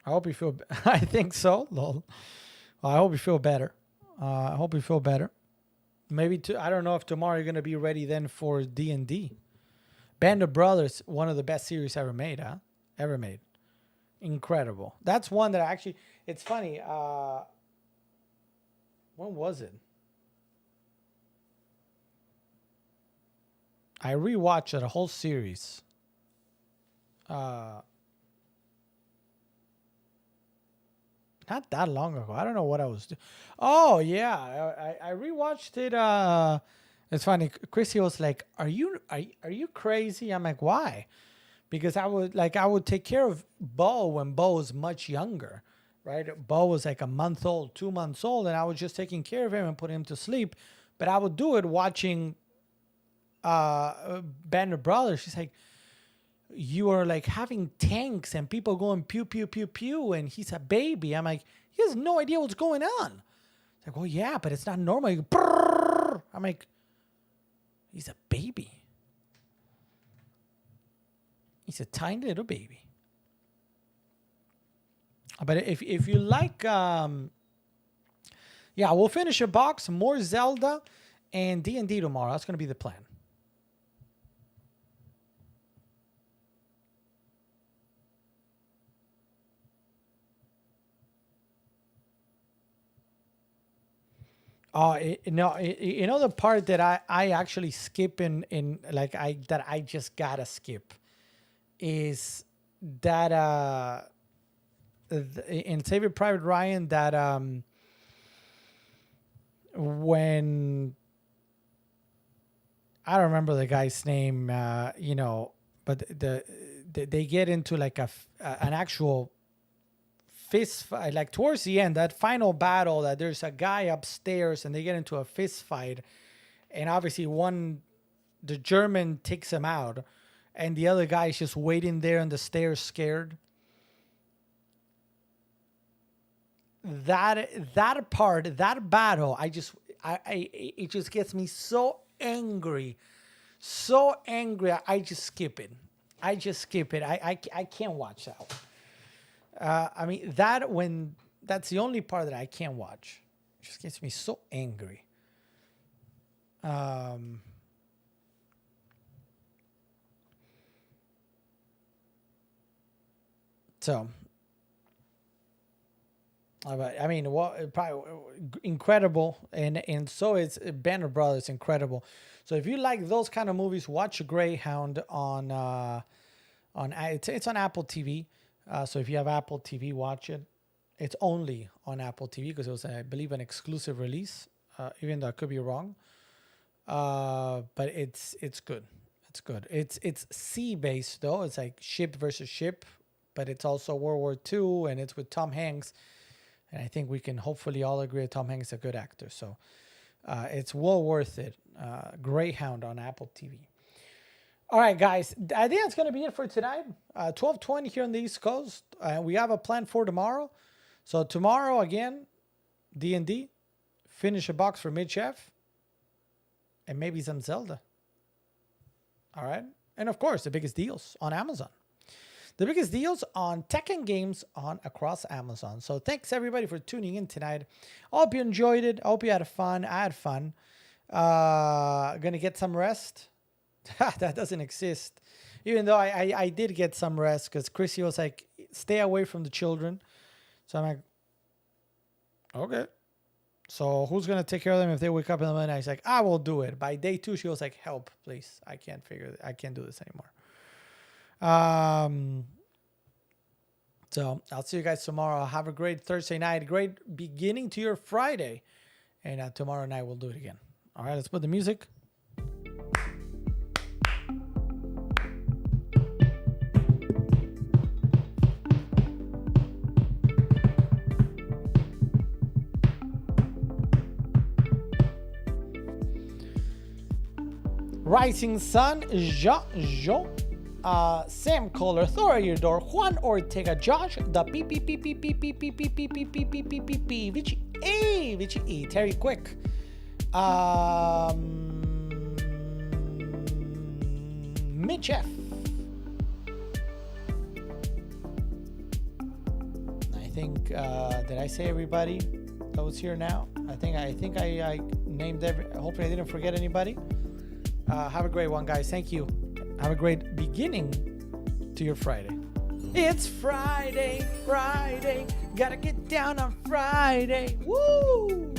I hope you feel. I think so. Lol. I hope you feel better. I hope you feel better. Maybe I don't know if tomorrow you're gonna be ready then for D&D. Band of Brothers, one of the best series ever made, huh? Ever made. Incredible. That's one that actually. It's funny. When was it? I rewatched it, a whole series. Not that long ago. I don't know what I was doing. Oh yeah, I rewatched it. It's funny. Chrissy was like, "Are you crazy?" I'm like, "Why?" Because I would take care of Bo when Bo was much younger, right? Bo was like a month old, 2 months old, and I was just taking care of him and putting him to sleep. But I would do it watching Band of Brothers. She's like, you are like having tanks and people going pew, pew, pew, pew, and he's a baby. I'm like, he has no idea what's going on. It's like, well, yeah, but it's not normal. I'm like, he's a baby. He's a tiny little baby. But if you like, yeah, we'll finish a box, more Zelda, and D&D tomorrow. That's going to be the plan. The part that I actually skip in like I just gotta skip is that in Saving Private Ryan, that when I don't remember the guy's name, but they get into like an actual fist fight, like towards the end, that final battle, that there's a guy upstairs and they get into a fist fight, and obviously the German takes him out, and the other guy is just waiting there on the stairs, scared. That part, that battle, it just gets me so angry, so angry. I just skip it. I can't watch that one. I mean, that's the only part that I can't watch. It just gets me so angry. So, I mean, probably incredible, and so is Band of Brothers, incredible. So if you like those kind of movies, watch Greyhound on it's on Apple TV. So if you have Apple TV, watch it. It's only on Apple TV because it was, I believe, an exclusive release. Even though I could be wrong, but it's good. It's good. It's sea based though. It's like ship versus ship, but it's also World War II, and it's with Tom Hanks. And I think we can hopefully all agree that Tom Hanks is a good actor. So it's well worth it. Greyhound on Apple TV. All right, guys. I think that's going to be it for tonight. 12:20 here on the East Coast. We have a plan for tomorrow. So tomorrow, again, D&D. Finish a box for Mid-Chef. And maybe some Zelda. All right. And, of course, the biggest deals on Amazon. The biggest deals on tech and games across Amazon. So thanks everybody for tuning in tonight. I hope you enjoyed it. I hope you had fun. I had fun. Gonna get some rest. That doesn't exist. Even though I did get some rest because Chrissy was like, stay away from the children. So I'm like, okay. So who's gonna take care of them if they wake up in the middle of the night? She's like, I will do it. By day 2, she was like, help, please. I can't do this anymore. So I'll see you guys tomorrow. Have a great Thursday night, great beginning to your Friday, and tomorrow night we'll do it again. All right, let's put the music. Rising Sun, Jean. Sam Kohler, Thor your door, Juan Ortega, Josh, the Vichy, Terry Quick, Mitch F. I think did I say everybody that was here now? I think I named hopefully I didn't forget anybody. Have a great one, guys. Thank you. Have a great beginning to your Friday. It's Friday. Gotta get down on Friday. Woo!